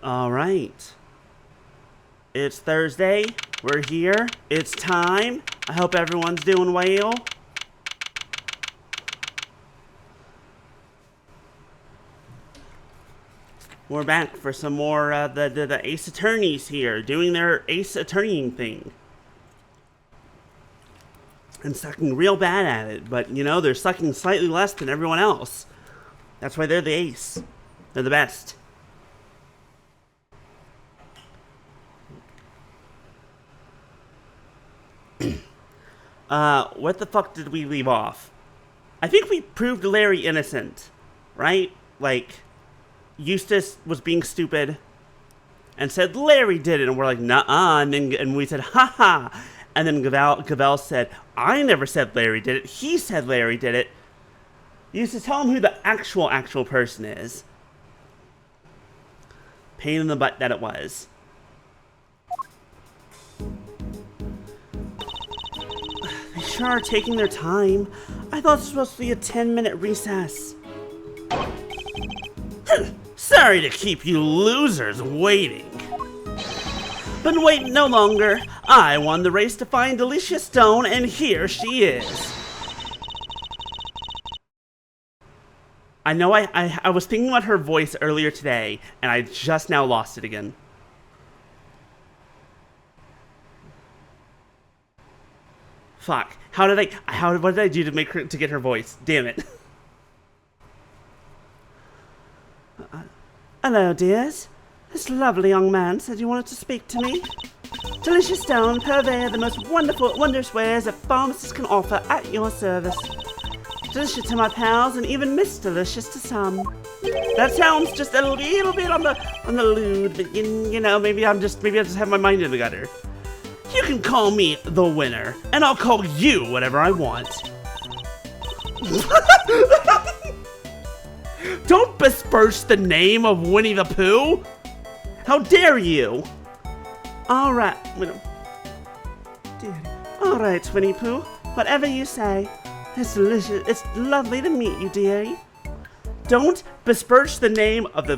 All right. It's Thursday. We're here. It's time. I hope everyone's doing well. We're back for some more the Ace Attorneys here doing their Ace Attorneying thing. And sucking real bad at it, but you know, they're sucking slightly less than everyone else. That's why they're the ace. They're the best. What the fuck did we leave off? I think we proved Larry innocent, right? Like, Eustace was being stupid and said Larry did it, and we're like, nuh-uh, and we said, ha-ha. And then Gavel said, I never said Larry did it. He said Larry did it. Eustace, tell him who the actual person is. Pain in the butt that it was. They sure are taking their time. I thought it was supposed to be a 10-minute recess. Sorry to keep you losers waiting. But wait no longer. I won the race to find Alicia Stone, and here she is. I know I was thinking about her voice earlier today, and I just now lost it again. Fuck. What did I do to get her voice? Damn it. Hello, dears. This lovely young man said you wanted to speak to me. Delicious Stone, purveyor of the most wondrous wares that pharmacists can offer at your service. Delicious to my pals, and even Miss Delicious to some. That sounds just a little bit on the lewd, but you know, maybe I just have my mind in the gutter. You can call me the winner, and I'll call you whatever I want. Don't besmirch the name of Winnie the Pooh! How dare you! Alright, Alright, Winnie Pooh, whatever you say. It's delicious. It's lovely to meet you, dearie. Don't besmirch the name of the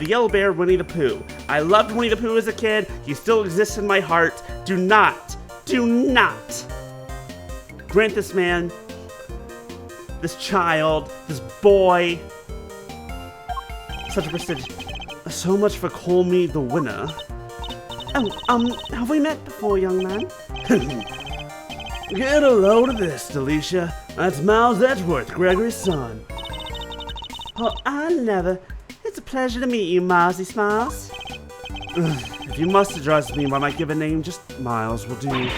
Yellow Bear Winnie the Pooh. I loved Winnie the Pooh as a kid. He still exists in my heart. Do not grant this man, this child, this boy, such a prestige. So much for call me the winner. Oh, have we met before, young man? Get a load of this, Delicia. That's Miles Edgeworth, Gregory's son. Oh, I never. It's a pleasure to meet you, Milesy Smiles. If you must address me by my given name, just Miles will do.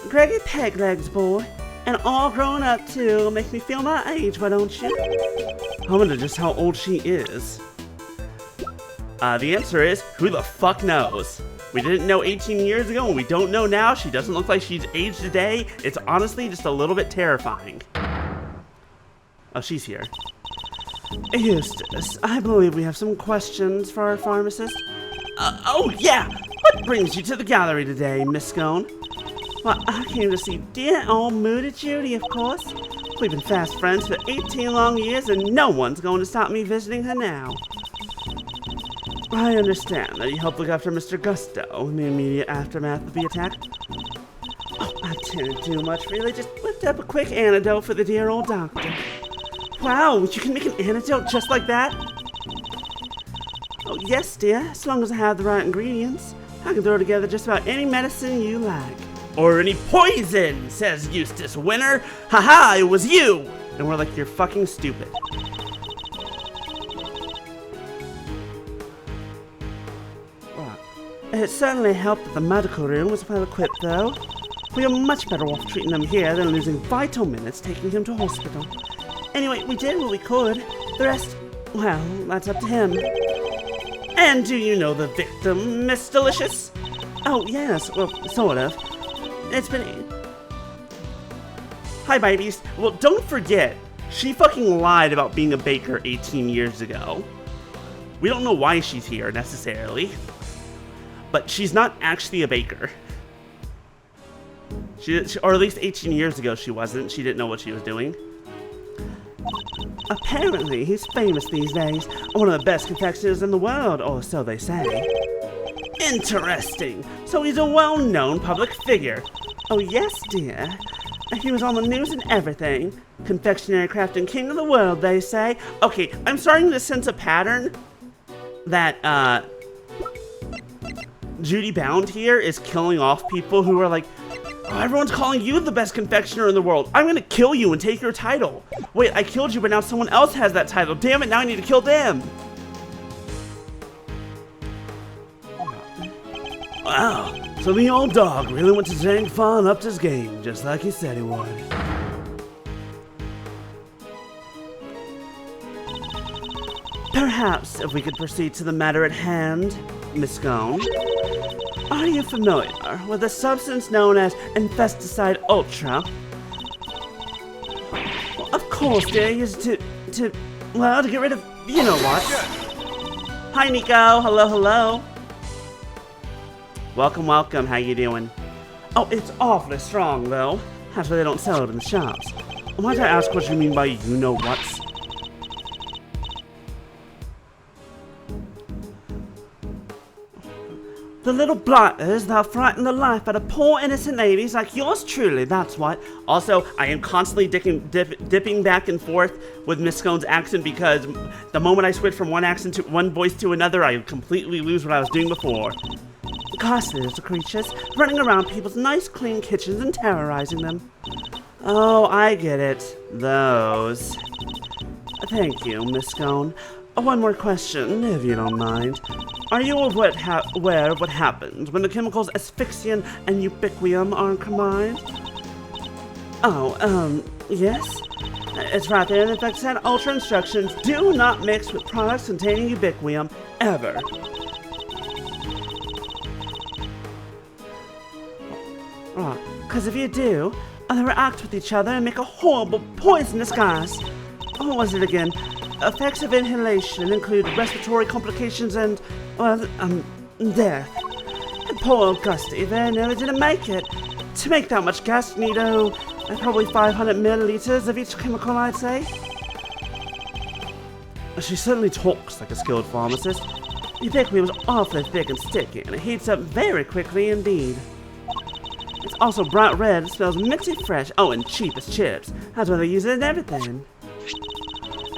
Greggy Peglegs, boy. And all grown up, too. Make me feel my age, why don't you? I wonder just how old she is. The answer is, who the fuck knows? We didn't know 18 years ago, and we don't know now. She doesn't look like she's aged a day. It's honestly just a little bit terrifying. Oh, she's here. Eustace, I believe we have some questions for our pharmacist. Oh, yeah! What brings you to the gallery today, Miss Scone? Well, I came to see dear old Moody Judy, of course. We've been fast friends for 18 long years, and no one's going to stop me visiting her now. I understand that you helped look after Mr. Gusto in the immediate aftermath of the attack. Oh, I didn't do much, really. Just whipped up a quick antidote for the dear old doctor. Wow, you can make an antidote just like that? Oh, yes, dear. As long as I have the right ingredients, I can throw together just about any medicine you like. Or any poison, says Eustace Winner. Haha, it was you! And we're like, you're fucking stupid. It certainly helped that the medical room was well equipped, though. We are much better off treating him here than losing vital minutes taking him to hospital. Anyway, we did what we could. The rest, well, that's up to him. And do you know the victim, Miss Delicious? Oh, yes, well, sort of. It's been... Hi, babies. Well, don't forget, she fucking lied about being a baker 18 years ago. We don't know why she's here, necessarily. But she's not actually a baker. Or at least 18 years ago she wasn't. She didn't know what she was doing. Apparently, he's famous these days. One of the best confectioners in the world, or so they say. Interesting. So he's a well-known public figure. Oh, yes, dear. He was on the news and everything. Confectionery crafting king of the world, they say. Okay, I'm starting to sense a pattern that, Judy Bound here is killing off people who are like, oh, everyone's calling you the best confectioner in the world. I'm gonna kill you and take your title. Wait, I killed you, but now someone else has that title. Damn it, now I need to kill them. Wow, so the old dog really went to dang far and upped his game, just like he said he would. Perhaps if we could proceed to the matter at hand, Miss Scone. Are you familiar with a substance known as Infesticide Ultra? Well, of course, dear, used to get rid of, you know what. Hi, Nico. Hello, hello. Welcome, welcome. How you doing? Oh, it's awfully strong, though. That's why they don't sell it in the shops. Might I ask what you mean by you-know-whats? The little blighters that'll frighten the life out of poor innocent ladies like yours truly, that's what. Also, I am constantly dipping back and forth with Miss Scone's accent because the moment I switch from one voice to another, I completely lose what I was doing before. Ghastly little creatures, running around people's nice clean kitchens and terrorizing them. Oh, I get it. Those. Thank you, Miss Scone. One more question, if you don't mind. Are you aware of what happens when the chemicals asphyxian and ubiquium are combined? Oh, yes? It's right there in the Infesticide Ultra instructions. Do not mix with products containing ubiquium, ever. Right, because if you do, they react with each other and make a horrible poisonous gas. What was it again? Effects of inhalation include respiratory complications and, death. And poor old Gusty there nearly didn't make it. To make that much gas, you need, probably 500 milliliters of each chemical, I'd say. She certainly talks like a skilled pharmacist. Ubiquium was awfully thick and sticky, and it heats up very quickly indeed. It's also bright red, it smells minty fresh, oh, and cheap as chips. That's why they use it in everything.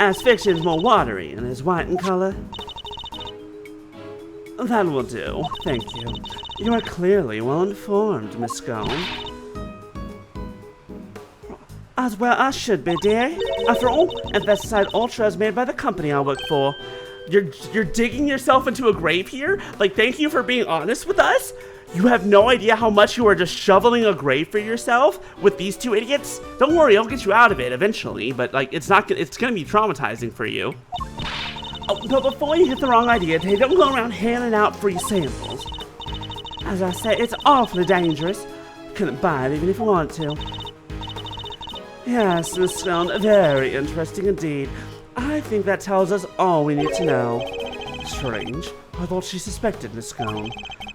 Asphyxian is more watery and is white in color. That will do, thank you. You are clearly well informed, Miss Scone. As well I should be, dear. After all, Infesticide Ultra is made by the company I work for. You're digging yourself into a grave here? Like, thank you for being honest with us? You have no idea how much you are just shoveling a grave for yourself with these two idiots? Don't worry, I'll get you out of it eventually, but like it's gonna be traumatizing for you. Oh, but before you hit the wrong idea, they don't go around handing out free samples. As I say, it's awfully dangerous. Couldn't buy it even if you wanted to. Yes, Miss Stone, very interesting indeed. I think that tells us all we need to know. Strange. I thought she suspected Miss Scone.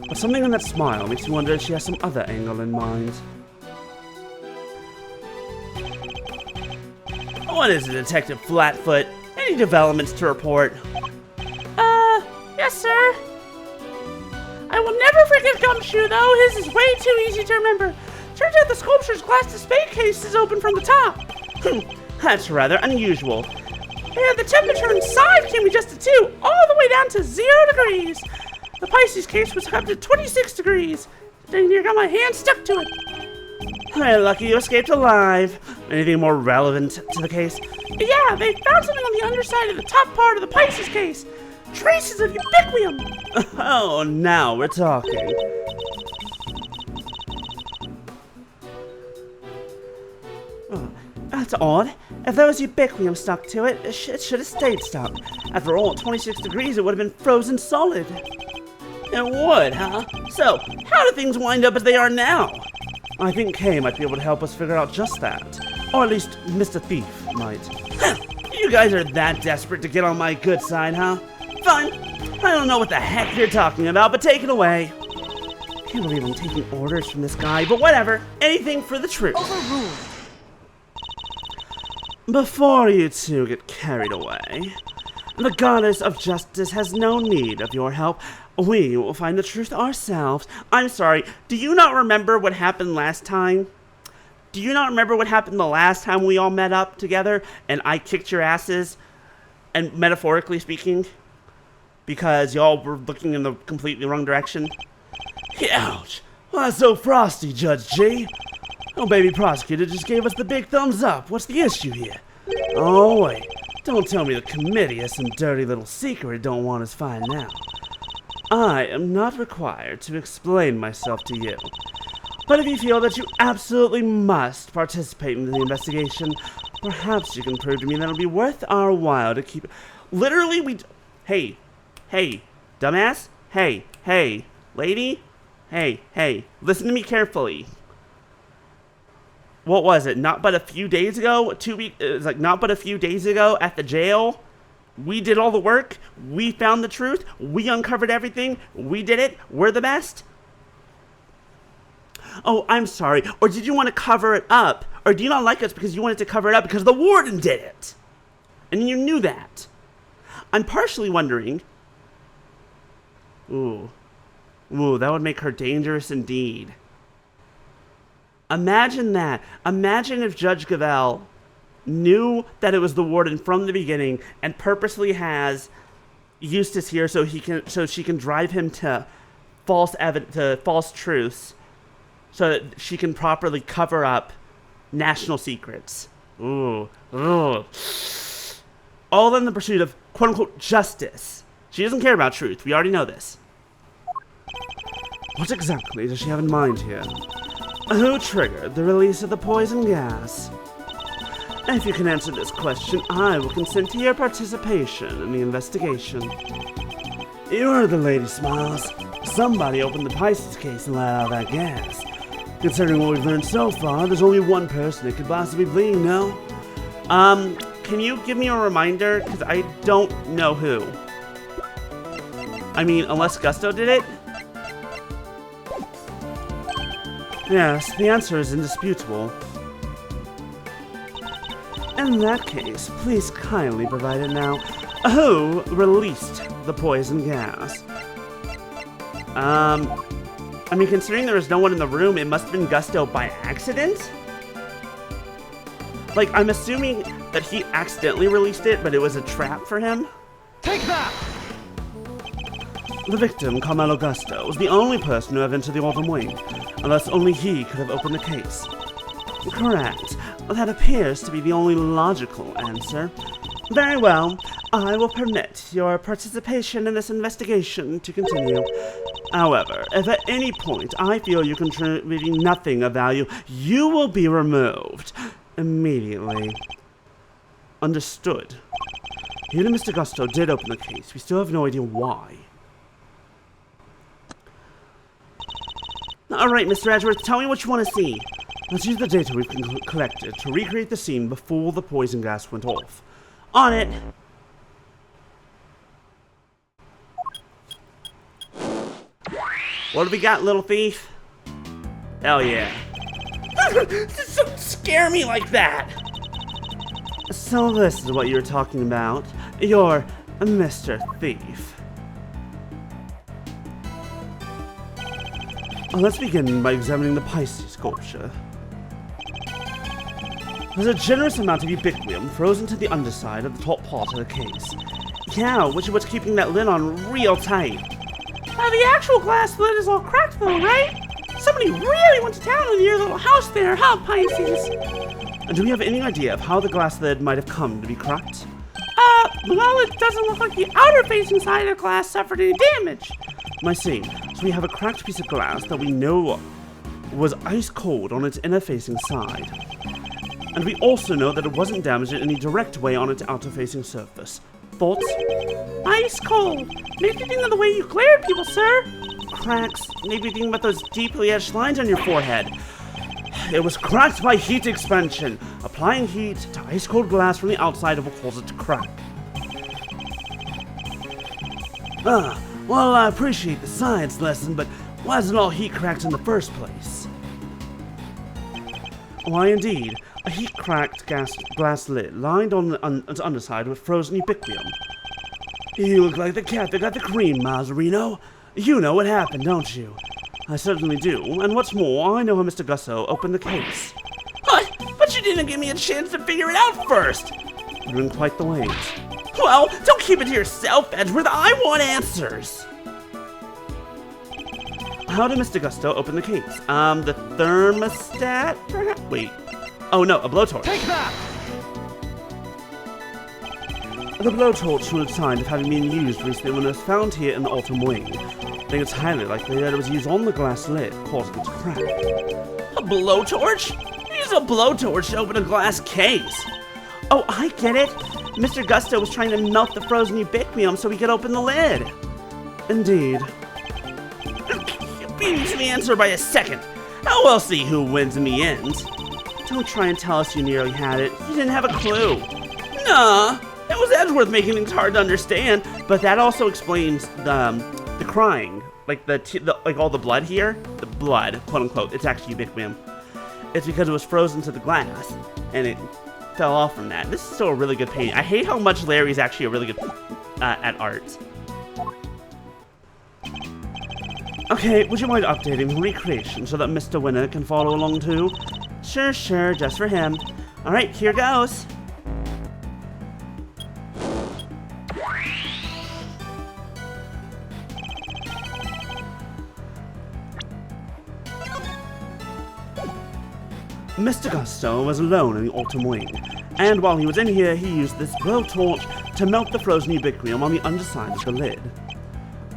But something in that smile makes me wonder if she has some other angle in mind. What is it, Detective Flatfoot? Any developments to report? Yes, sir. I will never forget Gumshoe, though. His is way too easy to remember. Turns out the sculpture's glass display case is open from the top. That's rather unusual. And the temperature inside can be adjusted too, all the way down to 0 degrees. The Pisces case was up to 26 degrees. Dang near got my hand stuck to it. Well, lucky you escaped alive. Anything more relevant to the case? Yeah, they found something on the underside of the top part of the Pisces case. Traces of ubiquium. Oh, now we're talking. Oh, that's odd. If there was ubiquium stuck to it, it should have stayed stuck. After all, at 26 degrees, it would have been frozen solid. It would, huh? So, how do things wind up as they are now? I think Kay might be able to help us figure out just that. Or at least Mr. Thief might. You guys are that desperate to get on my good side, huh? Fine. I don't know what the heck you're talking about, but take it away. Can't believe I'm taking orders from this guy, but whatever. Anything for the truth. Overruled. Before you two get carried away, the goddess of justice has no need of your help. We will find the truth ourselves. I'm sorry, do you not remember what happened last time? Do you not remember what happened the last time we all met up together and I kicked your asses? And metaphorically speaking, because y'all were looking in the completely wrong direction. Ouch! Why so frosty, Judge G? Oh, baby prosecutor just gave us the big thumbs up. What's the issue here? Oh, wait. Don't tell me the committee has some dirty little secret it don't want us finding out. I am not required to explain myself to you. But if you feel that you absolutely must participate in the investigation, perhaps you can prove to me that it'll be worth our while to keep... Literally, Hey, dumbass? Hey, lady? Hey, listen to me carefully. What was it? Not but a few days ago? 2 weeks... It was like not but a few days ago at the jail? We did all the work. We found the truth. We uncovered everything. We did it. We're the best. Oh, I'm sorry. Or did you want to cover it up? Or do you not like us because you wanted to cover it up because the warden did it? And you knew that. I'm partially wondering... Ooh, that would make her dangerous indeed. Imagine that. Imagine if Judge Gavelle knew that it was the warden from the beginning and purposely has Eustace here so she can drive him to false truths so that she can properly cover up national secrets. Ooh. All in the pursuit of quote-unquote justice. She doesn't care about truth. We already know this. What exactly does she have in mind here? Who triggered the release of the poison gas? If you can answer this question, I will consent to your participation in the investigation. You heard the lady, Smiles. Somebody opened the Pisces case and let out that gas. Considering what we've learned so far, there's only one person it could possibly be, no? Can you give me a reminder? Because I don't know who. I mean, unless Gusto did it? Yes, the answer is indisputable. In that case, please kindly provide it now. Who released the poison gas? I mean, considering there was no one in the room, it must have been Gusto by accident? Like, I'm assuming that he accidentally released it, but it was a trap for him? Take that! The victim, Carmelo Gusto, was the only person to have entered the Autumn Wing, unless only he could have opened the case. Correct. That appears to be the only logical answer. Very well. I will permit your participation in this investigation to continue. However, if at any point I feel you contributing nothing of value, you will be removed immediately. Understood. Even Mr. Gusto did open the case. We still have no idea why. Alright, Mr. Edgeworth, tell me what you want to see. Let's use the data we've collected to recreate the scene before the poison gas went off. On it! What do we got, little thief? Hell yeah. Don't scare me like that! So this is what you're talking about. You're Mr. Thief. Let's begin by examining the Pisces sculpture. There's a generous amount of ubiquium frozen to the underside of the top part of the case. Yeah, which is what's keeping that lid on real tight. The actual glass lid is all cracked though, right? Somebody really went to town on your little house there, huh, Pisces? And do we have any idea of how the glass lid might have come to be cracked? Well, it doesn't look like the outer-facing side of the glass suffered any damage. I see. So we have a cracked piece of glass that we know was ice cold on its inner-facing side. And we also know that it wasn't damaged in any direct way on its outer-facing surface. Thoughts? Ice cold. Make you think of the way you glare at people, sir. Cracks. Maybe think about those deeply etched lines on your forehead. It was cracked by heat expansion. Applying heat to ice-cold glass from the outside will cause it to crack. Well, I appreciate the science lesson, but why is it all heat cracked in the first place? Why, indeed. A heat-cracked glass lid lined on its underside with frozen ubiquium. You look like the cat that got the cream, Mazzarino. You know what happened, don't you? I certainly do, and what's more, I know how Mr. Gusto opened the case. What? But you didn't give me a chance to figure it out first. You're in quite the wait. Well, don't keep it to yourself, Edgeworth. I want answers. How did Mr. Gusto open the case? The thermostat, perhaps? Wait. Oh no, a blowtorch. Take that! The blowtorch was a sign of having been used recently when it was found here in the Autumn Wing. I think it's highly likely that it was used on the glass lid, causing it to crack. A blowtorch? Use a blowtorch to open a glass case. Oh, I get it. Mr. Gusto was trying to melt the frozen ubiquium so he could open the lid. Indeed. You beat me to the answer by a second. Now we'll see who wins in the end. Don't try and tell us you nearly had it. You didn't have a clue. Nah, it was Edgeworth making things hard to understand. But that also explains the crying. Like like all the blood here. The blood, quote unquote. It's actually ubiquium. It's because it was frozen to the glass, and it fell off from that. This is still a really good painting. I hate how much Larry's actually a really good at art. Okay, would you mind updating the recreation so that Mr. Winner can follow along too? Sure, just for him. Alright, here goes. Mr. Gusto was alone in the Autumn Wing, and while he was in here, he used this blowtorch to melt the frozen ubiquium on the underside of the lid.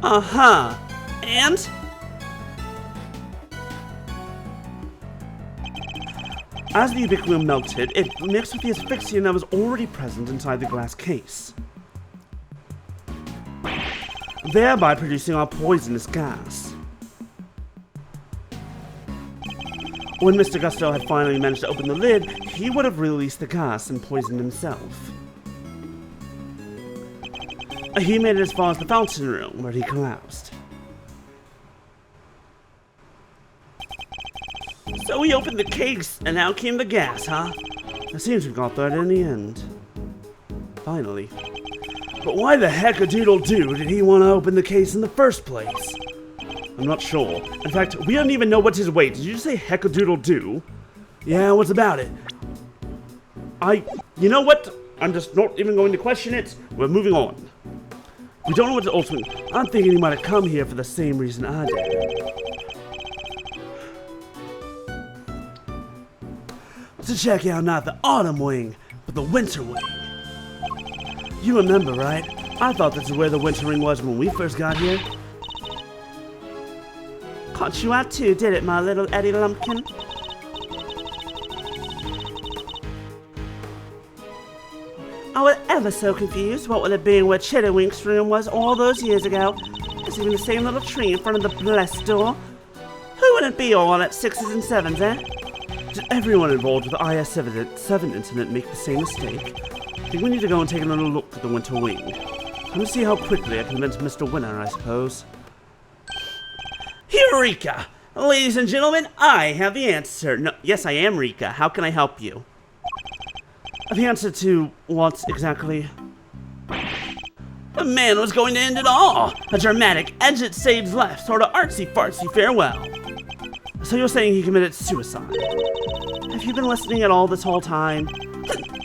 Uh-huh. And? As the ubiquium melted, it mixed with the asphyxiant that was already present inside the glass case, thereby producing our poisonous gas. When Mr. Gusto had finally managed to open the lid, he would have released the gas and poisoned himself. He made it as far as the fountain room, where he collapsed. So he opened the case, and out came the gas, huh? It seems we got that in the end. Finally. But why the heck-a-doodle-doo did he want to open the case in the first place? I'm not sure. In fact, we don't even know what's his weight. Did you just say heck-a-doodle-doo? Yeah, what's about it? You know what? I'm just not even going to question it. We're moving on. We don't know what to ultimately... I'm thinking he might have come here for the same reason I did. To check out not the Autumn Wing, but the Winter Wing. You remember, right? I thought this is where the Winter Wing was when we first got here. Caught you out too, did it, my little Eddie Lumpkin? I was ever so confused. What would it be where Chitterwink's room was all those years ago? There's even the same little tree in front of the blessed door. Who would it be all at 6s and 7s, eh? Did everyone involved with the IS-7 incident make the same mistake? I think we need to go and take a little look at the Winter Wing. Time to see how quickly I convince Mr. Winner, I suppose. Eureka! Ladies and gentlemen, I have the answer. No, yes, I am Rika. How can I help you? The answer to what exactly? The man was going to end it all. A dramatic edge stage left, sort of artsy-fartsy farewell. So you're saying he committed suicide? Have you been listening at all this whole time?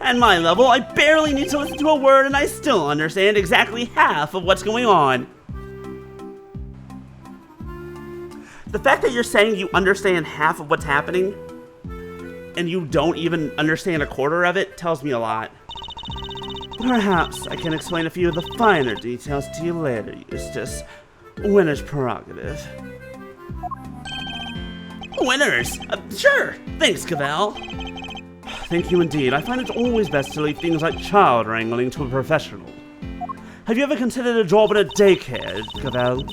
At my level, I barely need to listen to a word and I still understand exactly half of what's going on. The fact that you're saying you understand half of what's happening and you don't even understand a quarter of it tells me a lot. Perhaps I can explain a few of the finer details to you later, Eustace. Winner's prerogative. Winners? Sure. Thanks, Cavell. Thank you indeed. I find it always best to leave things like child wrangling to a professional. Have you ever considered a job in a daycare, Cavell?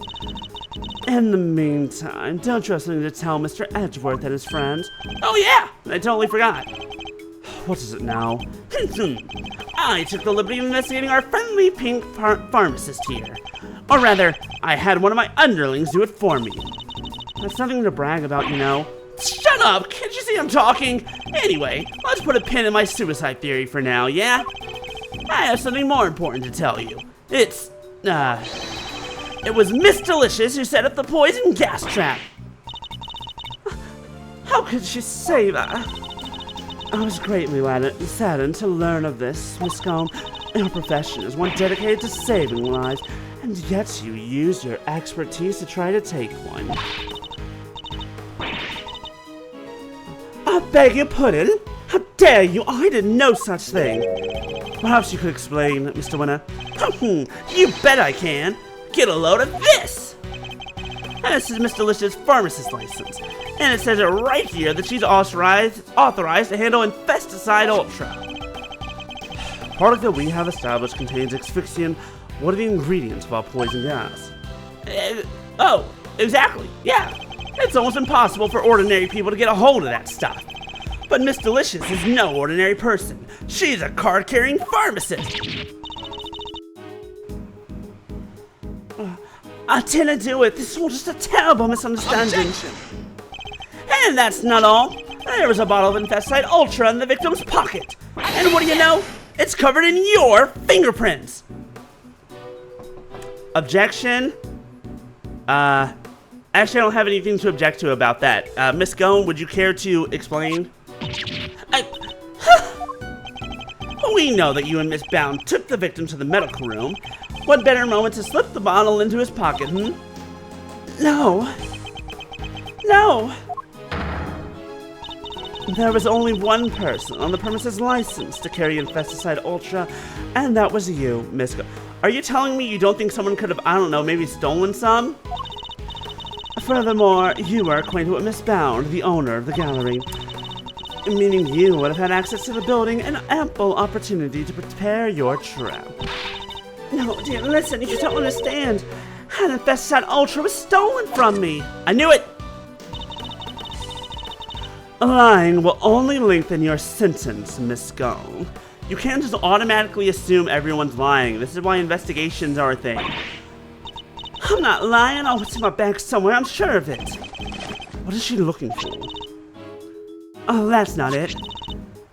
In the meantime, don't you have something to tell Mr. Edgeworth and his friends? Oh yeah! I totally forgot. What is it now? I took the liberty of investigating our friendly pink pharmacist here. Or rather, I had one of my underlings do it for me. That's nothing to brag about, you know. Shut shut up! Can't you see I'm talking? Anyway, let's put a pin in my suicide theory for now, yeah? I have something more important to tell you. It was Miss Delicious who set up the poison gas trap. How could she say that? I was greatly saddened to learn of this, Miss Scone. Your profession is one dedicated to saving lives, and yet you use your expertise to try to take one. I beg your pardon? How dare you? I did no such thing. Perhaps you could explain, Mr. Winner. You bet I can. Get a load of this. And this is Miss Delicious' pharmacist license. And it says it right here that she's authorized to handle Infesticide Ultra. Product that we have established contains asphyxiant. What are the ingredients of our poison gas? Oh, exactly, yeah. It's almost impossible for ordinary people to get a hold of that stuff. But Miss Delicious is no ordinary person. She's a card-carrying pharmacist. I tend to do it. This was just a terrible misunderstanding. Objection. And that's not all. There was a bottle of Infesticide Ultra in the victim's pocket. And what do you know? It's covered in your fingerprints. Objection? Actually, I don't have anything to object to about that. Miss Scone, would you care to explain? We know that you and Miss Bound took the victim to the medical room. What better moment to slip the bottle into his pocket, No. No. There was only one person on the premises licensed to carry Infesticide Ultra, and that was you, Miss Scone. Are you telling me you don't think someone could have, I don't know, maybe stolen some? Furthermore, you were acquainted with Miss Bound, the owner of the gallery, meaning you would have had access to the building and ample opportunity to prepare your trap. No, dear, listen, you just don't understand. An Infesticide Ultra was stolen from me. I knew it! Lying will only lengthen your sentence, Miss Scone. You can't just automatically assume everyone's lying. This is why investigations are a thing. I'm not lying. Oh, it's in my bag somewhere. I'm sure of it. What is she looking for? Oh, that's not it.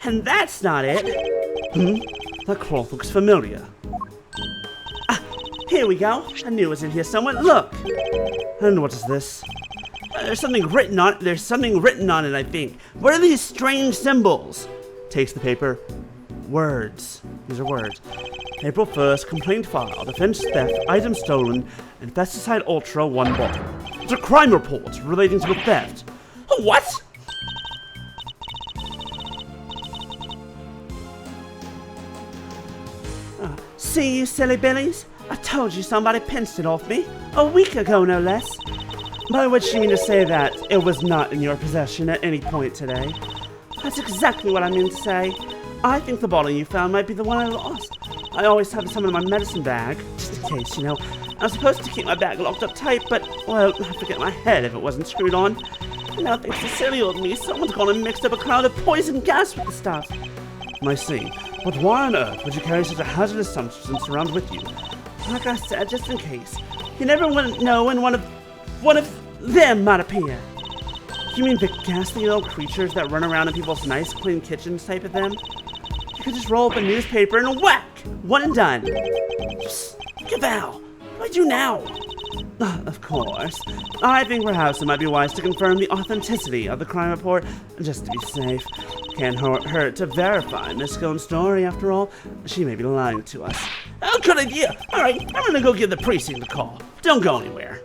And that's not it. That cloth looks familiar. Ah, here we go. I knew it was in here somewhere. Look. And what is this? There's something written on it, I think. What are these strange symbols? Takes the paper. Words. These are words. April 1st, complaint filed, offense theft, item stolen, Infesticide Ultra 1 bottle. It's a crime report relating to the theft. What? See, you silly billies? I told you somebody pinched it off me. A week ago, no less. By which you mean to say that it was not in your possession at any point today. That's exactly what I mean to say. I think the bottle you found might be the one I lost. I always have some in my medicine bag, just in case, you know. I was supposed to keep my bag locked up tight, but, well, I'd forget my head if it wasn't screwed on. Now, thanks to silly old me, someone's gone and mixed up a cloud of poison gas with the stuff. I see. But why on earth would you carry such a hazardous substance around with you? Like I said, just in case. You never know when one of them might appear. You mean the ghastly little creatures that run around in people's nice, clean kitchens type of them? You could just roll up a newspaper and whack! One and done. Just give out. What do I do now? Of course. I think perhaps it might be wise to confirm the authenticity of the crime report, just to be safe. Can't hurt to verify Miss Scone's story, after all. She may be lying to us. Oh, good idea! Alright, I'm gonna go give the precinct a call. Don't go anywhere.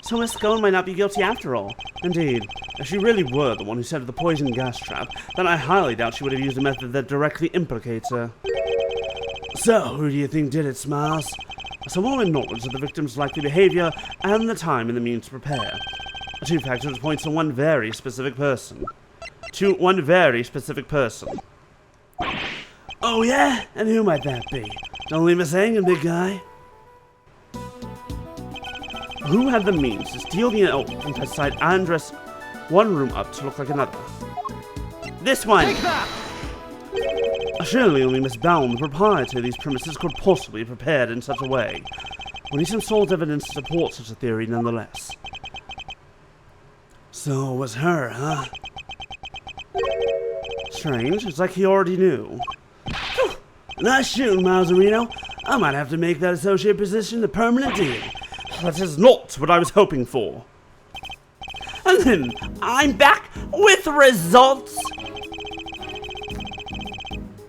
So Miss Scone might not be guilty after all. Indeed, if she really were the one who set up the poison gas trap, then I highly doubt she would have used a method that directly implicates her. So, who do you think did it, Smiles? Someone with knowledge of the victim's likely behavior and the time and the means to prepare. Two factors point to one very specific person. Oh yeah? And who might that be? Don't leave us hanging, big guy. Who had the means to steal the Infesticide and dress one room up to look like another? This one! Take that! Surely only Miss Bound, the proprietor of these premises, could possibly be prepared in such a way. We need some solid evidence to support such a theory nonetheless. So it was her, huh? Strange. It's like he already knew. Whew. Nice shooting, Mauserino. I might have to make that associate position a permanent deal. That is not what I was hoping for. And then I'm back with results. And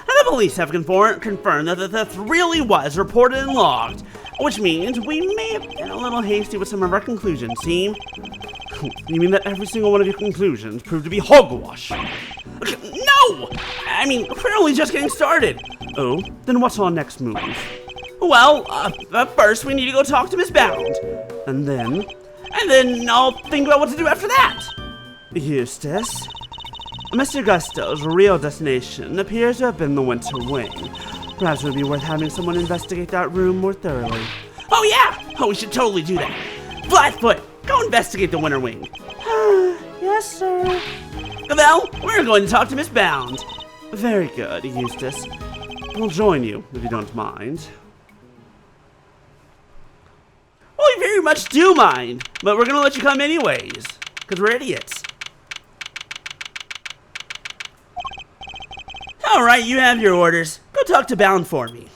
the police have confirmed that the theft really was reported and logged, which means we may have been a little hasty with some of our conclusions, see? You mean that every single one of your conclusions proved to be hogwash? No! I mean, we're only just getting started. Oh, then what's our next move? Well, first we need to go talk to Miss Bound. And then I'll think about what to do after that. Eustace, Mr. Gusto's real destination appears to have been the Winter Wing. Perhaps it would be worth having someone investigate that room more thoroughly. Oh yeah! Oh, we should totally do that. Flatfoot, go investigate the Winter Wing. Yes, sir. Well, we're going to talk to Miss Bound. Very good, Eustace. We'll join you, if you don't mind. Well, we very much do mind, but we're going to let you come anyways, because we're idiots. Alright, you have your orders. Go talk to Bound for me.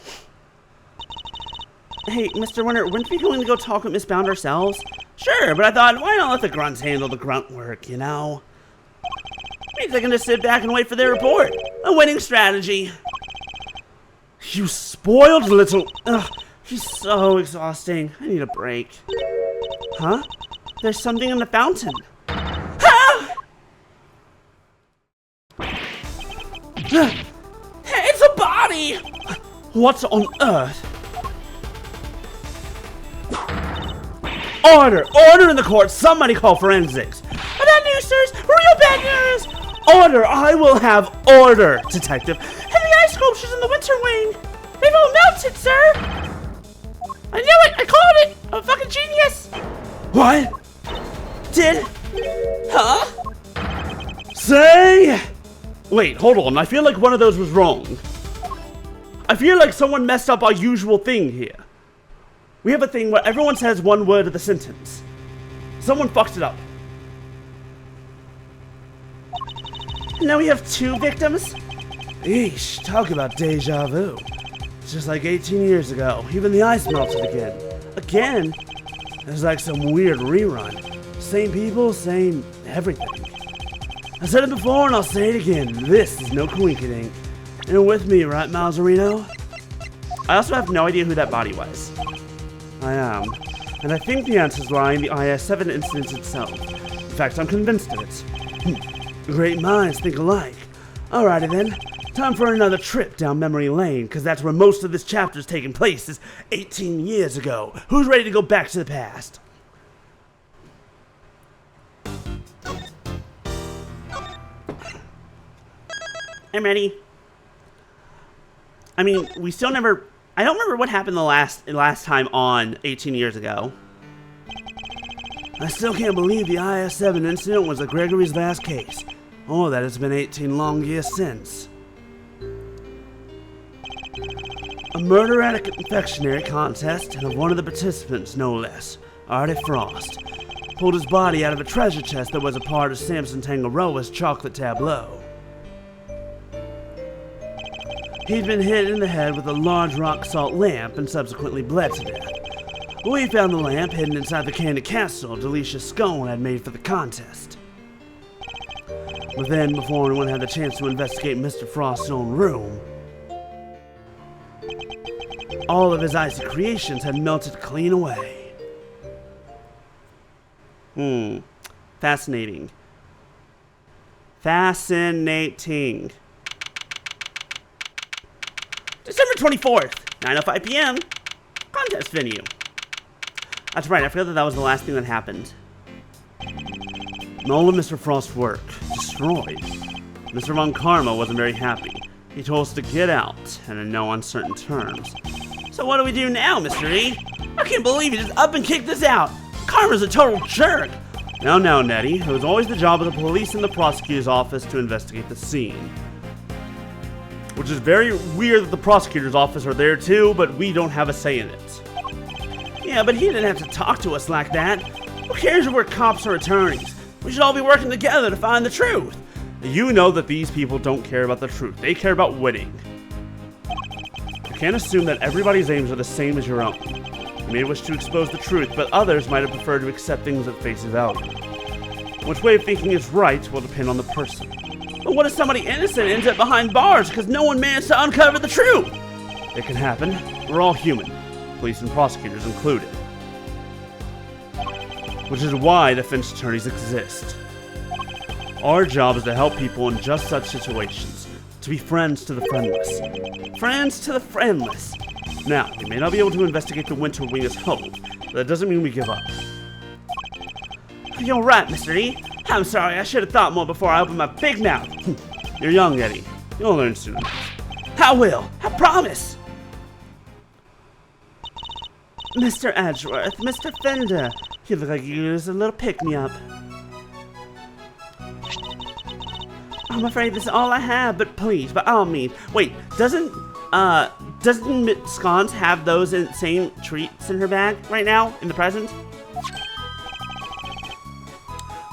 Hey, Mr. Winter, weren't we going to go talk with Miss Bound ourselves? Sure, but I thought, why not let the grunts handle the grunt work, you know? Means I can just sit back and wait for their report. A winning strategy. You spoiled little... Ugh, he's so exhausting. I need a break. Huh? There's something in the fountain. Ah! It's a body! What on earth? Order! Order in the court! Somebody call forensics! Bad news, sirs! Real bad news! Order! I will have order, detective. And the ice sculptures in the Winter Wing! They've all melted, sir! I knew it! I called it! I'm a fucking genius! What? Huh? Say... Wait, hold on. I feel like one of those was wrong. I feel like someone messed up our usual thing here. We have a thing where everyone says one word of the sentence. Someone fucked it up. Now we have two victims? Eesh, talk about deja vu. Just like 18 years ago, even the ice melted again. Again? It's like some weird rerun. Same people, same everything. I said it before and I'll say it again. This is no coinkydink. You're with me, right, Mauserino? I also have no idea who that body was. I am. And I think the answer's lying in the IS-7 incident itself. In fact, I'm convinced of it. Great minds think alike. Alrighty then. Time for another trip down memory lane, because that's where most of this chapter's taking place, is 18 years ago. Who's ready to go back to the past? I'm ready. I mean, we still never... I don't remember what happened the last time on 18 years ago. I still can't believe the IS-7 incident was a Gregory's last case. Oh, that it's been 18 long years since. A murder at a confectionery contest, and of one of the participants, no less, Artie Frost, pulled his body out of a treasure chest that was a part of Samson Tangaroa's chocolate tableau. He'd been hit in the head with a large rock salt lamp and subsequently bled to death. We found the lamp hidden inside the candy castle Delicia Scone had made for the contest. But then, before anyone had the chance to investigate Mr. Frost's own room, all of his icy creations had melted clean away. Fascinating. Fascinating. December 24th, 9:05 p.m. Contest venue. That's right, I forgot that was the last thing that happened. All of Mr. Frost's work destroyed. Mr. Von Karma wasn't very happy. He told us to get out, and in no uncertain terms. So what do we do now, Mr. E? I can't believe he just up and kicked us out. Karma's a total jerk. Now, Nettie, it was always the job of the police and the prosecutor's office to investigate the scene. Which is very weird that the prosecutor's office are there too, but we don't have a say in it. Yeah, but he didn't have to talk to us like that. Who cares if we're cops or attorneys? We should all be working together to find the truth. You know that these people don't care about the truth. They care about winning. You can't assume that everybody's aims are the same as your own. You may wish to expose the truth, but others might have preferred to accept things at face value. Which way of thinking is right will depend on the person. But what if somebody innocent ends up behind bars because no one managed to uncover the truth? It can happen. We're all human, police and prosecutors included. Which is why defense attorneys exist. Our job is to help people in just such situations, to be friends to the friendless. Friends to the friendless. Now, we may not be able to investigate the Winter Wing as hoped, but that doesn't mean we give up. You're right, Mr. E. I'm sorry, I should have thought more before I opened my big mouth. You're young, Eddie. You'll learn soon enough. I will. I promise. Mr. Edgeworth, Mr. Fender, you look like you use a little pick-me-up. I'm afraid this is all I have, but please, by all means. Wait, doesn't Miss Scones have those insane treats in her bag right now, in the present?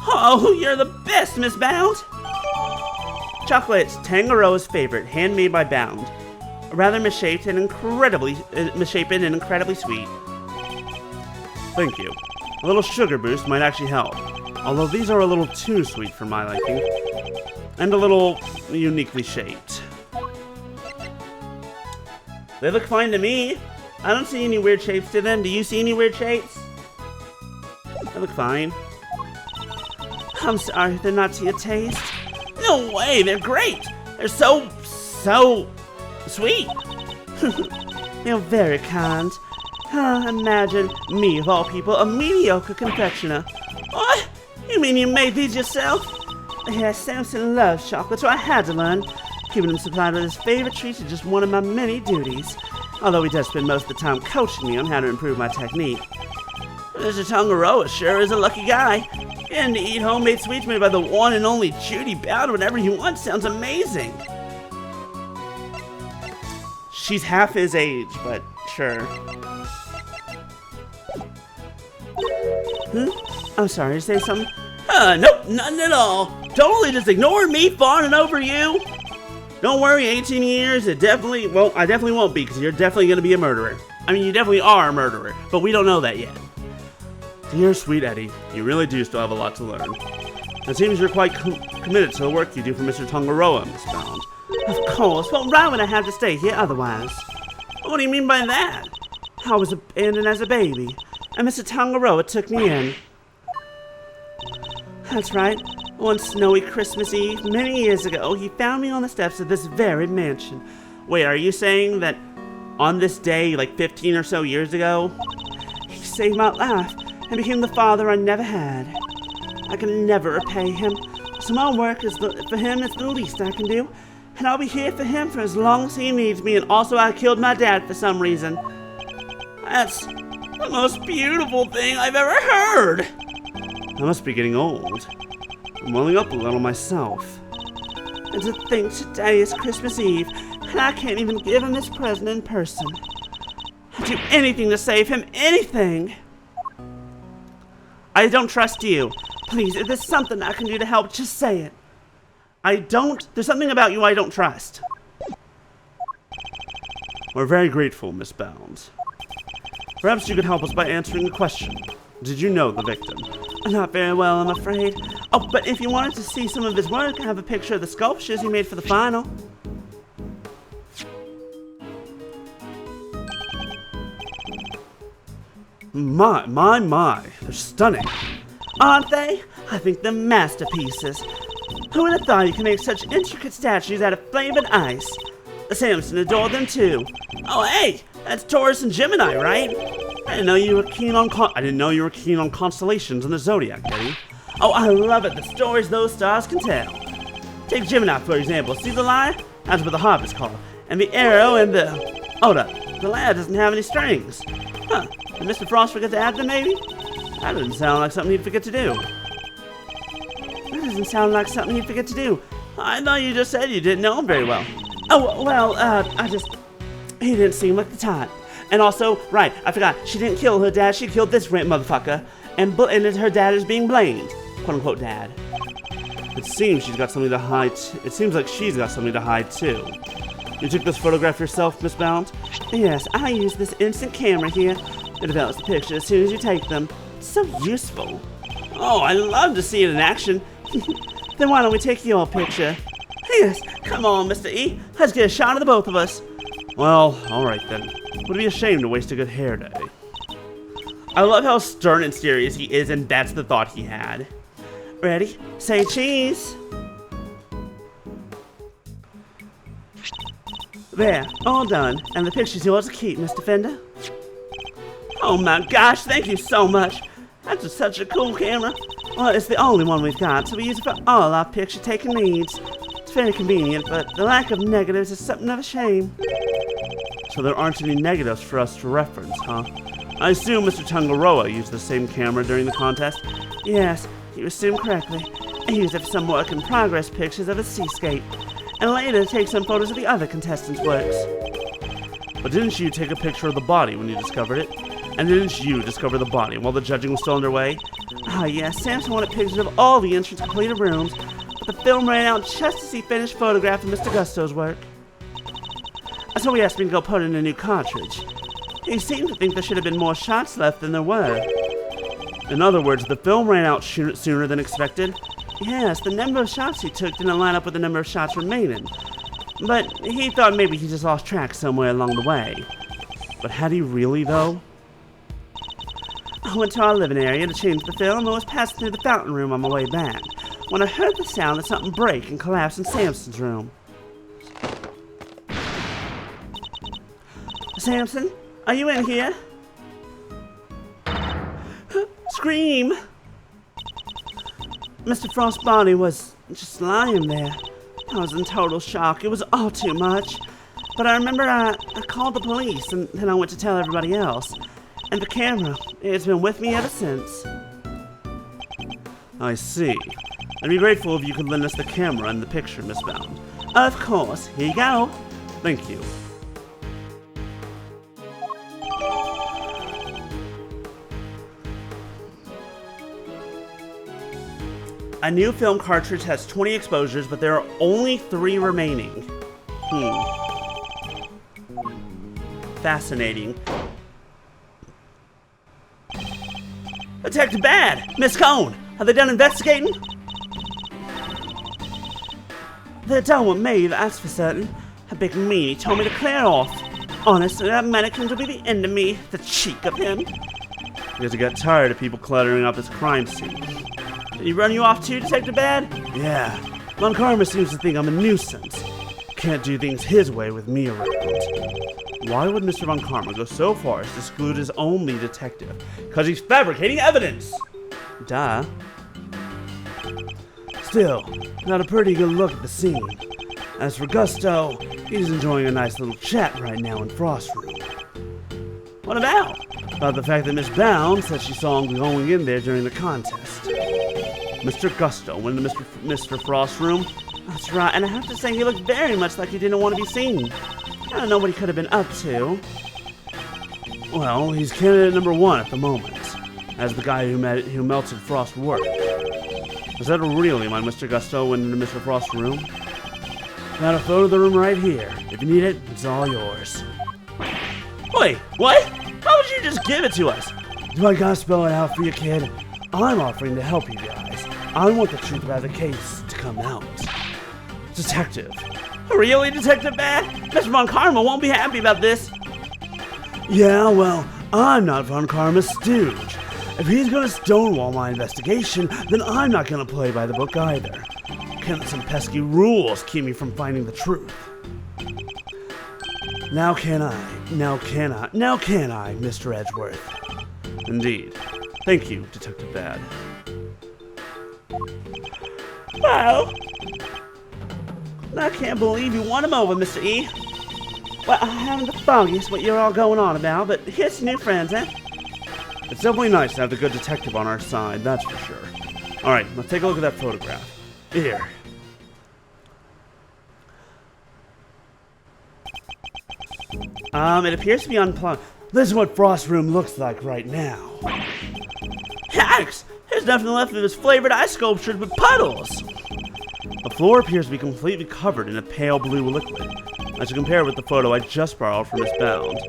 Oh, you're the best, Miss Bound! Chocolate's Tangaroa's favorite, handmade by Bound. Rather misshapen and incredibly sweet. Thank you. A little sugar boost might actually help. Although these are a little too sweet for my liking. And a little uniquely shaped. They look fine to me. I don't see any weird shapes to them. Do you see any weird shapes? They look fine. I'm sorry, they're not to your taste. No way, they're great. They're so sweet. You're very kind. Imagine me, of all people, a mediocre confectioner. What? You mean you made these yourself? Yes, Samson loves chocolate, so I had to learn. Keeping him supplied with his favorite treats is just one of my many duties. Although he does spend most of the time coaching me on how to improve my technique. Mr. Tangaroa sure is a lucky guy. And to eat homemade sweets made by the one and only Judy Bound whenever he wants sounds amazing. She's half his age, but sure. I'm sorry, say something? Nope, nothing at all. Totally just ignored me fawning over you. Don't worry, 18 years, I definitely won't be, because you're definitely going to be a murderer. I mean, you definitely are a murderer, but we don't know that yet. Dear sweet Eddie, you really do still have a lot to learn. It seems you're quite committed to the work you do for Mr. Tangaroa, Miss Bound. Of course, what right would I have to stay here otherwise? What do you mean by that? I was abandoned as a baby, and Mr. Tangaroa took me in. That's right. One snowy Christmas Eve, many years ago, he found me on the steps of this very mansion. Wait, are you saying that on this day, like 15 or so years ago? He saved my life and became the father I never had. I can never repay him, so my work for him is the least I can do, and I'll be here for him for as long as he needs me, and also I killed my dad for some reason. That's the most beautiful thing I've ever heard! I must be getting old. I'm welling up a little myself. And to think today is Christmas Eve, and I can't even give him his present in person. I'd do anything to save him, anything! I don't trust you. Please, if there's something I can do to help, just say it. There's something about you I don't trust. We're very grateful, Miss Bounds. Perhaps you could help us by answering the question. Did you know the victim? Not very well, I'm afraid. Oh, but if you wanted to see some of his work, I have a picture of the sculptures he made for the final. My, they're stunning. Aren't they? I think they're masterpieces. Who would have thought you could make such intricate statues out of flavored ice? Samson adored them too. Oh, hey, that's Taurus and Gemini, right? I didn't know you were keen on constellations and the zodiac, Eddie. Oh, I love it. The stories those stars can tell. Take Gemini, for example. See the lyre? That's what the harp is called. And the arrow and the... Hold up. The lyre doesn't have any strings. Huh. Did Mr. Frost forget to add them, maybe? That doesn't sound like something he'd forget to do. I thought you just said you didn't know him very well. Oh, well, he didn't seem like the type. And also, right, I forgot, she didn't kill her dad, she killed this rent motherfucker. And her dad is being blamed. quote-unquote dad. It seems she's got something to hide. It seems like she's got something to hide too. You took this photograph yourself, Miss Bound? Yes, I use this instant camera here. It develops the picture as soon as you take them. It's so useful. Oh, I love to see it in action. Then why don't we take your picture? Yes, come on, Mr. E. Let's get a shot of the both of us. Well, alright then. Would be a shame to waste a good hair day. I love how stern and serious he is, and that's the thought he had. Ready? Say cheese. There, all done. And the picture's yours to keep, Mr. Fender. Oh my gosh, thank you so much. That's such a cool camera. Well, it's the only one we've got, so we use it for all our picture-taking needs. It's very convenient, but the lack of negatives is something of a shame. So there aren't any negatives for us to reference, huh? I assume Mr. Tangaroa used the same camera during the contest? Yes, you assumed correctly. He used it for some work-in-progress pictures of a seascape, and later to take some photos of the other contestants' works. But didn't you take a picture of the body when you discovered it? And didn't you discover the body while the judging was still underway? Ah, yes, Samson wanted pictures of all the entrance-completed rooms, but the film ran out just as he finished photographing Mr. Gusto's work. So he asked me to go put in a new cartridge. He seemed to think there should have been more shots left than there were. In other words, the film ran out sooner than expected? Yes, the number of shots he took didn't line up with the number of shots remaining. But he thought maybe he just lost track somewhere along the way. But had he really, though? I went to our living area to change the film and was passing through the fountain room on my way back when I heard the sound of something break and collapse in Samson's room. Samson, are you in here? Scream! Mr. Frost's body was just lying there. I was in total shock. It was all too much. But I remember I called the police and then I went to tell everybody else. And the camera, it's been with me ever since. I see. I'd be grateful if you could lend us the camera and the picture, Miss Bound. Of course. Here you go. Thank you. A new film cartridge has 20 exposures, but there are only 3 remaining. Fascinating. Detective Bad! Miss Cone! Have they done investigating? They're done with me, that's for certain. A big meanie told me to clear off. Honestly, that mannequin will be the end of me. The cheek of him. Because he got tired of people cluttering up his crime scene. Did he run you off too, Detective Bad? Yeah. Von Karma seems to think I'm a nuisance. Can't do things his way with me around. Why would Mr. Von Karma go so far as to exclude his own lead detective? Because he's fabricating evidence! Duh. Still, got a pretty good look at the scene. As for Gusto, he's enjoying a nice little chat right now in Frost's room. What about? About the fact that Miss Bound said she saw him going in there during the contest. Mr. Gusto went into Mr. Frost's room. That's right, and I have to say he looked very much like he didn't want to be seen. I don't know what he could have been up to. Well, he's candidate number 1 at the moment, as the guy who melted Frost's work. Is that really my Mr. Gusto went into Mr. Frost's room? Got a photo of the room right here. If you need it, it's all yours. Wait, what? How would you just give it to us? Do I gotta spell it out for you, kid? I'm offering to help you guys. I want the truth about the case to come out. Detective. Really, Detective Bad? Mr. Von Karma won't be happy about this. Yeah, well, I'm not Von Karma's stooge. If he's gonna stonewall my investigation, then I'm not gonna play by the book either. Can't let some pesky rules keep me from finding the truth. Now can I, Mr. Edgeworth? Indeed. Thank you, Detective Bad. Wow. I can't believe you won him over, Mr. E. Well, I haven't the foggiest what you're all going on about, but here's some new friends, eh? It's definitely nice to have the good detective on our side, that's for sure. Alright, let's take a look at that photograph. Here. It appears to be unplugged. This is what Frost's room looks like right now. Alex, his There's nothing left of this flavored ice sculpture but puddles. The floor appears to be completely covered in a pale blue liquid, as you compare with the photo I just borrowed from Miss Bound.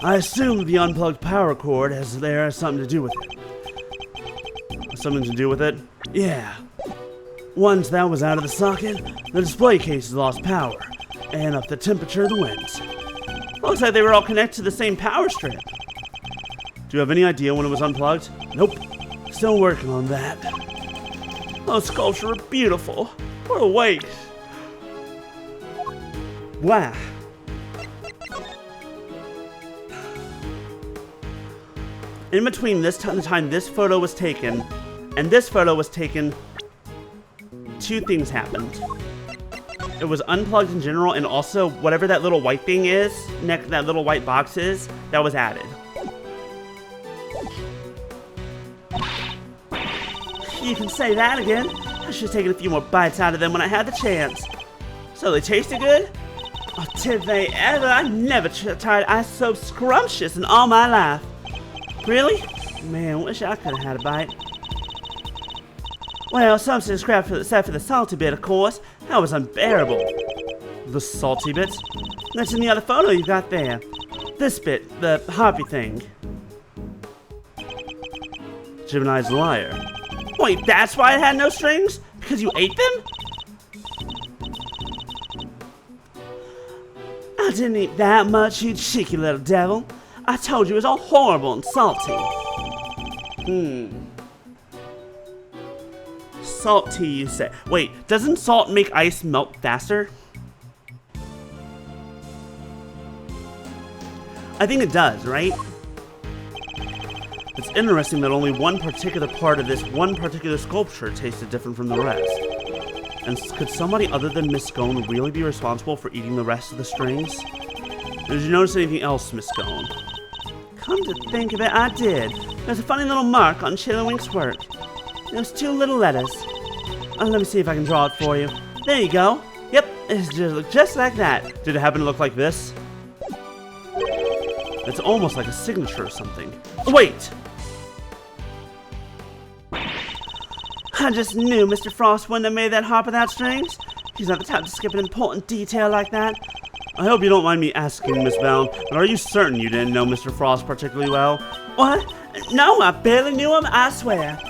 I assume the unplugged power cord has something to do with it. Something to do with it? Yeah. Once that was out of the socket, the display case lost power, and up the temperature of the winds. Looks like they were all connected to the same power strip. Do you have any idea when it was unplugged? Nope. Still working on that. Those sculptures are beautiful. What a waste. Wow. In between the time this photo was taken and this photo was taken, two things happened. It was unplugged in general, and also whatever that little white thing is, that little white box is, that was added. You can say that again. I should have taken a few more bites out of them when I had the chance. So they tasted good? Oh, did they ever? I never tried ice so scrumptious in all my life. Really? Man, wish I could have had a bite. Well, something to scrap except for the salty bit, of course. That was unbearable. The salty bit? That's in the other photo you got there. This bit, the harpy thing. Gemini's liar. Wait, that's why it had no strings? Because you ate them? I didn't eat that much, you cheeky little devil. I told you it was all horrible and salty. Salty, you say. Wait, doesn't salt make ice melt faster? I think it does, right? It's interesting that only one particular part of this one particular sculpture tasted different from the rest. And could somebody other than Miss Scone really be responsible for eating the rest of the strings? Did you notice anything else, Miss Scone? Come to think of it, I did. There's a funny little mark on Chilliwink's work. There's two little letters. Let me see if I can draw it for you. There you go. Yep, it looks just like that. Did it happen to look like this? It's almost like a signature or something. Wait! I just knew Mr. Frost wouldn't have made that harp without strings. He's not the type to skip an important detail like that. I hope you don't mind me asking, Miss Bound, but are you certain you didn't know Mr. Frost particularly well? What? No, I barely knew him, I swear.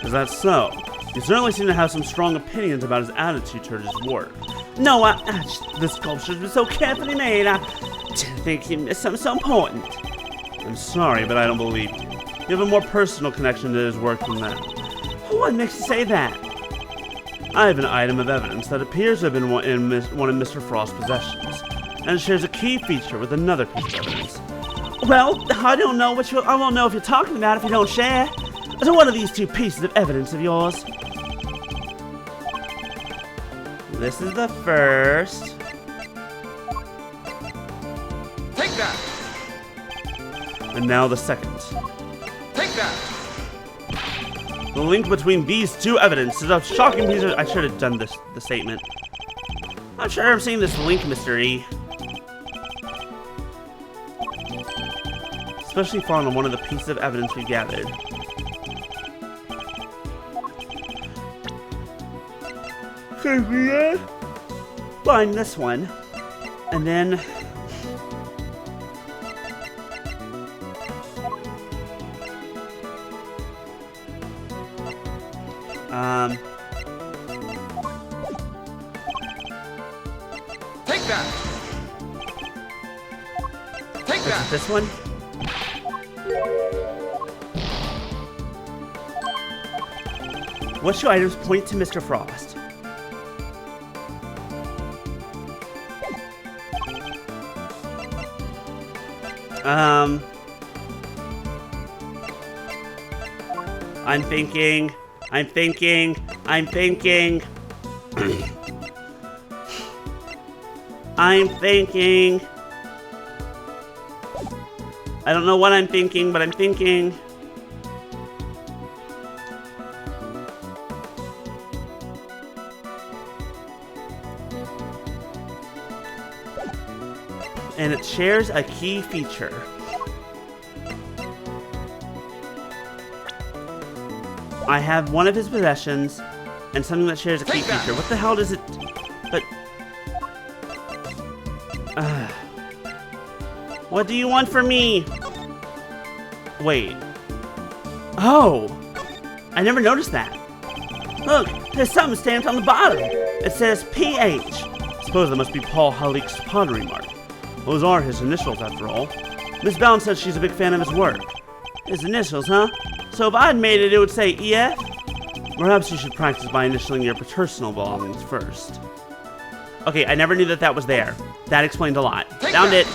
Is that so? You certainly seem to have some strong opinions about his attitude toward his work. No, this sculpture's been so carefully made, I didn't think he missed something so important. I'm sorry, but I don't believe you. You have a more personal connection to his work than that. What makes you say that? I have an item of evidence that appears to have been one of Mr. Frost's possessions, and it shares a key feature with another piece of evidence. Well, I don't know I won't know if you're talking about if you don't share. So what are these two pieces of evidence of yours? This is the first. Take that! And now the second. Take that! The link between these two evidence is a shocking piece of... I should have done the statement. I'm sure I'm seeing this link, Mr. E. Especially found on one of the pieces of evidence we gathered. Find this one. And then... Take that! Take that! This one? What two items point to Mr. Frost? I'm thinking. I don't know what I'm thinking, but I'm thinking. And it shares a key feature. I have one of his possessions and something that shares a key Take that. feature. What the hell does it... But... What do you want from me? Wait. Oh! I never noticed that. Look, there's something stamped on the bottom. It says PH. Suppose that must be Paul Halik's pottery mark. Those are his initials, after all. Miss Bound says she's a big fan of his work. His initials, huh? So if I'd made it, it would say EF? Perhaps you should practice by initialing your personal belongings first. Okay, I never knew that that was there. That explained a lot. Found it.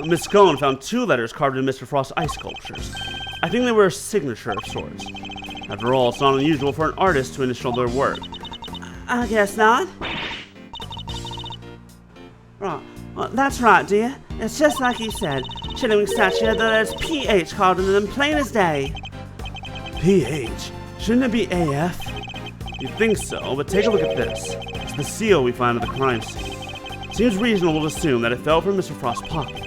Miss Scone found 2 letters carved in Mr. Frost's ice sculptures. I think they were a signature of sorts. After all, it's not unusual for an artist to initial their work. I guess not. Right. Well, that's right, dear. It's just like you said. Chilling's statue had the letters PH carved into them plain as day. PH? Shouldn't it be AF? You'd think so, but take a look at this. It's the seal we found at the crime scene. Seems reasonable to assume that it fell from Mr. Frost's pocket,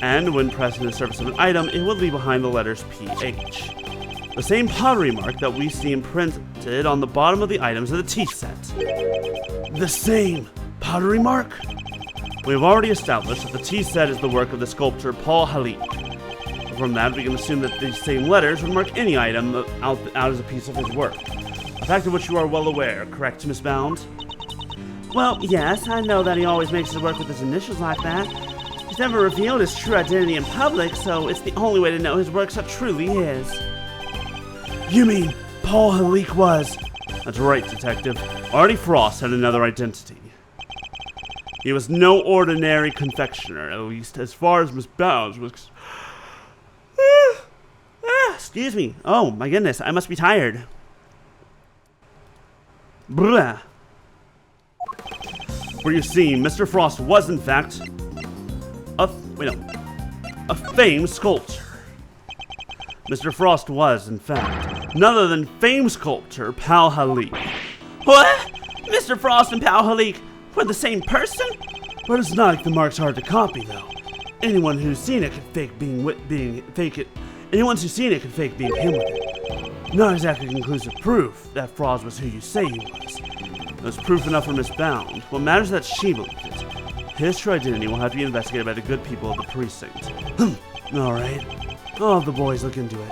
and when pressed in the surface of an item, it would leave behind the letters PH. The same pottery mark that we see imprinted on the bottom of the items of the tea set. The same pottery mark? We have already established that the tea set is the work of the sculptor Paul Halik. From that, we can assume that these same letters would mark any item out as a piece of his work. A fact of which you are well aware, correct, Miss Bound? Well, yes, I know that he always makes his work with his initials like that. He's never revealed his true identity in public, so it's the only way to know his works are truly his. You mean Paul Halik was? That's right, Detective. Artie Frost had another identity. He was no ordinary confectioner, at least as far as Miss Bounds was. Excuse me. Oh, my goodness, I must be tired. Blah. For you see, Mr. Frost was in fact a famed sculptor. Mr. Frost was, in fact, none other than famed sculptor Paul Halik. What? Mr. Frost and Paul Halik were the same person? But it's not like the mark's hard to copy, though. Anyone who's seen it could fake fake it. Anyone who's seen it could fake being him with it. Not exactly conclusive proof that Frost was who you say he was. There's proof enough for Miss Bound. What matters is that she believed it. His true identity will have to be investigated by the good people of the precinct. All right. I'll have the boys look into it.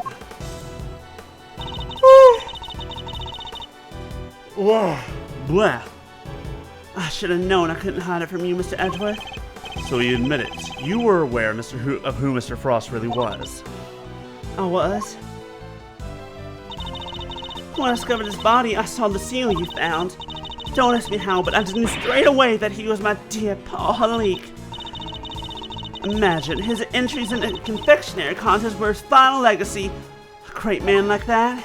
Blah. I should have known I couldn't hide it from you, Mr. Edgeworth. So you admit it. You were aware, of who Mr. Frost really was. I was. When I discovered his body, I saw the seal you found. Don't ask me how, but I knew straight away that he was my dear Paul Halik. Imagine, his entries in a confectionery contest were his final legacy. A great man like that.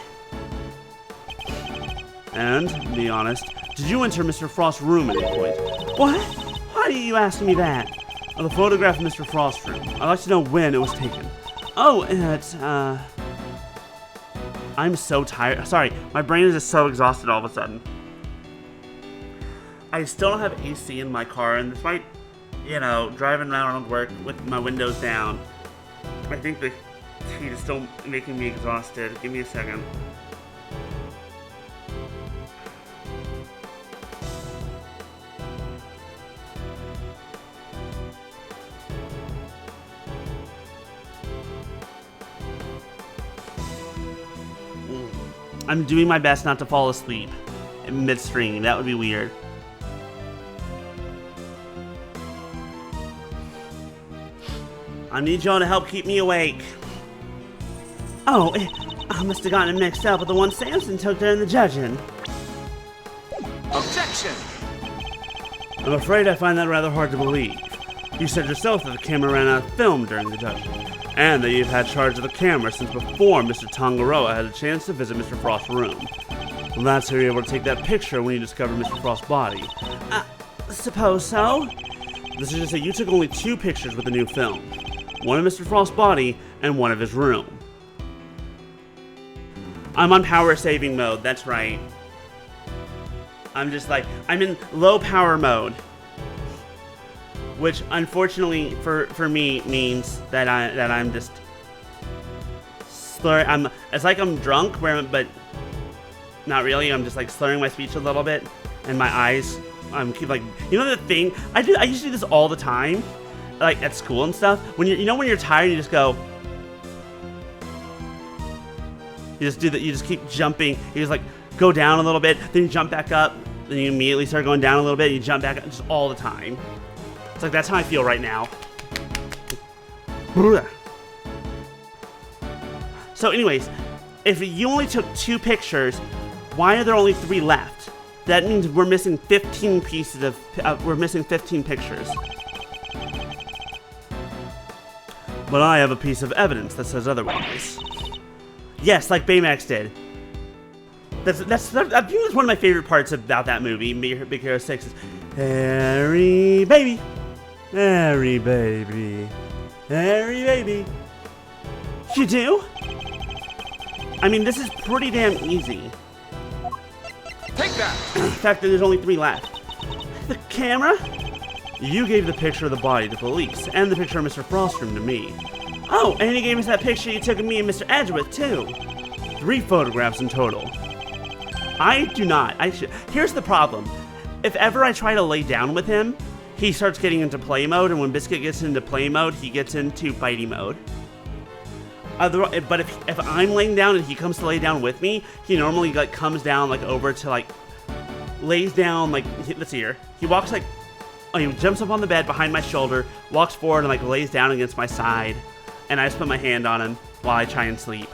And, be honest, did you enter Mr. Frost's room at any point? What? Why are you asking me that? The photograph of Mr. Frost's room. I'd like to know when it was taken. Oh, it's, I'm so tired. Sorry, my brain is just so exhausted all of a sudden. I still don't have AC in my car, and despite, driving around work with my windows down, I think the heat is still making me exhausted. Give me a second. I'm doing my best not to fall asleep in midstream. That would be weird. I need y'all to help keep me awake. Oh, I must have gotten it mixed up with the one Samson took during the judging. Objection! I'm afraid I find that rather hard to believe. You said yourself that the camera ran out of film during the judging, and that you've had charge of the camera since before Mr. Tangaroa had a chance to visit Mr. Frost's room. Well, that's how you were able to take that picture when you discovered Mr. Frost's body. Suppose so. This is to say you took only 2 pictures with the new film. One of Mr. Frost's body and one of his room. I'm on power saving mode, that's right. I'm in low power mode. Which unfortunately for me means that I'm just slurring. It's like I'm drunk, but not really. I'm just like slurring my speech a little bit, and my eyes. I'm keep like, you know the thing I do. I used to do this all the time, like at school and stuff. When when you're tired, you just go. You just do that. You just keep jumping. You just like go down a little bit, then you jump back up, then you immediately start going down a little bit. You jump back up, just all the time. It's like that's how I feel right now. So, anyways, if you only took 2 pictures, why are there only 3 left? That means we're missing 15 pieces of. We're missing 15 pictures. But I have a piece of evidence that says otherwise. Yes, like Baymax did. I think that's one of my favorite parts about that movie, Big Hero 6, is Harry baby, Harry baby, Harry baby. You do? I mean, this is pretty damn easy. Take that! The fact that there's only 3 left. The camera? You gave the picture of the body to police, and the picture of Mr. Frostrum to me. Oh, and he gave us that picture you took of me and Mr. Edgeworth, too. 3 photographs in total. I do not. Here's the problem. If ever I try to lay down with him, he starts getting into play mode, and when Biscuit gets into play mode, he gets into fighty mode. But if I'm laying down and he comes to lay down with me, he normally like comes down like over to like lays down like let's see here. He walks like he jumps up on the bed behind my shoulder, walks forward and like lays down against my side, and I just put my hand on him while I try and sleep.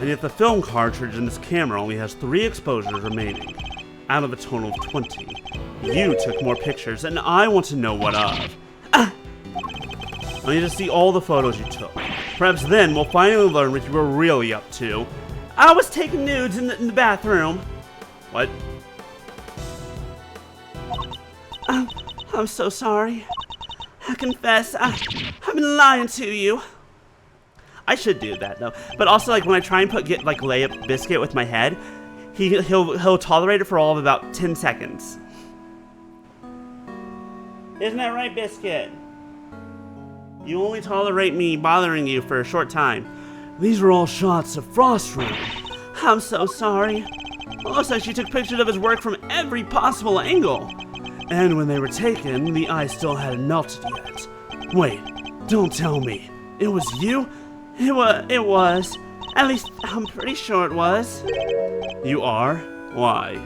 And yet the film cartridge in this camera only has 3 exposures remaining, out of a total of 20. You took more pictures, and I want to know what of. I need to see all the photos you took. Perhaps then we'll finally learn what you were really up to. I was taking nudes in the bathroom. What? I'm so sorry. I confess, I've been lying to you. I should do that though. But also, like when I try and lay up Biscuit with my head, he'll tolerate it for all of about 10 seconds. Isn't that right, Biscuit? You only tolerate me bothering you for a short time. These were all shots of Frostrum. I'm so sorry. Looks like she took pictures of his work from every possible angle. And when they were taken, the ice still hadn't melted yet. Wait, don't tell me. It was you? It was. At least, I'm pretty sure it was. You are? Why?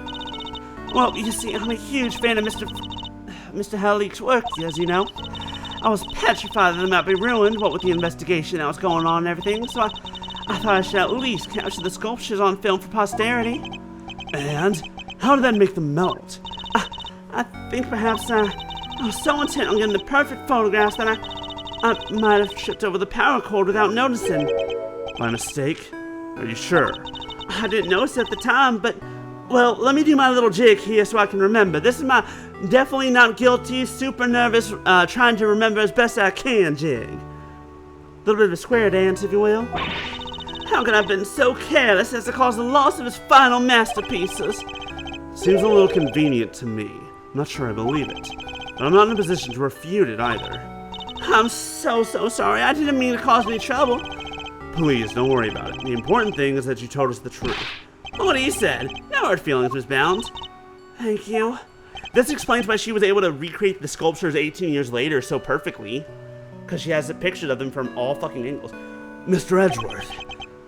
Well, you see, I'm a huge fan of Mr. Halleek's work, as you know. I was petrified that it might be ruined, what with the investigation that was going on and everything, so I thought I should at least capture the sculptures on film for posterity. And? How did that make them melt? I think perhaps I was so intent on getting the perfect photographs that I might have tripped over the power cord without noticing. By mistake? Are you sure? I didn't notice at the time, but, well, let me do my little jig here so I can remember. This is my definitely not guilty, super nervous, trying to remember as best I can jig. A little bit of a square dance, if you will. How could I have been so careless as to cause the loss of his final masterpieces? Seems a little convenient to me. I'm not sure I believe it, but I'm not in a position to refute it either. I'm so sorry. I didn't mean to cause any trouble. Please, don't worry about it. The important thing is that you told us the truth. What he said. No hard feelings, Miss Bound. Thank you. This explains why she was able to recreate the sculptures 18 years later so perfectly. Because she has pictures of them from all fucking angles. Mr. Edgeworth,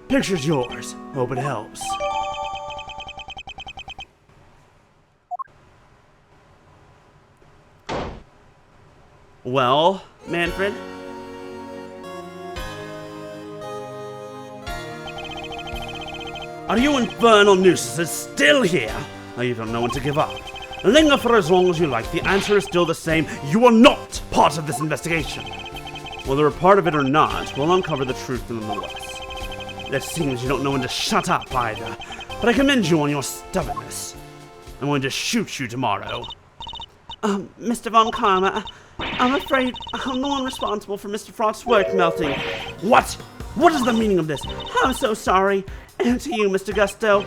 picture's yours. Hope it helps. Well, Manfred? Are you infernal nuisances still here? Oh, you don't know when to give up. Linger for as long as you like. The answer is still the same. You are not part of this investigation. Whether a part of it or not, we'll uncover the truth nonetheless. It seems you don't know when to shut up either, but I commend you on your stubbornness. I'm going to shoot you tomorrow. Mr. Von Karma, I'm afraid I'm the one responsible for Mr. Frost's work melting. What? What is the meaning of this? I'm so sorry. And to you, Mr. Gusto.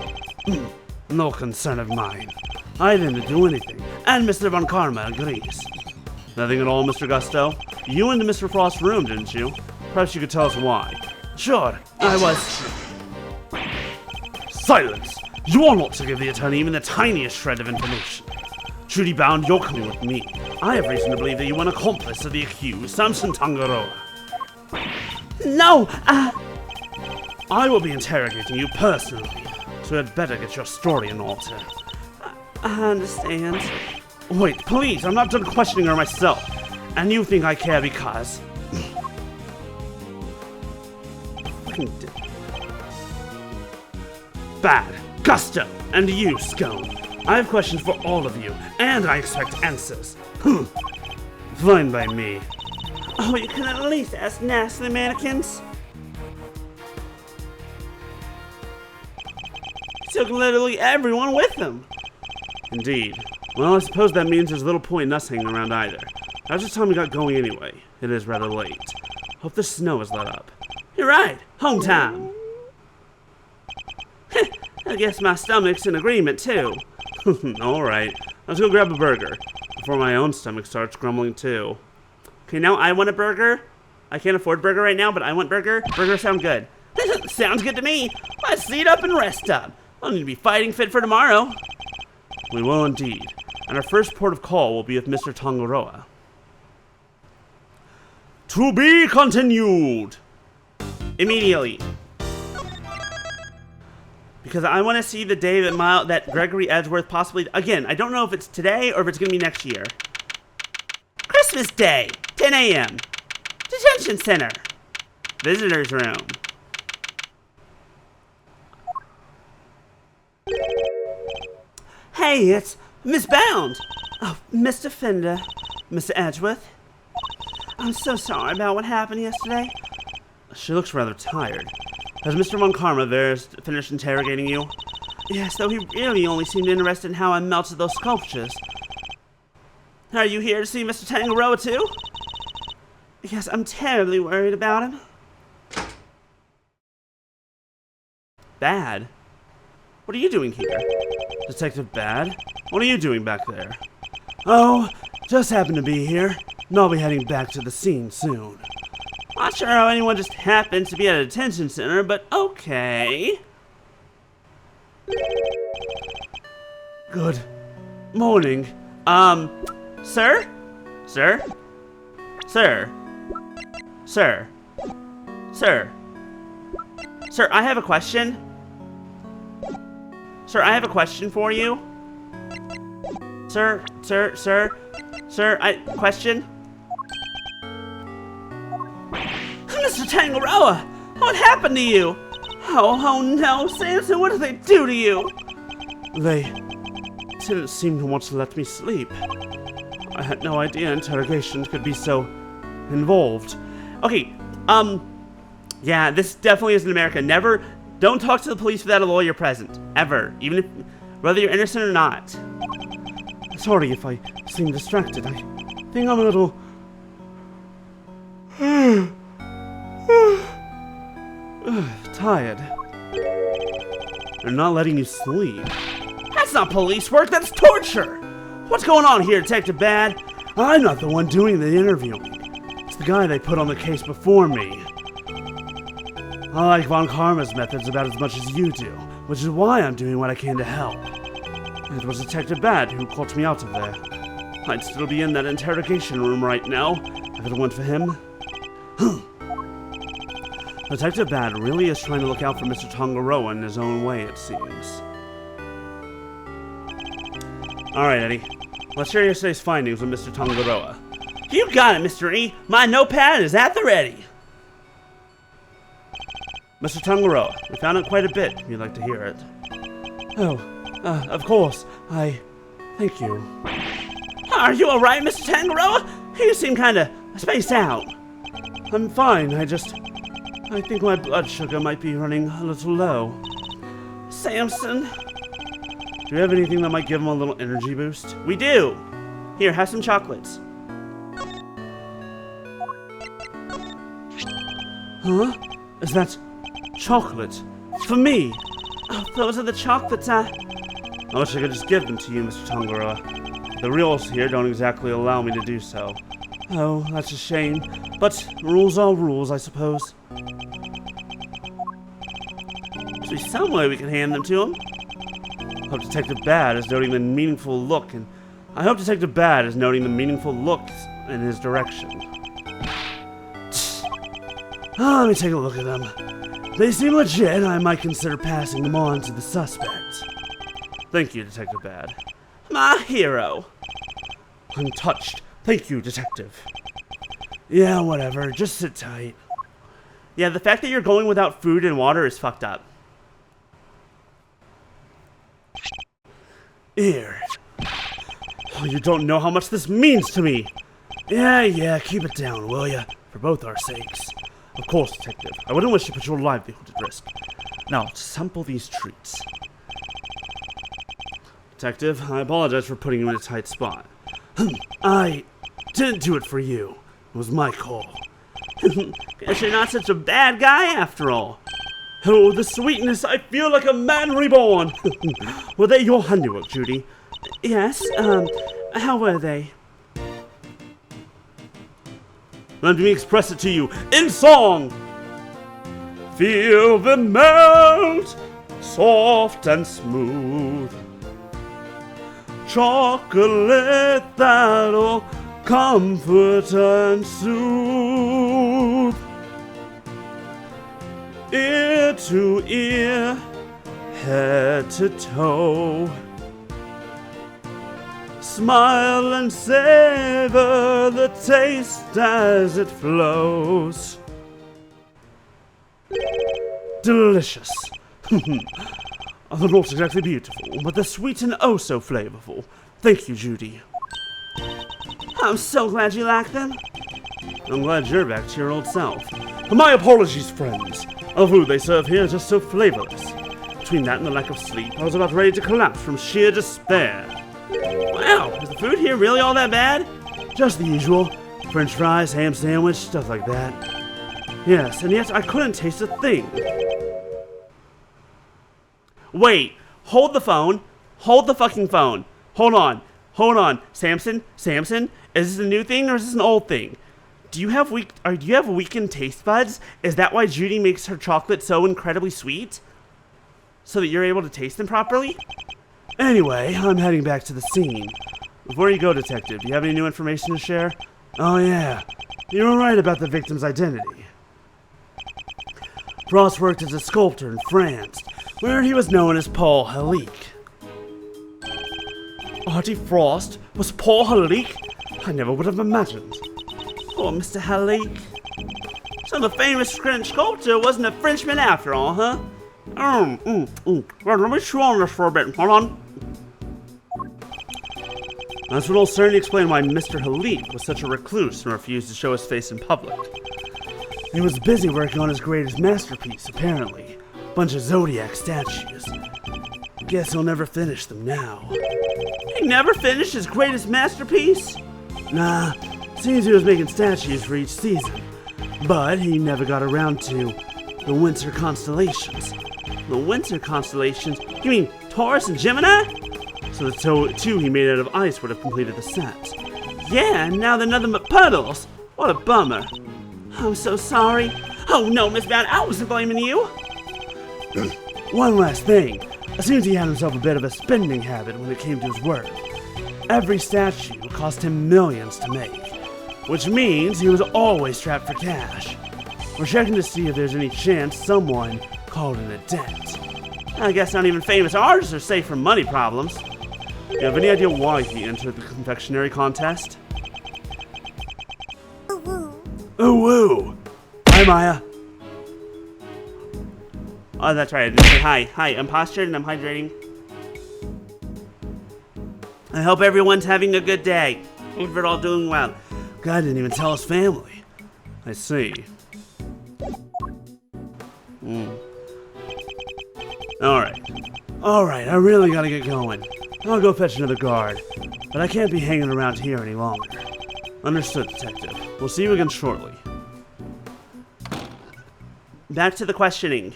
No concern of mine. I didn't do anything, and Mr. Von Karma agrees. Nothing at all, Mr. Gusto. You went to Mr. Frost's room, didn't you? Perhaps you could tell us why. Sure, I was. Silence! You are not to give the attorney even the tiniest shred of information. Truly bound, you're coming with me. I have reason to believe that you were an accomplice of the accused, Samson Tangaroa. No, I will be interrogating you personally, so you'd better get your story in order. I understand. Wait, please, I'm not done questioning her myself. And you think I care because... Bad, Gusto, and you, Scone. I have questions for all of you, and I expect answers. Fine by me. Oh, you can at least ask nasty mannequins. He took literally everyone with him. Indeed. Well, I suppose that means there's little point in us hanging around either. How's the time we got going anyway? It is rather late. Hope the snow has let up. You're right, home time. I guess my stomach's in agreement too. Alright, let's go grab a burger, before my own stomach starts grumbling too. Okay, now I want a burger. I can't afford burger right now, but I want burger. Burger sound good. Sounds good to me. Let's seat up and rest up. I'll need to be fighting fit for tomorrow. We will indeed. And our first port of call will be with Mr. Tangaroa. To be continued! Immediately. Because I want to see the day that Gregory Edgeworth possibly... Again, I don't know if it's today or if it's going to be next year. Christmas Day, 10 a.m. Detention Center. Visitor's room. Hey, it's Miss Bound. Oh, Mr. Fender. Mr. Edgeworth. I'm so sorry about what happened yesterday. She looks rather tired. Has Mr. Von Karma there finished interrogating you? Yes, though he really only seemed interested in how I melted those sculptures. Are you here to see Mr. Tangaroa too? Yes, I'm terribly worried about him. Bad? What are you doing here? Detective Bad? What are you doing back there? Oh, just happened to be here. And I'll be heading back to the scene soon. Not sure how anyone just happens to be at a detention center, but okay. Good morning. Sir? Sir? Sir? Sir? Sir? Sir, I have a question. Sir, I have a question for you. Sir, question? Mr. Tangaroa, what happened to you? Oh no, Samson, what did they do to you? They didn't seem to want to let me sleep. I had no idea interrogations could be so involved. Okay, yeah, this definitely isn't America. Don't talk to the police without a lawyer present. Ever. Even if, whether you're innocent or not. Sorry if I seem distracted. I think I'm a little... tired. They're not letting you sleep. That's not police work, that's torture! What's going on here, Detective Bad? I'm not the one doing the interviewing. It's the guy they put on the case before me. I like Von Karma's methods about as much as you do, which is why I'm doing what I can to help. It was Detective Bad who caught me out of there. I'd still be in that interrogation room right now, if it weren't for him. Detective Bad really is trying to look out for Mr. Tangaroa in his own way, it seems. Alright, Eddie. Let's share yesterday's findings with Mr. Tangaroa. You got it, Mr. E. My notepad is at the ready. Mr. Tangaroa, we found out quite a bit, if you'd like to hear it. Oh, of course. Thank you. Are you alright, Mr. Tangaroa? You seem kinda spaced out. I'm fine, I think my blood sugar might be running a little low. Samson? Do you have anything that might give him a little energy boost? We do! Here, have some chocolates. Huh? Is that chocolate? For me? Oh, those are the chocolates I wish I could just give them to you, Mr. Tangaroa. The rules here don't exactly allow me to do so. Oh, that's a shame. But rules are rules, I suppose. Must be some way we can hand them to him. I hope Detective Bad is noting the meaningful look in his direction. Let me take a look at them. If they seem legit, I might consider passing them on to the suspect. Thank you, Detective Bad. My hero. I'm touched. Thank you, Detective. Yeah, whatever. Just sit tight. Yeah, the fact that you're going without food and water is fucked up. Here. Oh, you don't know how much this means to me. Yeah, keep it down, will ya? For both our sakes. Of course, Detective. I wouldn't wish to put your livelihood at risk. Now, to sample these treats. Detective, I apologize for putting you in a tight spot. I didn't do it for you. It was my call. Guess you're not such a bad guy after all. Oh, the sweetness! I feel like a man reborn! Were they your handiwork, Judy? Yes, how were they? Let me express it to you in song! Feel them melt, soft and smooth. Chocolate that'll comfort and soothe. Ear to ear, head to toe. Smile and savor the taste as it flows. Delicious. They're not exactly beautiful, but they're sweet and oh so flavorful. Thank you, Judy. I'm so glad you like them. I'm glad you're back to your old self. My apologies, friends. The food they serve here is just so flavorless. Between that and the lack of sleep, I was about ready to collapse from sheer despair. Wow, is the food here really all that bad? Just the usual. French fries, ham sandwich, stuff like that. Yes, and yet I couldn't taste a thing. Wait, hold the phone. Hold the fucking phone. Hold on. Samson, is this a new thing or is this an old thing? Do you have weakened taste buds? Is that why Judy makes her chocolate so incredibly sweet? So that you're able to taste them properly? Anyway, I'm heading back to the scene. Before you go, Detective, do you have any new information to share? Oh yeah, you were right about the victim's identity. Frost worked as a sculptor in France, where he was known as Paul Halique. Artie Frost was Paul Halique? I never would have imagined. Poor Mr. Halique. So the famous French sculptor wasn't a Frenchman after all, huh? Well, let me chew on this for a bit. Hold on. That's what will certainly explain why Mr. Halique was such a recluse and refused to show his face in public. He was busy working on his greatest masterpiece, apparently. Bunch of Zodiac statues. Guess he'll never finish them now. He never finished his greatest masterpiece? Nah, seems he was making statues for each season. But he never got around to the winter constellations. The winter constellations? You mean Taurus and Gemini? So the two he made out of ice would have completed the set. Yeah, and now they're nothing but puddles. What a bummer. I'm so sorry. Oh no, Miss Brown, I wasn't blaming you. One last thing. It seems he had himself a bit of a spending habit when it came to his work. Every statue cost him millions to make, which means he was always strapped for cash. We're checking to see if there's any chance someone called in a debt. I guess not even famous artists are safe from money problems. Do you have any idea why he entered the confectionery contest? Ooh woo! Hi, Maya. Oh, that's right. I didn't say hi. Hi, I'm postured and I'm hydrating. I hope everyone's having a good day. Hope you're all doing well. Guy didn't even tell his family. I see. Alright, I really gotta get going. I'll go fetch another guard, but I can't be hanging around here any longer. Understood, Detective. We'll see you again shortly. Back to the questioning.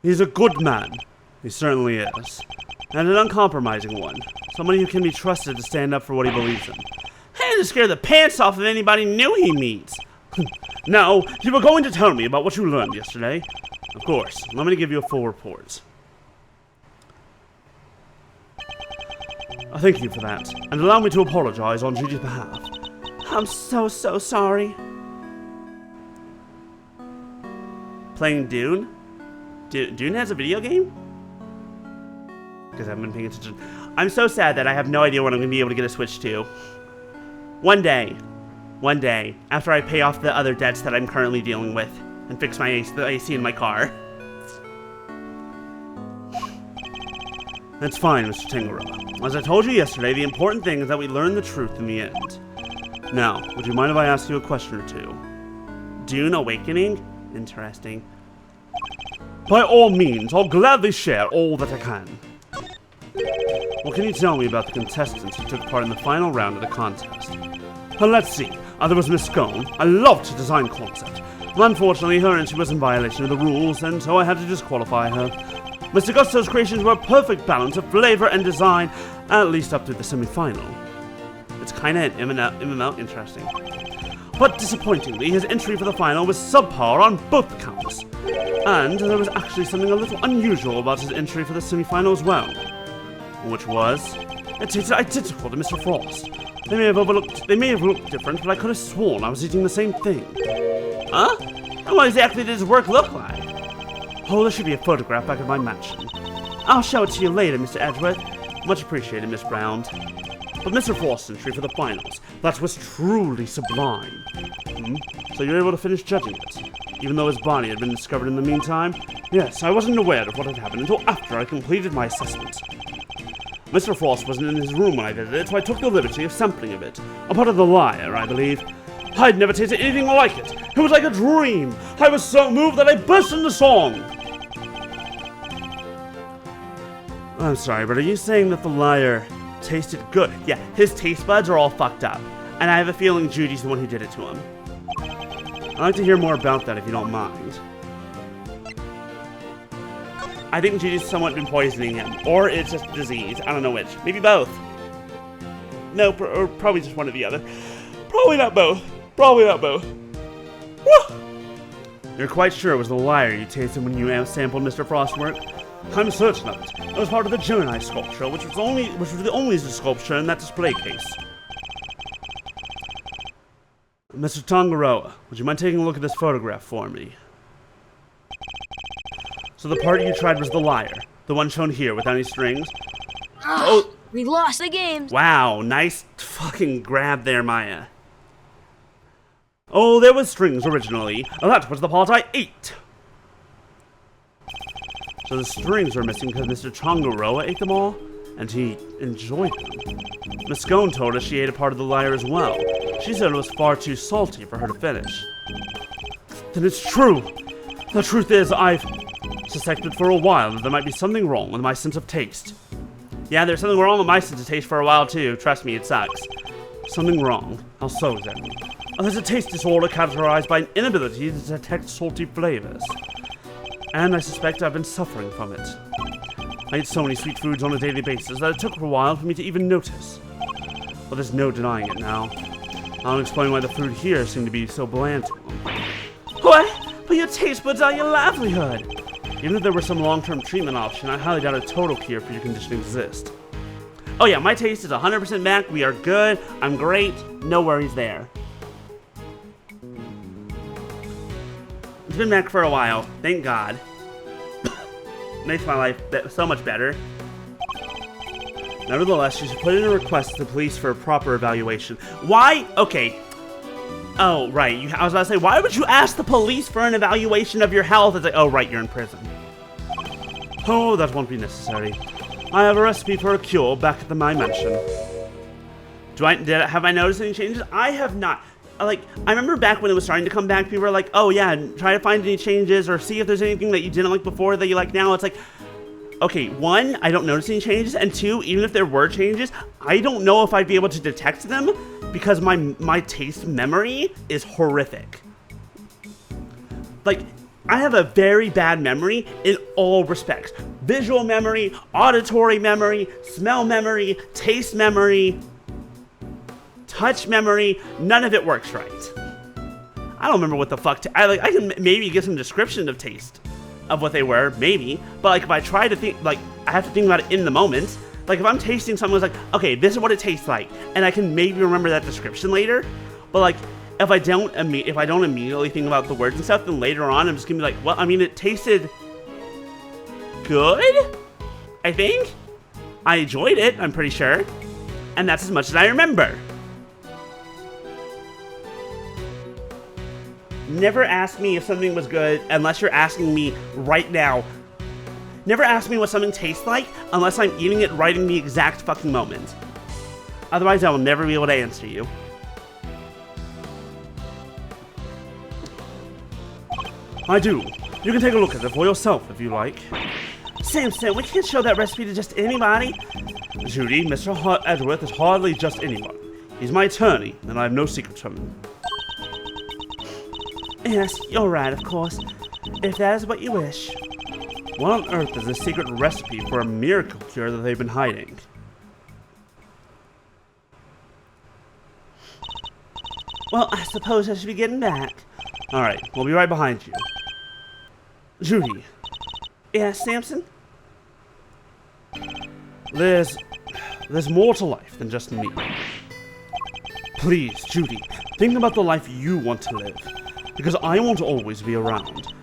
He's a good man. He certainly is. And an uncompromising one. Somebody who can be trusted to stand up for what he believes in. ready to scare the pants off of anybody new he meets. Now, you were going to tell me about what you learned yesterday. Of course, let me give you a full report. Thank you for that, and allow me to apologize on Judy's behalf. I'm so sorry. Playing Dune? Dune has a video game? Because I haven't been paying attention. I'm so sad that I have no idea when I'm going to be able to get a Switch to. One day, after I pay off the other debts that I'm currently dealing with, and fix the AC in my car. That's fine, Mr. Tangaroa. As I told you yesterday, the important thing is that we learn the truth in the end. Now, would you mind if I ask you a question or two? Dune Awakening? Interesting. By all means, I'll gladly share all that I can. What can you tell me about the contestants who took part in the final round of the contest? Let's see. There was Miss Scone. I loved her design concept. Unfortunately, her entry was in violation of the rules, and so I had to disqualify her. Mr. Gusto's creations were a perfect balance of flavor and design, at least up to the semi-final. It's kinda an MMO, interesting. But disappointingly, his entry for the final was subpar on both counts. And there was actually something a little unusual about his entry for the semi-final as well. Which was, it tasted identical to Mr. Frost. They may have looked different, but I could have sworn I was eating the same thing. Huh? And what exactly did his work look like? Oh, there should be a photograph back at my mansion. I'll show it to you later, Mr. Edgeworth. Much appreciated, Miss Brown. But Mr. Frost's entry for the finals, that was truly sublime. So you were able to finish judging it, even though his body had been discovered in the meantime? Yes, I wasn't aware of what had happened until after I completed my assessment. Mr. Frost wasn't in his room when I visited, so I took the liberty of sampling of it. A part of the lyre, I believe. I'd never tasted anything like it. It was like a dream. I was so moved that I burst into song. I'm sorry, but are you saying that the lyre tasted good? Yeah, his taste buds are all fucked up. And I have a feeling Judy's the one who did it to him. I'd like to hear more about that if you don't mind. I think Judy's somewhat been poisoning him. Or it's just disease. I don't know which. Maybe both. No, or probably just one or the other. Probably not both. Probably not both. Woo! You're quite sure it was the lyre you tasted when you sampled Mr. Frost's work? I'm certain of it. It was part of the Gemini sculpture, which was the only sculpture in that display case. Mr. Tangaroa, would you mind taking a look at this photograph for me? So the part you tried was the lyre, the one shown here without any strings. Oh, we lost the game. Wow, nice fucking grab there, Maya. Oh, there was strings originally. Oh, that was the part I ate. So the strings were missing because Mr. Tangaroa ate them all, and he enjoyed them. Miss Scone told us she ate a part of the lyre as well. She said it was far too salty for her to finish. Then it's true. The truth is, I've suspected for a while that there might be something wrong with my sense of taste. Yeah, there's something wrong with my sense of taste for a while too. Trust me, it sucks. Something wrong. How so, then? There's a taste disorder characterized by an inability to detect salty flavors. And I suspect I've been suffering from it. I eat so many sweet foods on a daily basis that it took a while for me to even notice. But there's no denying it now. I'll explain why the food here seemed to be so bland to them. What? But your taste buds are your livelihood! Even if there were some long-term treatment option, I highly doubt a total cure for your condition exists. Oh yeah, my taste is 100% back. We are good. I'm great. No worries there. It's been back for a while. Thank God. Makes my life so much better. Nevertheless, you should put in a request to the police for a proper evaluation. Why? Okay. Oh, right. I was about to say, why would you ask the police for an evaluation of your health? It's like, oh, right, you're in prison. Oh, that won't be necessary. I have a recipe for a cure back at my mansion. Have I noticed any changes? I have not. I remember back when it was starting to come back, people were like, oh yeah, try to find any changes or see if there's anything that you didn't like before that you like now. It's like, okay, one, I don't notice any changes, and two, even if there were changes, I don't know if I'd be able to detect them because my taste memory is horrific. Like, I have a very bad memory in all respects. Visual memory, auditory memory, smell memory, taste memory. touch memory, none of it works right. I don't remember what the fuck. I can maybe give some description of taste of what they were, maybe. But like if I try to think, like I have to think about it in the moment. Like if I'm tasting something, it's like, okay, this is what it tastes like, and I can maybe remember that description later. But like if I don't immediately think about the words and stuff, then later on I'm just gonna be like, well, I mean, it tasted good. I think I enjoyed it. I'm pretty sure, and that's as much as I remember. Never ask me if something was good unless you're asking me right now. Never ask me what something tastes like unless I'm eating it right in the exact fucking moment. Otherwise, I will never be able to answer you. I do. You can take a look at it for yourself if you like. Samson, we can't show that recipe to just anybody. Judy, Mr. Edgeworth is hardly just anyone. He's my attorney, and I have no secrets from him. Yes, you're right, of course. If that is what you wish. What on earth is the secret recipe for a miracle cure that they've been hiding? Well, I suppose I should be getting back. Alright, we'll be right behind you. Judy. Yes, Samson? There's more to life than just me. Please, Judy, think about the life you want to live. Because I won't always be around.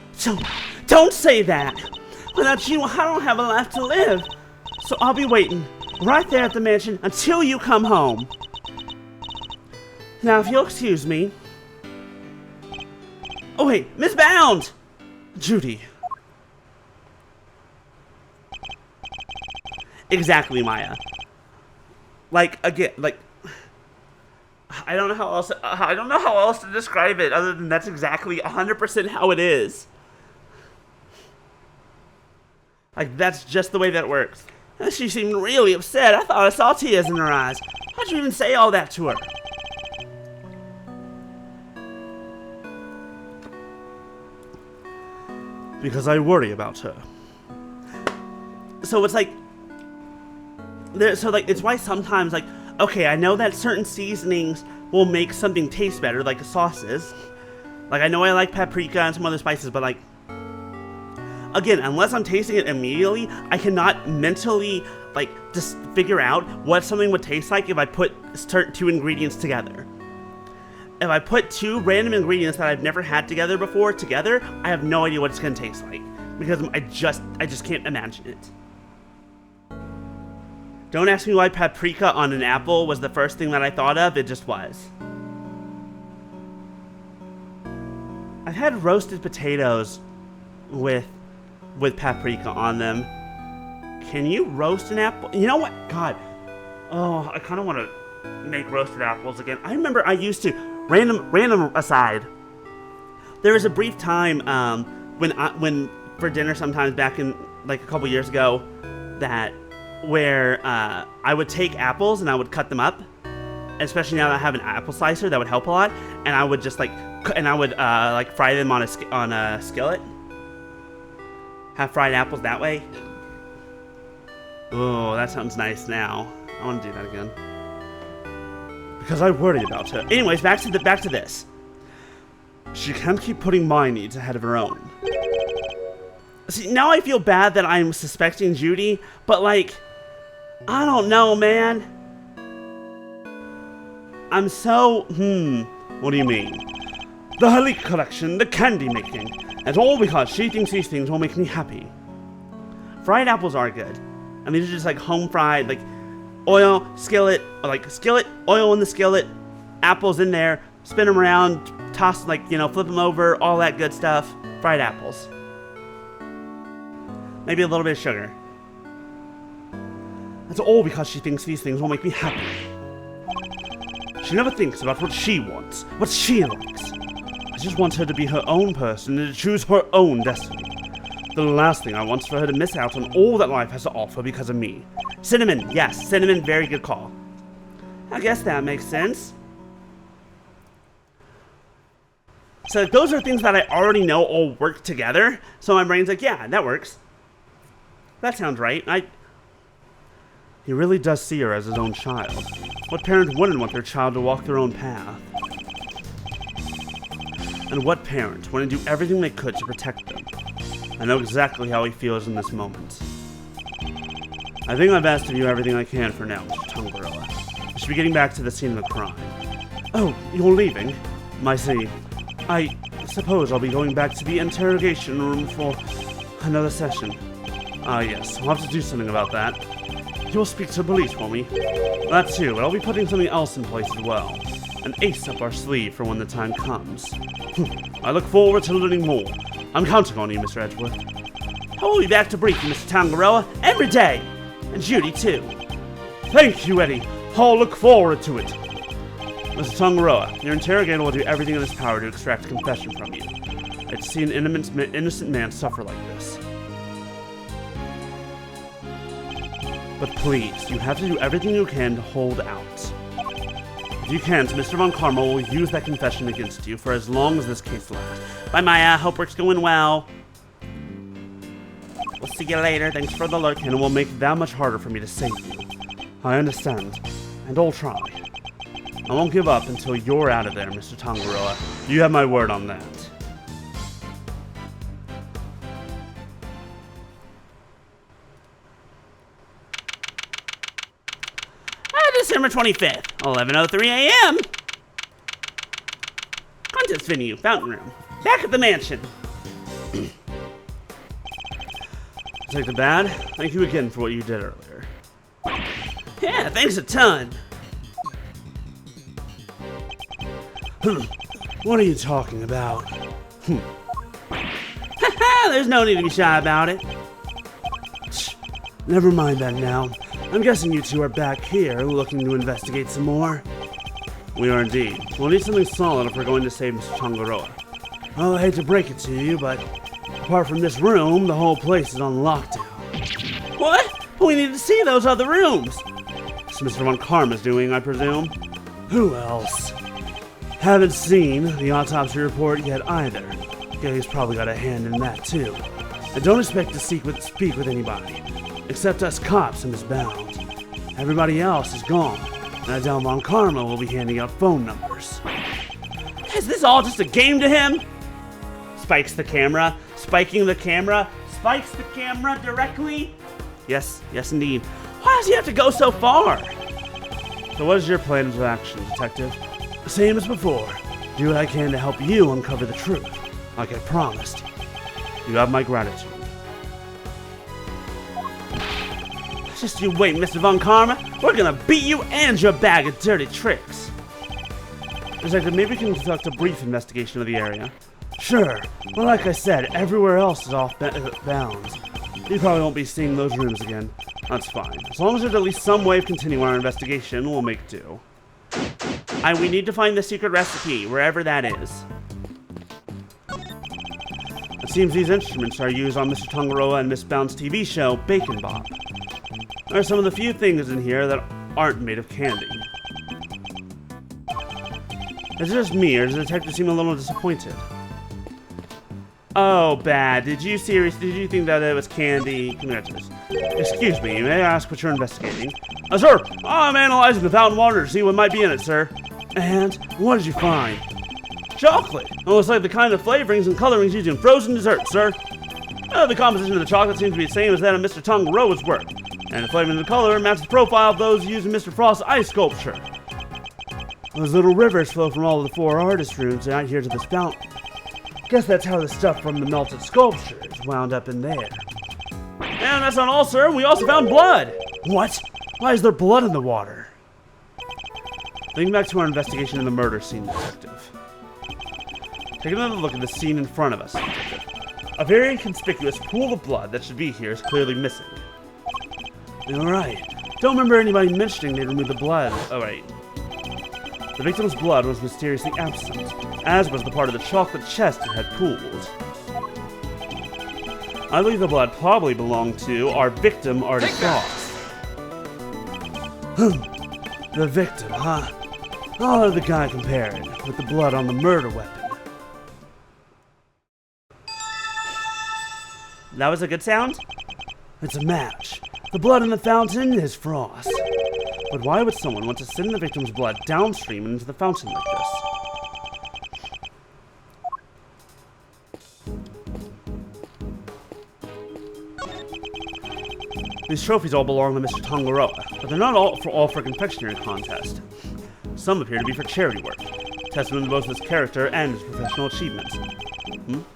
Don't say that! Without you, I don't have a life to live. So I'll be waiting right there at the mansion until you come home. Now, if you'll excuse me. Oh wait, Miss Bound! Judy. Exactly, Maya. Like, again, like... I don't know how else to describe it other than that's exactly 100% how it is. Like, that's just the way that works. And she seemed really upset. I thought I saw tears in her eyes. How'd you even say all that to her? Because I worry about her. So it's like... it's why sometimes, like... Okay, I know that certain seasonings will make something taste better, like sauces. Like, I know I like paprika and some other spices, but like... Again, unless I'm tasting it immediately, I cannot mentally, like, just figure out what something would taste like if I put two ingredients together. If I put two random ingredients that I've never had together before together, I have no idea what it's gonna taste like. Because I just can't imagine it. Don't ask me why paprika on an apple was the first thing that I thought of, it just was. I've had roasted potatoes with paprika on them. Can you roast an apple? You know what? God. Oh, I kind of want to make roasted apples again. I remember I used to, random aside, there was a brief time when for dinner sometimes back in like a couple years ago where I would take apples and I would cut them up, especially now that I have an apple slicer that would help a lot, and I would just like fry them on a skillet. Have fried apples that way. Oh, that sounds nice now. I want to do that again. Because I worry about her. Anyways, back to this. She can't keep putting my needs ahead of her own. See, now I feel bad that I'm suspecting Judy, but like, I don't know, man. I'm so, what do you mean? The Halik collection, the candy making, and all because she thinks these things will make me happy. Fried apples are good. And these are just like home fried, like oil, skillet, oil in the skillet, apples in there, spin them around, toss, flip them over, all that good stuff. Fried apples. Maybe a little bit of sugar. That's all because she thinks these things will make me happy. She never thinks about what she wants, what she likes. I just want her to be her own person and to choose her own destiny. The last thing I want is for her to miss out on all that life has to offer because of me. Cinnamon, yes, cinnamon, very good call. I guess that makes sense. So those are things that I already know all work together, so my brain's like, yeah, that works. That sounds right. He really does see her as his own child. What parent wouldn't want their child to walk their own path? And what parent wouldn't do everything they could to protect them? I know exactly how he feels in this moment. I think I've asked of you everything I can for now, Mr. Tongue Gorilla. I should be getting back to the scene of the crime. Oh, you're leaving? I see. I suppose I'll be going back to the interrogation room for another session. Ah, yes, I'll have to do something about that. You'll speak to the police for me. That too, but I'll be putting something else in place as well. An ace up our sleeve for when the time comes. I look forward to learning more. I'm counting on you, Mr. Edgeworth. I will be back to brief you, Mr. Tongue Gorilla, every day. And Judy, too. Thank you, Eddie. I'll look forward to it. Mr. Tongue Gorilla, your interrogator will do everything in his power to extract a confession from you. I'd see an innocent man suffer like this. But please, you have to do everything you can to hold out. If you can't, Mr. Von Karma will use that confession against you for as long as this case lasts. Bye, Maya. Hope work's going well. We'll see you later. Thanks for the lurk, and it will make it that much harder for me to save you. I understand, and I'll try. I won't give up until you're out of there, Mr. Tongue Gorilla. You have my word on that. December 25th, 11:03 a.m. Contest venue, fountain room. Back at the mansion. Detective Bad, thank you again for what you did earlier. Yeah, thanks a ton. What are you talking about? There's no need to be shy about it. Never mind that now. I'm guessing you two are back here looking to investigate some more. We are indeed. We'll need something solid if we're going to save Mr. Tongue Gorilla. Oh, I hate to break it to you, but apart from this room, the whole place is on lockdown. What? We need to see those other rooms. So Mr. Von Karma's doing, I presume? Who else? Haven't seen the autopsy report yet either. Gary's probably got a hand in that too. And don't expect to speak with anybody. Except us cops and Miss Bound. Everybody else is gone, and I doubt Von Karma will be handing out phone numbers. Is this all just a game to him? Spikes the camera, spiking the camera, spikes the camera directly? Yes, indeed. Why does he have to go so far? So what is your plan of action, Detective? Same as before. Do what I can to help you uncover the truth, like I promised. You have my gratitude. Just you wait, Mr. Von Karma. We're gonna beat you and your bag of dirty tricks. Detective, maybe we can conduct a brief investigation of the area. Sure. Well, like I said, everywhere else is off bounds. You probably won't be seeing those rooms again. That's fine. As long as there's at least some way of continuing our investigation, we'll make do. We need to find the secret recipe, wherever that is. It seems these instruments are used on Mr. Tongue Gorilla and Miss Bound's TV show, Bacon Bop. There are some of the few things in here that aren't made of candy. Is it just me, or does the detective seem a little disappointed? Oh, Bad. Did you think that it was candy? Congratulations. Excuse me, may I ask what you're investigating? Sir, I'm analyzing the fountain water to see what might be in it, sir. And what did you find? Chocolate. Almost like the kind of flavorings and colorings used in frozen desserts, sir. The composition of the chocolate seems to be the same as that of Mr. Tongue Gorilla's work. And the flavor and the color match the profile of those used in Mr. Frost's ice sculpture. Those little rivers flow from all of the 4 artist rooms out here to this fountain. Guess that's how the stuff from the melted sculpture is wound up in there. And that's not all, sir. We also found blood. What? Why is there blood in the water? Thinking back to our investigation in the murder scene, Detective. Take another look at the scene in front of us, Detective. A very inconspicuous pool of blood that should be here is clearly missing. Alright. Don't remember anybody mentioning they removed the blood. Oh, wait. The victim's blood was mysteriously absent, as was the part of the chocolate chest it had pooled. I believe the blood probably belonged to our victim, Artie Frost. The victim, huh? I'll have the guy compared with the blood on the murder weapon. That was a good sound? It's a match. The blood in the fountain is Frost. But why would someone want to send the victim's blood downstream into the fountain like this? These trophies all belong to Mr. Tangaroa, but they're not all for confectionery contest. Some appear to be for charity work, testament to both his character and his professional achievements.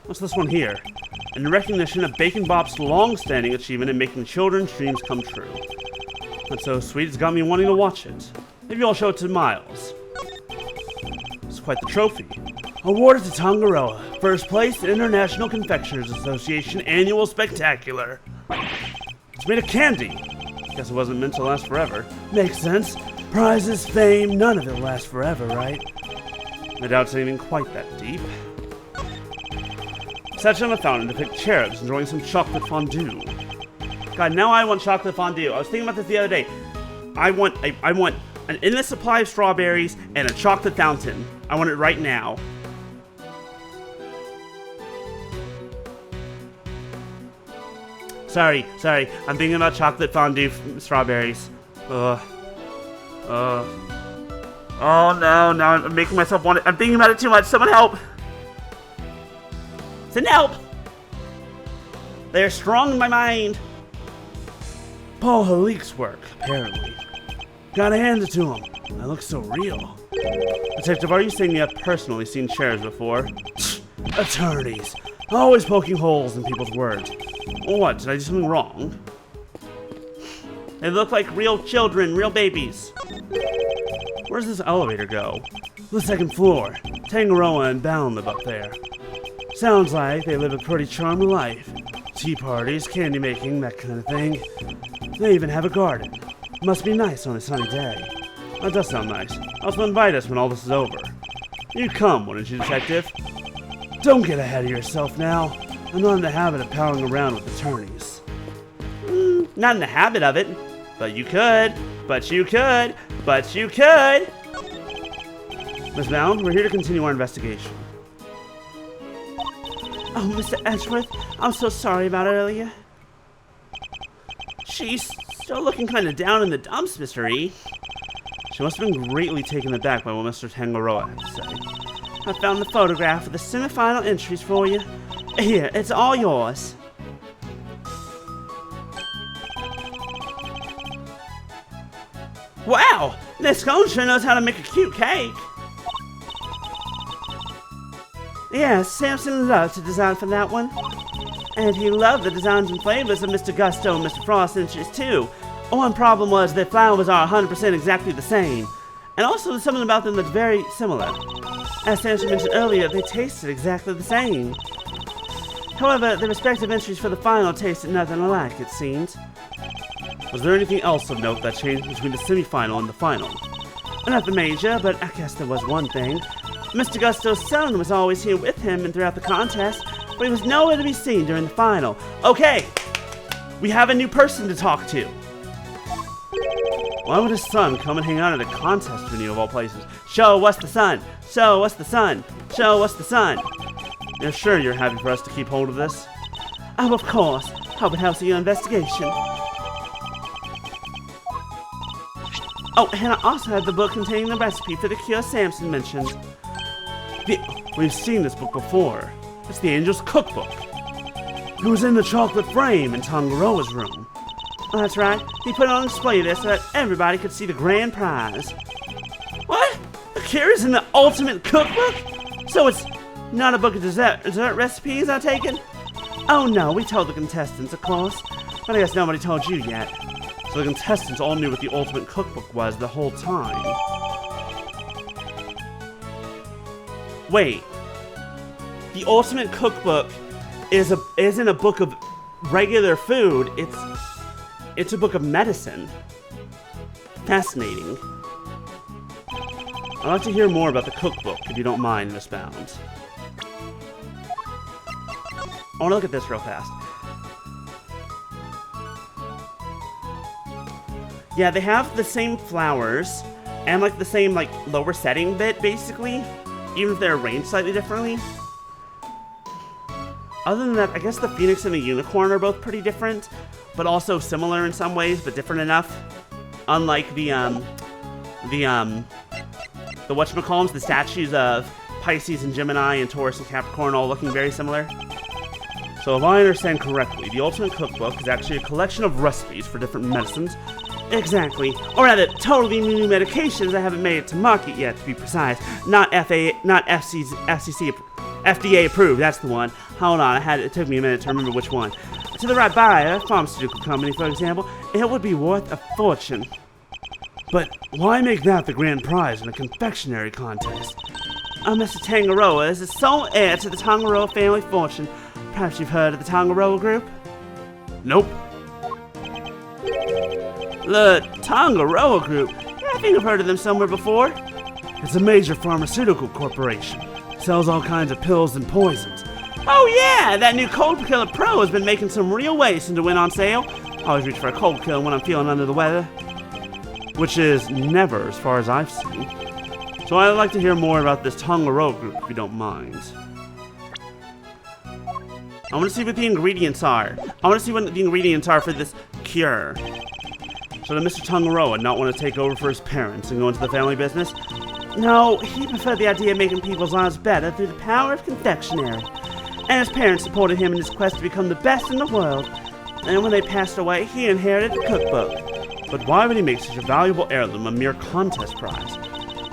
What's this one here? In recognition of Bacon Bop's long-standing achievement in making children's dreams come true. That's so sweet, it's got me wanting to watch it. Maybe I'll show it to Miles. It's quite the trophy. Awarded to Tangaroa, first place International Confectioners Association Annual Spectacular. It's made of candy. Guess it wasn't meant to last forever. Makes sense. Prizes, fame, none of it lasts forever, right? I doubt it's anything quite that deep. Sat on a fountain to pick cherubs, enjoying some chocolate fondue. God, now I want chocolate fondue. I was thinking about this the other day. I want an endless supply of strawberries and a chocolate fountain. I want it right now. Sorry. I'm thinking about chocolate fondue strawberries. Oh no, now I'm making myself want it. I'm thinking about it too much. Someone help! Send help! They're strong in my mind. Paul Halik's work, apparently. Gotta hand it to him. That looks so real. Detective, are you saying you have personally seen chairs before? Attorneys. Always poking holes in people's words. What, did I do something wrong? They look like real children, real babies. Where does this elevator go? The second floor. Tangaroa and Bound live up there. Sounds like they live a pretty charmed life. Tea parties, candy making, that kind of thing. They even have a garden. Must be nice on a sunny day. That does sound nice. Also invite us when all this is over. You'd come, wouldn't you, Detective? Don't get ahead of yourself now. I'm not in the habit of palling around with attorneys. Not in the habit of it. But you could. But you could. But you could. Miss Bound, we're here to continue our investigation. Oh, Mr. Edgeworth, I'm so sorry about earlier. She's still looking kind of down in the dumps, Mr. E. She must have been greatly taken aback by what Mr. Tangaroa had to say. I found the photograph of the semifinal entries for you. Here, it's all yours. Wow! This cone sure knows how to make a cute cake. Yes, Samson loved to design for that one. And he loved the designs and flavors of Mr. Gusto and Mr. Frost entries too. One problem was their flowers are 100% exactly the same. And also there's something about them that's very similar. As Samson mentioned earlier, they tasted exactly the same. However, the respective entries for the final tasted nothing alike, it seemed. Was there anything else of note that changed between the semi-final and the final? Nothing major, but I guess there was one thing. Mr. Gusto's son was always here with him and throughout the contest, but he was nowhere to be seen during the final. Okay, we have a new person to talk to. Why would his son come and hang out at a contest venue of all places? Show us the sun! Show us the sun! Show us the sun! You're sure you're happy for us to keep hold of this? Oh, of course. Hope it helps in your investigation. Oh, and I also have the book containing the recipe for the cure Samson mentioned. We've seen this book before. It's the Angel's Cookbook. It was in the chocolate frame in Tangaroa's room. Oh, that's right. He put it on display there so that everybody could see the grand prize. What? The cure is in the ultimate cookbook? So it's not a book of dessert recipes, I take it? Oh no, we told the contestants, of course. But I guess nobody told you yet. So the contestants all knew what the ultimate cookbook was the whole time. Wait. The ultimate cookbook isn't a book of regular food. It's a book of medicine. Fascinating. I'd like to hear more about the cookbook, if you don't mind, Miss Bound. I want to look at this real fast. Yeah, they have the same flowers and like the same like lower setting bit basically, even if they're arranged slightly differently. Other than that, I guess the Phoenix and the Unicorn are both pretty different, but also similar in some ways, but different enough. Unlike the whatchamacallums, the statues of Pisces and Gemini and Taurus and Capricorn all looking very similar. So if I understand correctly, the Ultimate Cookbook is actually a collection of recipes for different medicines. Exactly. Or rather, totally new medications that haven't made it to market yet, to be precise. Not FCC, FDA approved, that's the one. Hold on, it took me a minute to remember which one. To the right buyer, pharmaceutical company, for example, it would be worth a fortune. But why make that the grand prize in a confectionery contest? Mr. Tangaroa is the sole heir to the Tangaroa family fortune. Perhaps you've heard of the Tangaroa Group? Nope. The Tangaroa Group? Yeah, I think I've heard of them somewhere before. It's a major pharmaceutical corporation. Sells all kinds of pills and poisons. Oh yeah, that new Cold Killer Pro has been making some real waves since it went on sale. I always reach for a cold kill when I'm feeling under the weather. Which is never, as far as I've seen. So I'd like to hear more about this Tangaroa Group, if you don't mind. I want to see what the ingredients are. I want to see what the ingredients are for this cure. So did Mr. Tangaroa not want to take over for his parents and go into the family business? No, he preferred the idea of making people's lives better through the power of confectionery. And his parents supported him in his quest to become the best in the world. And when they passed away, he inherited the cookbook. But why would he make such a valuable heirloom a mere contest prize?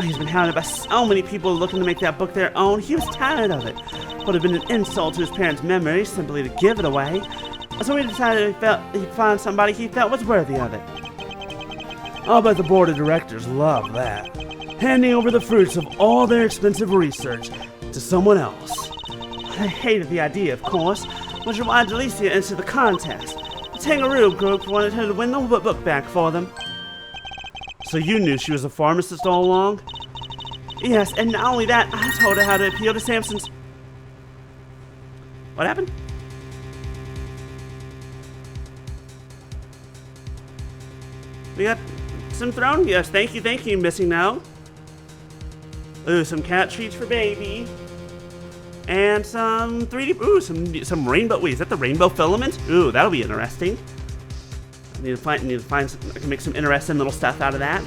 He's been hounded by so many people looking to make that book their own, he was tired of it. It would have been an insult to his parents' memory simply to give it away. So he decided he'd find somebody he felt was worthy of it. I'll bet the board of directors love that. Handing over the fruits of all their expensive research to someone else. I hated the idea, of course, which is why Delicia entered the contest. The Tangaroa Group wanted her to win the book back for them. So you knew she was a pharmacist all along? Yes, and not only that, I told her how to appeal to Samson's... What happened? We got some thrown. Yes, thank you, Missing Now. Ooh, some cat treats for baby. And some 3D, ooh, some rainbow, wait, is that the rainbow filament? Ooh, that'll be interesting. I need to find some, I can make some interesting little stuff out of that.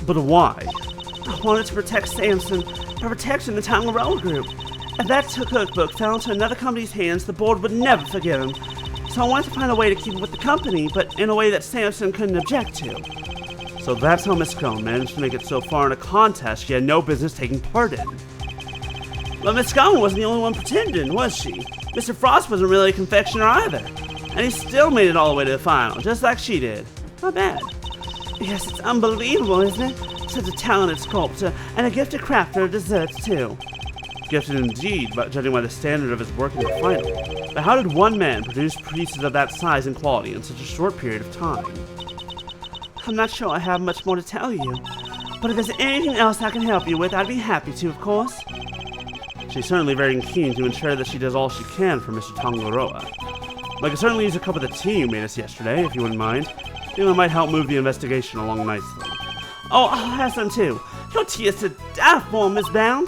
But why? I wanted to protect Samson by protecting the Tangaroa Group. If that cookbook fell into another company's hands, the board would never forgive him. So I wanted to find a way to keep it with the company, but in a way that Samson couldn't object to. So that's how Miss Scone managed to make it so far in a contest she had no business taking part in. But Miss Scone wasn't the only one pretending, was she? Mr. Frost wasn't really a confectioner either. And he still made it all the way to the final, just like she did. Not bad. Yes, it's unbelievable, isn't it? Such a talented sculptor, and a gifted crafter of desserts, too. Gifted indeed, but judging by the standard of his work in the final. But how did one man produce pieces of that size and quality in such a short period of time? I'm not sure I have much more to tell you. But if there's anything else I can help you with, I'd be happy to, of course. She's certainly very keen to ensure that she does all she can for Mr. Tangaroa. I could certainly use a cup of the tea you made us yesterday, if you wouldn't mind. You know, it might help move the investigation along nicely. Oh, I'll have some too. Your tea is to die for, Miss Bound.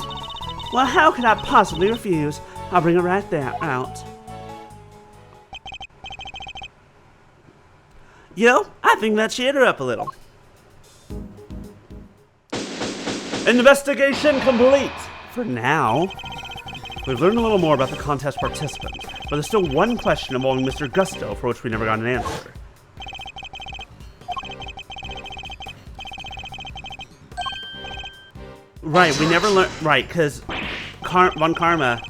Well, how could I possibly refuse? I'll bring it right there, out. Yo, I think that cheered her up a little. Investigation complete! For now. We've learned a little more about the contest participants, but there's still one question involving Mr. Gusto for which we never got an answer. Right, we never learned. Right, because Von Karma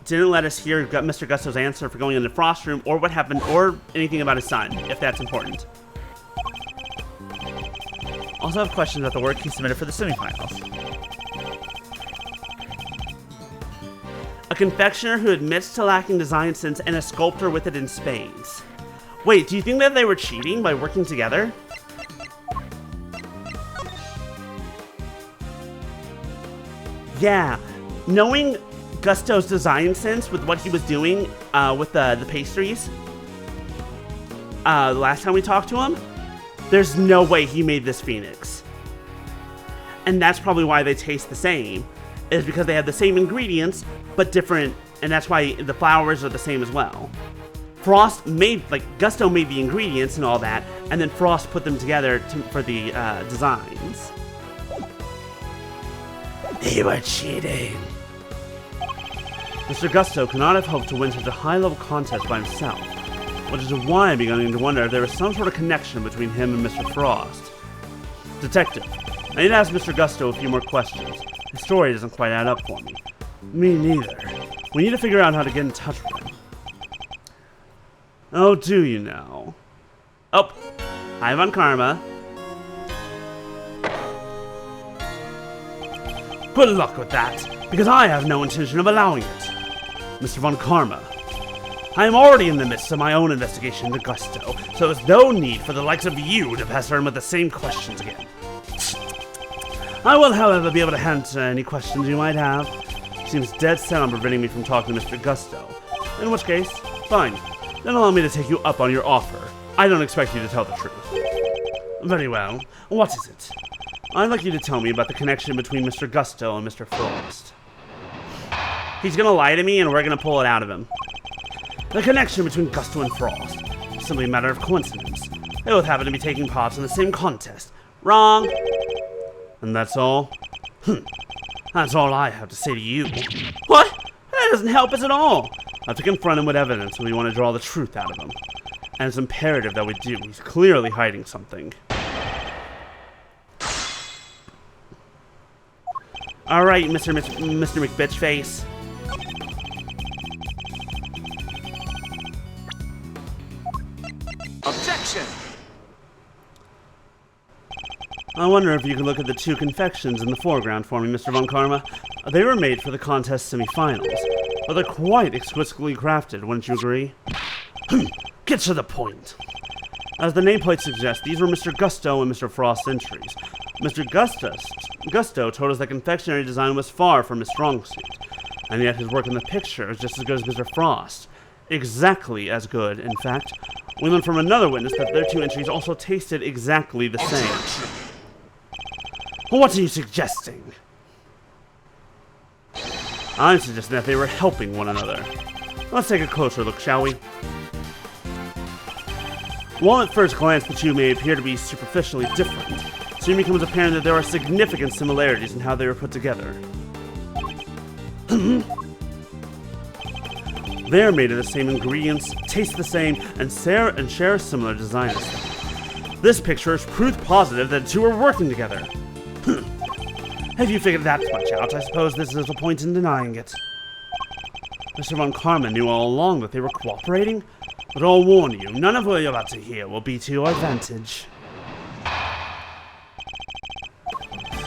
didn't let us hear Mr. Gusto's answer for going in the Frost Room, or what happened, or anything about his son, if that's important. Also have questions about the work he submitted for the semifinals. A confectioner who admits to lacking design sense and a sculptor with it in spades. Wait, do you think that they were cheating by working together? Yeah, knowing Gusto's design sense with what he was doing with the pastries, the last time we talked to him, there's no way he made this Phoenix. And that's probably why they taste the same, is because they have the same ingredients, but different and that's why the flowers are the same as well. Gusto made the ingredients and all that, and then Frost put them together for the designs. They were cheating. Mr. Gusto could not have hoped to win such a high-level contest by himself, which is why I'm beginning to wonder if there was some sort of connection between him and Mr. Frost. Detective, I need to ask Mr. Gusto a few more questions. His story doesn't quite add up for me. Me neither. We need to figure out how to get in touch with him. Oh, do you know? Oh, hi, Von Karma. Good luck with that, because I have no intention of allowing it. Mr. Von Karma, I am already in the midst of my own investigation into Gusto, so there's no need for the likes of you to pester him with the same questions again. I will, however, be able to answer any questions you might have. Seems dead set on preventing me from talking to Mr. Gusto. In which case, fine. Then allow me to take you up on your offer. I don't expect you to tell the truth. Very well. What is it? I'd like you to tell me about the connection between Mr. Gusto and Mr. Frost. He's gonna lie to me and we're gonna pull it out of him. The connection between Gusto and Frost is simply a matter of coincidence. They both happen to be taking part in the same contest. Wrong. And that's all? That's all I have to say to you. What? That doesn't help us at all. I have to confront him with evidence if we want to draw the truth out of him. And it's imperative that we do. He's clearly hiding something. Alright, Mr. McBitchface. Objection! I wonder if you could look at the two confections in the foreground for me, Mr. Von Karma. They were made for the contest semifinals, but they're quite exquisitely crafted, wouldn't you agree? Get to the point. As the nameplate suggests, these were Mr. Gusto and Mr. Frost's entries. Mr. Gusto told us that confectionery design was far from his strong suit, and yet his work in the picture is just as good as Mr. Frost. Exactly as good, in fact. We learned from another witness that their two entries also tasted exactly the same. What are you suggesting? I'm suggesting that they were helping one another. Let's take a closer look, shall we? While at first glance the two may appear to be superficially different, soon becomes apparent that there are significant similarities in how they were put together. They're made of the same ingredients, taste the same, and share a similar design aesthetic. This picture is proof positive that the two are working together. Have you figured that much out? I suppose there's little point in denying it. Mr. Von Karma knew all along that they were cooperating, but I'll warn you, none of what you're about to hear will be to your advantage.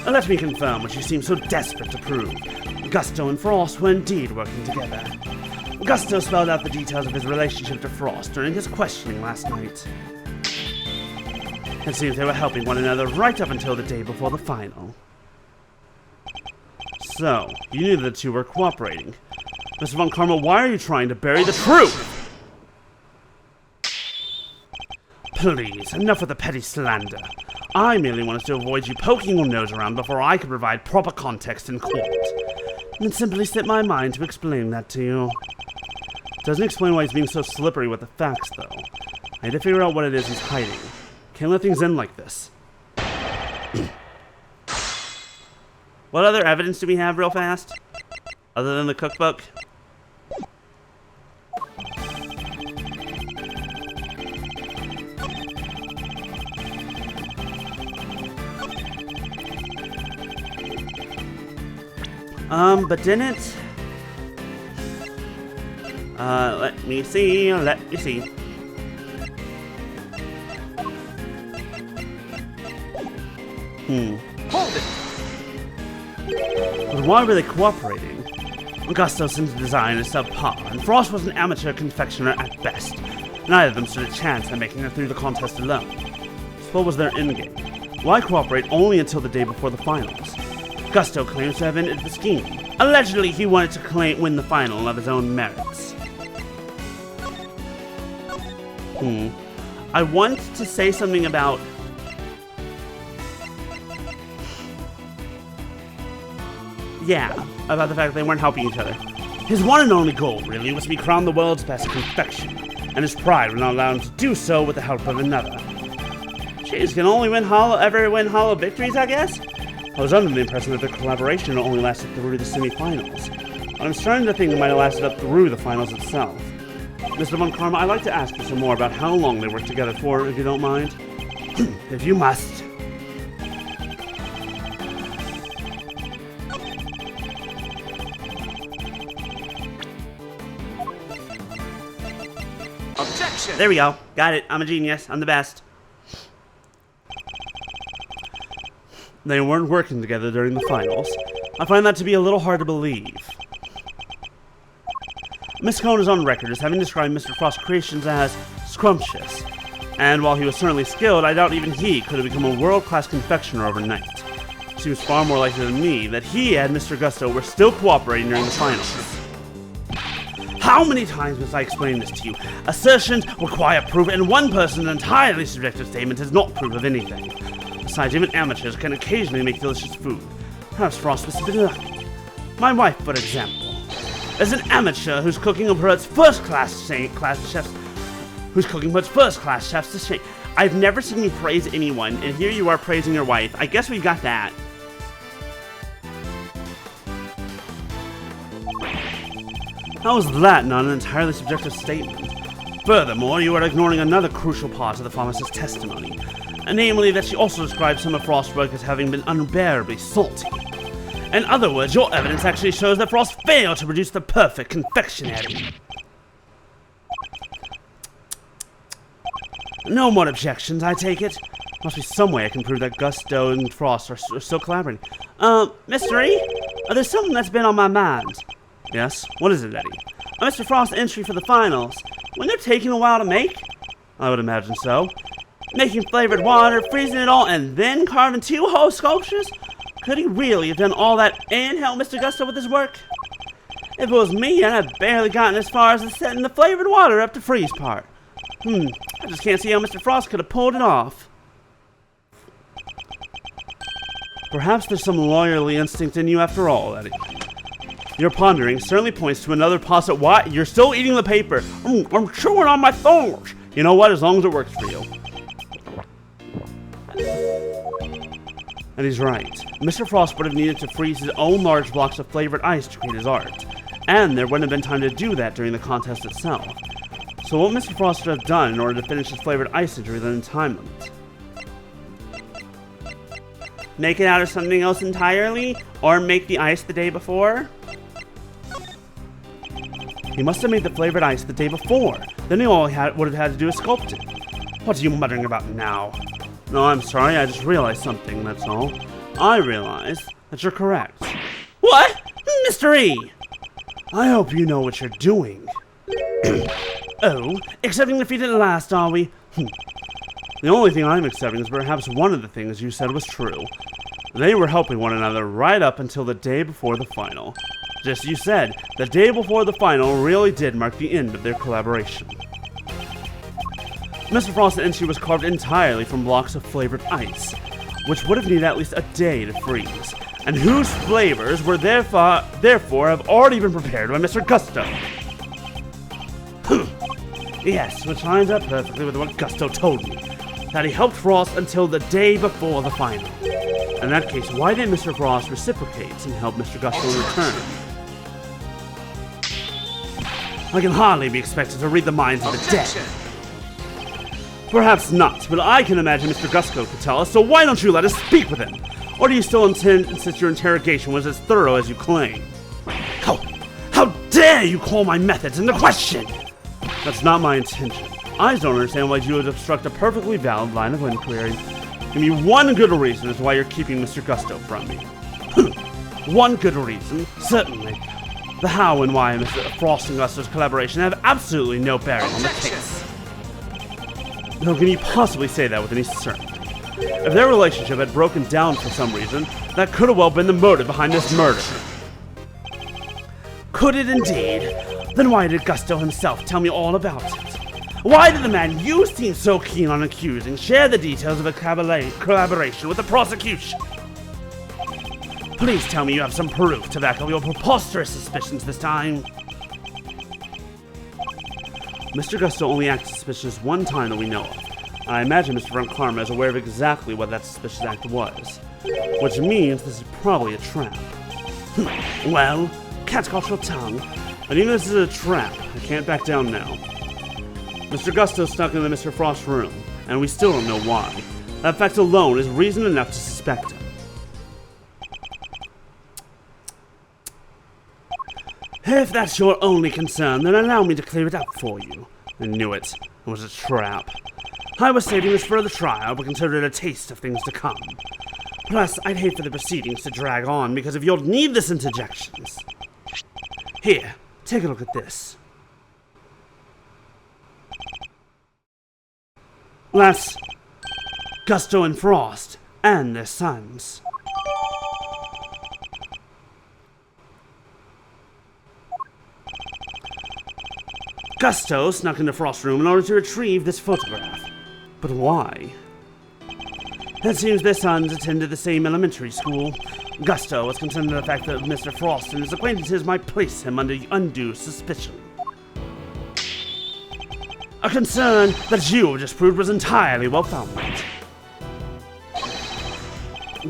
Let me confirm what you seem so desperate to prove. Gusto and Frost were indeed working together. Gusto spelled out the details of his relationship to Frost during his questioning last night. It seems they were helping one another right up until the day before the final. So, you knew that the two were cooperating. Mr. Von Karma, why are you trying to bury the truth? Please, enough with the petty slander. I merely wanted to avoid you poking your nose around before I could provide proper context in court. And it simply slipped my mind to explain that to you. Doesn't explain why he's being so slippery with the facts, though. I need to figure out what it is he's hiding. Can't let things end like this. What other evidence do we have real fast? Other than the cookbook? But didn't... let me see. Hold it! But why were they cooperating? Gusto seemed to design is subpar, and Frost was an amateur confectioner at best. Neither of them stood a chance at making it through the contest alone. So what was their endgame? Why cooperate only until the day before the finals? Gusto claims to have ended the scheme. Allegedly, he wanted to win the final of his own merits. I want to say something about... Yeah, about the fact that they weren't helping each other. His one and only goal, really, was to be crowned the world's best confection, and his pride would not allow him to do so with the help of another. Jeez, can only ever win hollow victories, I guess? I was under the impression that the collaboration only lasted through the semifinals, but I'm starting to think it might have lasted up through the finals itself. Mr. Von Karma, I'd like to ask you some more about how long they worked together for, if you don't mind. If you must. Objection! There we go. Got it. I'm a genius. I'm the best. They weren't working together during the finals. I find that to be a little hard to believe. Miss Cone is on record as having described Mr. Frost's creations as scrumptious. And while he was certainly skilled, I doubt even he could have become a world-class confectioner overnight. It seems far more likely than me that he and Mr. Gusto were still cooperating during the finals. How many times must I explain this to you? Assertions require proof, and one person's entirely subjective statement is not proof of anything. Besides, even amateurs can occasionally make delicious food. Perhaps Frost was a bit lucky. My wife, for example, is an amateur who's cooking for its first-class chefs. To shame. I've never seen you praise anyone, and here you are praising your wife. I guess we got that. How is that not an entirely subjective statement? Furthermore, you are ignoring another crucial part of the pharmacist's testimony, namely that she also described some of Frost's work as having been unbearably salty. In other words, your evidence actually shows that Frost failed to produce the perfect confectionery. No more objections, I take it. Must be some way I can prove that Gusto and Frost are still collaborating. Mr. E? There's something that's been on my mind. Yes? What is it, Eddie? Mr. Frost's entry for the finals. When they're taking a while to make? I would imagine so. Making flavored water, freezing it all, and then carving 2 whole sculptures? Could he really have done all that and help Mr. Gusto with his work? If it was me, I'd have barely gotten as far as setting the flavored water up to freeze part. I just can't see how Mr. Frost could have pulled it off. Perhaps there's some lawyerly instinct in you after all, Eddie. Your pondering certainly points to another possible— What? You're still eating the paper. I'm chewing on my thorns. You know what? As long as it works for you. And he's right. Mr. Frost would have needed to freeze his own large blocks of flavored ice to create his art. And there wouldn't have been time to do that during the contest itself. So what Mr. Frost should have done in order to finish his flavored ice during the time limit? Make it out of something else entirely? Or make the ice the day before? He must have made the flavored ice the day before. Then he all would have had to do is sculpt it. What are you muttering about now? No, I'm sorry, I just realized something, that's all. I realize that you're correct. What? Mr. E! I hope you know what you're doing. Oh, accepting defeat at last, are we? The only thing I'm accepting is perhaps one of the things you said was true. They were helping one another right up until the day before the final. Just as you said, the day before the final really did mark the end of their collaboration. Mr. Frost's entry was carved entirely from blocks of flavored ice, which would have needed at least a day to freeze, and whose flavors were therefore have already been prepared by Mr. Gusto. Yes, which lines up perfectly with what Gusto told me, that he helped Frost until the day before the final. In that case, why didn't Mr. Frost reciprocate and help Mr. Gusto in return? I can hardly be expected to read the minds of the dead. Perhaps not, but I can imagine Mr. Gusto could tell us, so why don't you let us speak with him? Or do you still insist your interrogation was as thorough as you claim? How dare you call my methods into question? That's not my intention. I just don't understand why you would obstruct a perfectly valid line of inquiry. Give me one good reason as to why you're keeping Mr. Gusto from me. One good reason, certainly. The how and why of Mr. Frost and Gusto's collaboration have absolutely no bearing on the case. How can you possibly say that with any certainty? If their relationship had broken down for some reason, that could have well been the motive behind this murder. Could it indeed? Then why did Gusto himself tell me all about it? Why did the man you seem so keen on accusing share the details of a collaboration with the prosecution? Please tell me you have some proof to back up your preposterous suspicions this time. Mr. Gusto only acted suspicious one time that we know of. I imagine Mr. Von Karma is aware of exactly what that suspicious act was. Which means this is probably a trap. Well, cat's got your tongue. But even if this is a trap, I can't back down now. Mr. Gusto snuck into Mr. Frost's room, and we still don't know why. That fact alone is reason enough to suspect him. If that's your only concern, then allow me to clear it up for you. I knew it. It was a trap. I was saving this for the trial, but considered it a taste of things to come. Plus, I'd hate for the proceedings to drag on because of your needless interjections. Here, take a look at this. That's Gusto and Frost, and their sons. Gusto snuck into Frost's room in order to retrieve this photograph. But why? It seems their sons attended the same elementary school. Gusto was concerned with the fact that Mr. Frost and his acquaintances might place him under undue suspicion. A concern that you have just proved was entirely well-founded.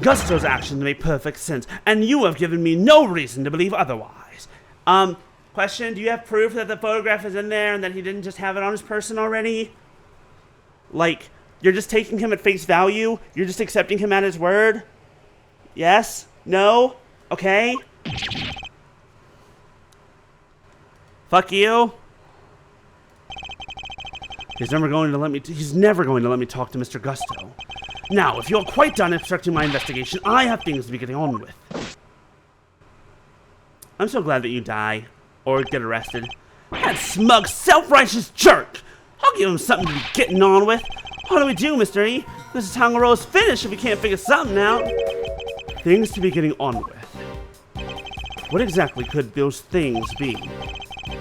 Gusto's actions make perfect sense, and you have given me no reason to believe otherwise. Question, do you have proof that the photograph is in there and that he didn't just have it on his person already? Like, you're just taking him at face value? You're just accepting him at his word? Yes? No? Okay? Fuck you? He's never going to let me talk to Mr. Gusto. Now, if you're quite done obstructing my investigation, I have things to be getting on with. I'm so glad that you die. Or get arrested. That smug, self-righteous jerk! I'll give him something to be getting on with. What do we do, Mr. E? This is Tangaroa's finish if we can't figure something out. Things to be getting on with. What exactly could those things be?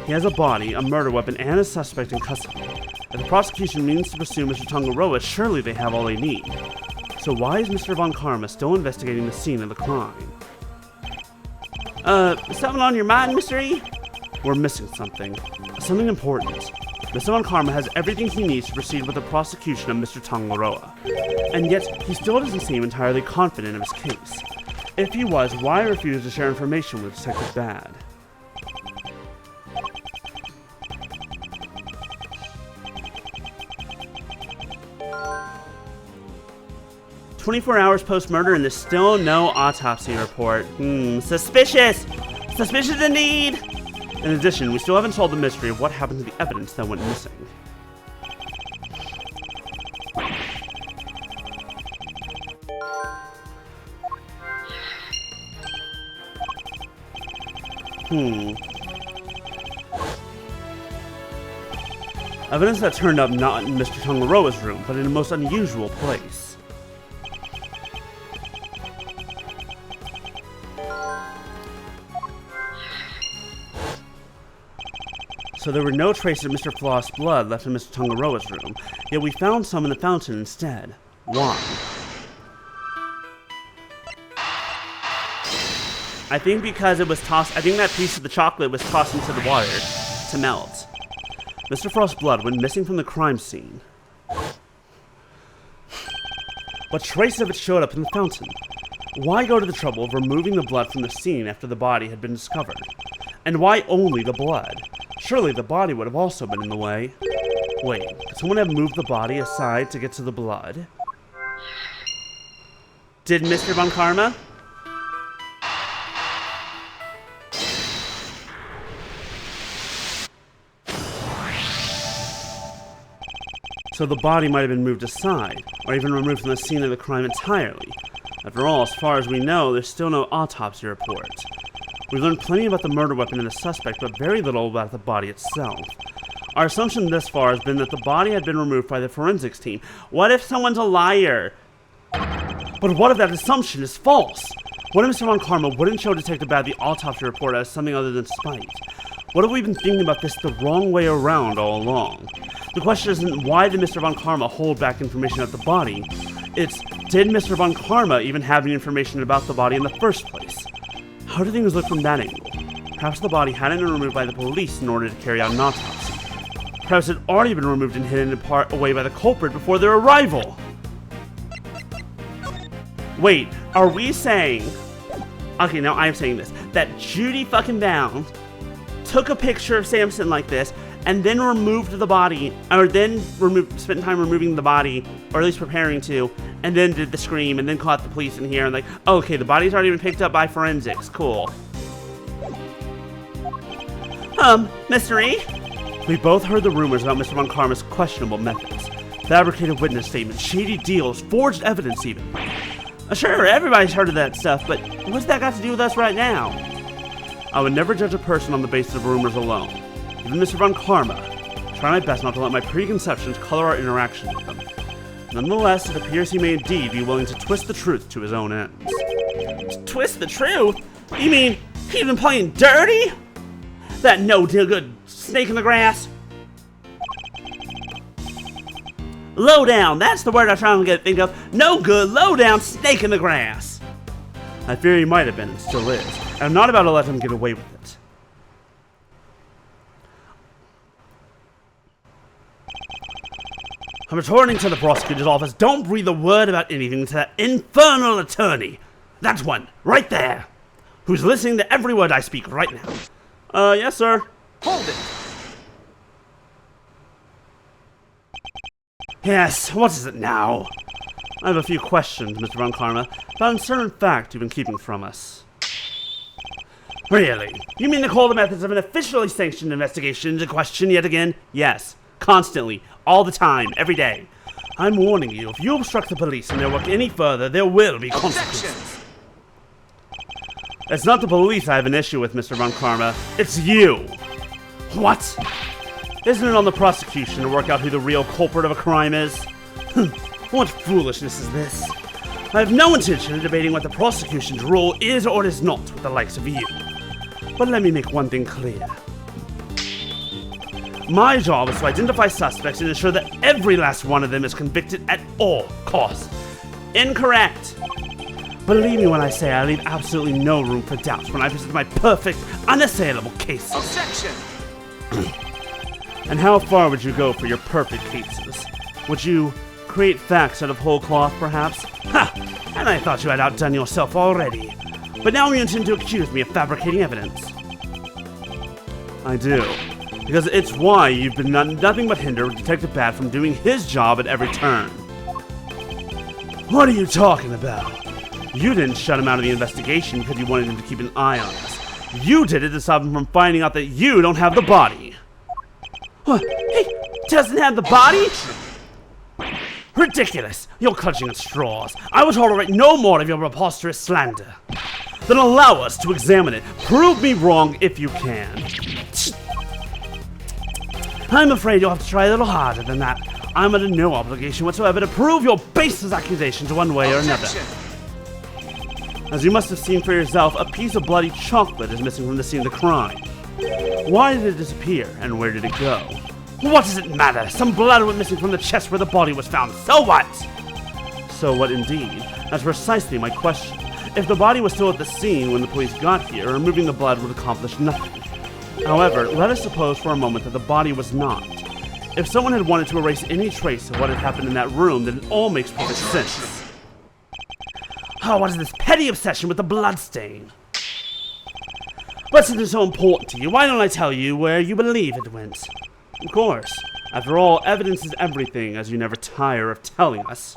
He has a body, a murder weapon, and a suspect in custody. If the prosecution means to pursue Mr. Tangaroa, surely they have all they need. So why is Mr. Von Karma still investigating the scene of the crime? Something on your mind, Mr. E? We're missing something. Something important. Mr. Von Karma has everything he needs to proceed with the prosecution of Mr. Tangaroa. And yet, he still doesn't seem entirely confident of his case. If he was, why refuse to share information with Detective Bad? "24 hours post-murder and there's still no autopsy report. Suspicious! Suspicious indeed! In addition, we still haven't solved the mystery of what happened to the evidence that went missing. Evidence that turned up not in Mr. Tangaroa's room, but in a most unusual place. So there were no traces of Mr. Frost's blood left in Mr. Tangaroa's room, yet we found some in the fountain instead. Why? I think because it was tossed, I think that piece of the chocolate was tossed into the water to melt. Mr. Frost's blood went missing from the crime scene. But traces of it showed up in the fountain. Why go to the trouble of removing the blood from the scene after the body had been discovered? And why only the blood? Surely the body would have also been in the way. Wait, could someone have moved the body aside to get to the blood? Did Mr. Von Karma? So the body might have been moved aside, or even removed from the scene of the crime entirely. After all, as far as we know, there's still no autopsy report. We've learned plenty about the murder weapon and the suspect, but very little about the body itself. Our assumption thus far has been that the body had been removed by the forensics team. What if someone's a liar? But what if that assumption is false? What if Mr. Von Karma wouldn't show Detective Bad the autopsy report as something other than spite? What if we've been thinking about this the wrong way around all along? The question isn't why did Mr. Von Karma hold back information about the body? It's, did Mr. Von Karma even have any information about the body in the first place? How do things look from that angle? Perhaps the body hadn't been removed by the police in order to carry out an autopsy. Perhaps it had already been removed and hidden in part away by the culprit before their arrival. Wait, are we saying... Okay, now I'm saying this. That Judy fucking Bound took a picture of Samson like this and then removed the body, or then spent time removing the body, or at least preparing to, and then did the scream, and then caught the police in here, and like, oh, okay, the body's already been picked up by forensics. Cool. Mystery? We both heard the rumors about Mr. Von Karma's questionable methods. Fabricated witness statements, shady deals, forged evidence even. Sure, everybody's heard of that stuff, but what's that got to do with us right now? I would never judge a person on the basis of rumors alone. Even Mr. Von Karma. Try my best not to let my preconceptions color our interaction with them. Nonetheless, it appears he may indeed be willing to twist the truth to his own ends. Twist the truth? You mean he's been playing dirty? That no-deal-good snake in the grass? Low-down, that's the word I'm trying to think of. No good, low-down snake in the grass. I fear he might have been and still is, and I'm not about to let him get away with it. I'm returning to the prosecutor's office. Don't breathe a word about anything to that infernal attorney. That's one, right there, who's listening to every word I speak right now. Yes, sir. Hold it! Yes, what is it now? I have a few questions, Mr. Von Karma, about a certain fact you've been keeping from us. Really? You mean to call the methods of an officially sanctioned investigation into question yet again? Yes, constantly, all the time, every day. I'm warning you, if you obstruct the police and their work any further, there will be consequences. It's not the police I have an issue with, Mr. Von Karma. It's you. What? Isn't it on the prosecution to work out who the real culprit of a crime is? What foolishness is this? I have no intention of debating what the prosecution's role is or is not with the likes of you. But let me make one thing clear. My job is to identify suspects and ensure that every last one of them is convicted at all costs. Incorrect. Believe me when I say I leave absolutely no room for doubts when I present my perfect, unassailable case. Objection! And how far would you go for your perfect cases? Would you create facts out of whole cloth, perhaps? Ha! And I thought you had outdone yourself already. But now you intend to accuse me of fabricating evidence. I do. Because it's why you've been nothing but hinder Detective Bat from doing his job at every turn. What are you talking about? You didn't shut him out of the investigation because you wanted him to keep an eye on us. You did it to stop him from finding out that you don't have the body. What? He doesn't have the body? Ridiculous! You're clutching at straws. I will tolerate no more of your preposterous slander. Then allow us to examine it. Prove me wrong if you can. I'm afraid you'll have to try a little harder than that. I'm under no obligation whatsoever to prove your baseless accusations one way or another. As you must have seen for yourself, a piece of bloody chocolate is missing from the scene of the crime. Why did it disappear, and where did it go? What does it matter? Some blood went missing from the chest where the body was found. So what? So what indeed? That's precisely my question. If the body was still at the scene when the police got here, removing the blood would accomplish nothing. However, let us suppose for a moment that the body was not. If someone had wanted to erase any trace of what had happened in that room, then it all makes perfect sense. Oh, what is this petty obsession with the blood stain? What's it so important to you? Why don't I tell you where you believe it went? Of course. After all, evidence is everything, as you never tire of telling us.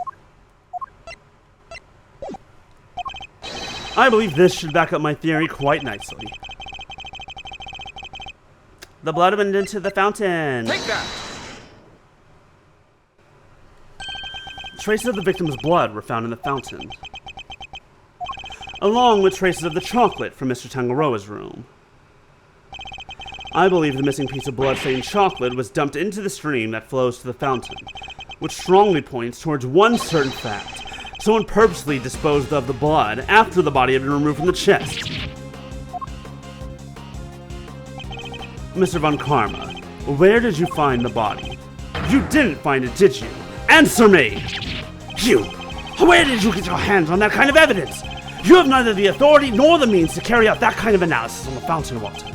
I believe this should back up my theory quite nicely. The blood went into the fountain. Take that! Traces of the victim's blood were found in the fountain, along with traces of the chocolate from Mr. Tangaroa's room. I believe the missing piece of blood-stained chocolate was dumped into the stream that flows to the fountain, which strongly points towards one certain fact. Someone purposely disposed of the blood after the body had been removed from the chest. Mr. Von Karma, where did you find the body? You didn't find it, did you? Answer me! You! Where did you get your hands on that kind of evidence? You have neither the authority nor the means to carry out that kind of analysis on the fountain water.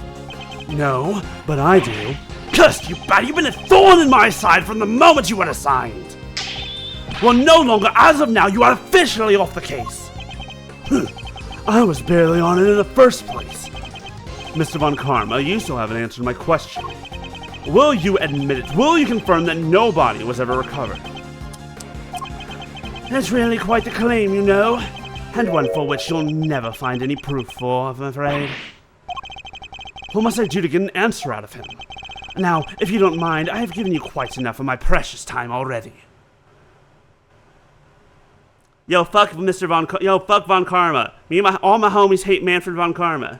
No, but I do. Cursed you bad, you've been a thorn in my side from the moment you were assigned. Well, no longer, as of now, you are officially off the case. I was barely on it in the first place. Mr. Von Karma, you still haven't answered my question. Will you admit it? Will you confirm that no body was ever recovered? That's really quite the claim, you know, and one for which you'll never find any proof for, I'm afraid. What must I do to get an answer out of him? Now, if you don't mind, I have given you quite enough of my precious time already. Yo, fuck Von Karma. Me and all my homies hate Manfred Von Karma.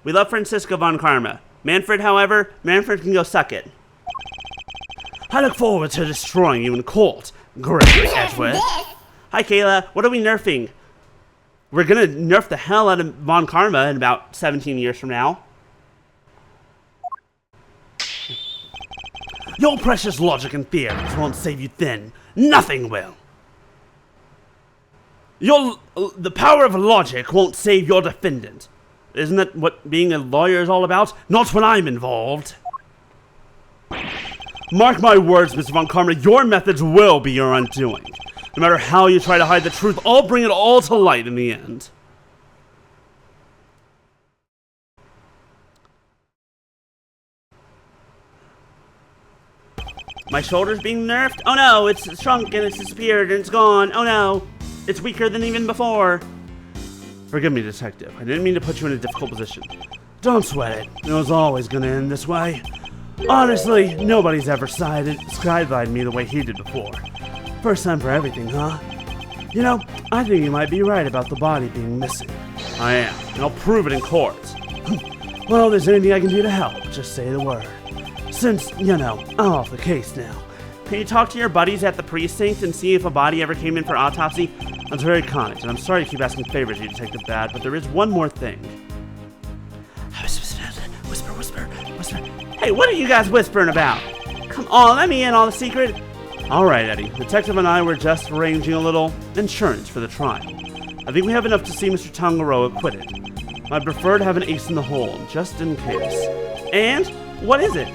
We love Francisco Von Karma. Manfred, however, Manfred can go suck it. I look forward to destroying you in court, Gregory Edgeworth. Hi, Kayla. What are we nerfing? We're gonna nerf the hell out of Von Karma in about 17 years from now. Your precious logic and theories won't save you then. Nothing will. The power of logic won't save your defendant. Isn't that what being a lawyer is all about? Not when I'm involved. Mark my words, Mr. Von Karma, your methods will be your undoing. No matter how you try to hide the truth, I'll bring it all to light in the end. My shoulder's being nerfed? Oh no, it's shrunk and it's disappeared and it's gone. Oh no, it's weaker than even before. Forgive me, Detective. I didn't mean to put you in a difficult position. Don't sweat it. It was always gonna end this way. Honestly, nobody's ever sidelined me the way he did before. First time for everything, huh? You know, I think you might be right about the body being missing. I am, and I'll prove it in court. Well, if there's anything I can do to help, just say the word. Since, you know, I'm off the case now. Can you talk to your buddies at the precinct and see if a body ever came in for autopsy? That's very kind, and I'm sorry to keep asking favors of you, Detective Bad, but there is one more thing. Whisper, whisper, whisper. Hey, what are you guys whispering about? Come on, let me in on the secret. All right, Eddie. Detective and I were just arranging a little insurance for the trial. I think we have enough to see Mr. Tangaroa acquitted. I'd prefer to have an ace in the hole, just in case. And? What is it?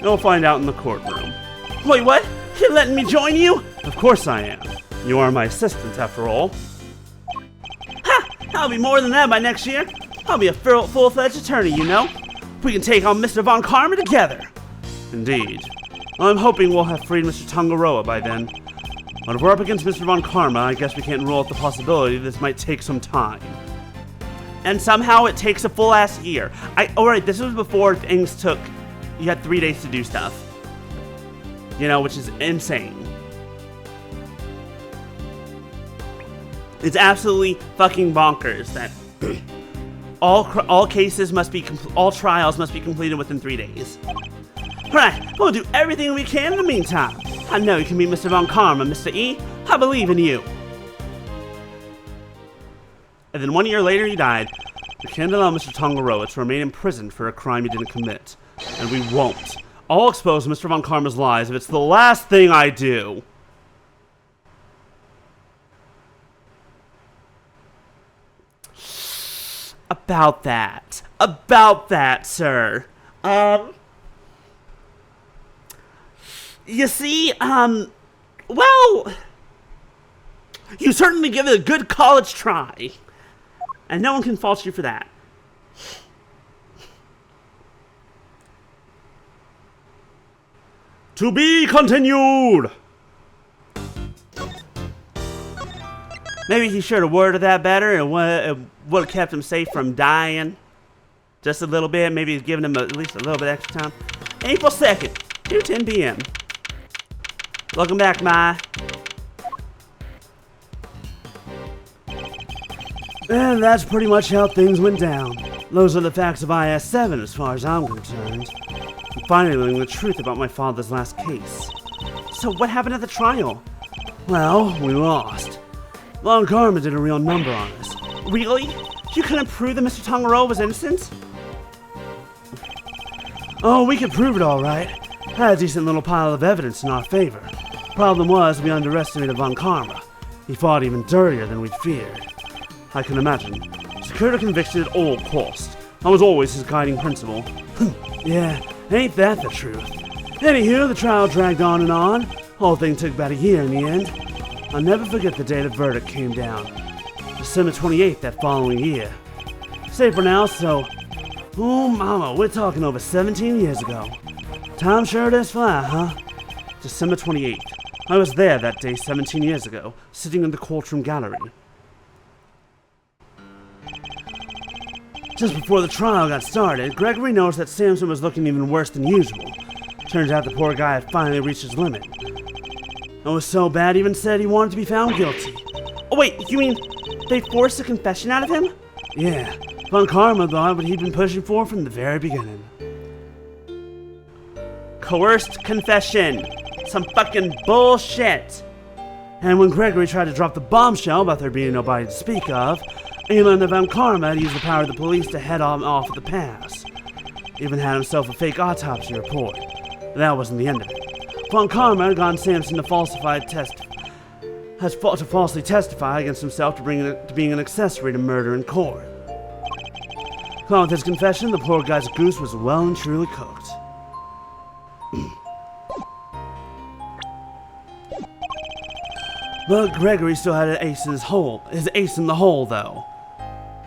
You'll find out in the courtroom. Wait, what? You're letting me join you? Of course I am. You are my assistant, after all. Ha! I'll be more than that by next year. I'll be a full-fledged attorney, you know. We can take on Mr. Von Karma together. Indeed. I'm hoping we'll have freed Mr. Tangaroa by then. But if we're up against Mr. Von Karma, I guess we can't rule out the possibility this might take some time. And somehow it takes a full-ass year. Alright, this was before things took... You had 3 days to do stuff. You know, which is insane. It's absolutely fucking bonkers that all cases must be all trials must be completed within 3 days. Alright, we'll do everything we can in the meantime. I know you can beat Mr. Von Karma, Mr. E. I believe in you. And then 1 year later, he died. We can't allow Mr. Tangaroa to remain imprisoned for a crime he didn't commit. And we won't. I'll expose Mr. Von Karma's lies if it's the last thing I do. About that, sir. You see, well, you certainly give it a good college try. And no one can fault you for that. To be continued! Maybe he should have worded that better and would have kept him safe from dying. Just a little bit, maybe he's giving him at least a little bit extra time. April 2nd, 2:10 p.m. Welcome back, Mai. And that's pretty much how things went down. Those are the facts of IS-7 as far as I'm concerned. I'm finally learning the truth about my father's last case. So what happened at the trial? Well, we lost. Von Karma did a real number on us. Really? You couldn't prove that Mr. Tangaroa was innocent? Oh, we could prove it all right. Had a decent little pile of evidence in our favor. Problem was, we underestimated Von Karma. He fought even dirtier than we'd feared. I can imagine. secure a conviction at all costs. That was always his guiding principle. Yeah, ain't that the truth? Anywho, the trial dragged on and on. Whole thing took about a year in the end. I'll never forget the day the verdict came down. December 28th that following year. Say for now, so... Oh, mama, we're talking over 17 years ago. Time sure does fly, huh? December 28th. I was there that day 17 years ago, sitting in the courtroom gallery. Just before the trial got started, Gregory noticed that Samson was looking even worse than usual. Turns out the poor guy had finally reached his limit. It was so bad he even said he wanted to be found guilty. Oh wait, you mean they forced a confession out of him? Yeah, Von Karma thought what he'd been pushing for from the very beginning. Coerced confession. Some fucking bullshit. And when Gregory tried to drop the bombshell about there being nobody to speak of, he learned that Von Karma had used the power of the police to head him off at the pass. Even had himself a fake autopsy report. But that wasn't the end of it. Von Karma had gotten Samson to falsely testify against himself to being an accessory to murder in court. Along with his confession, the poor guy's goose was well and truly cooked. But Gregory still had an ace in his ace in the hole, though.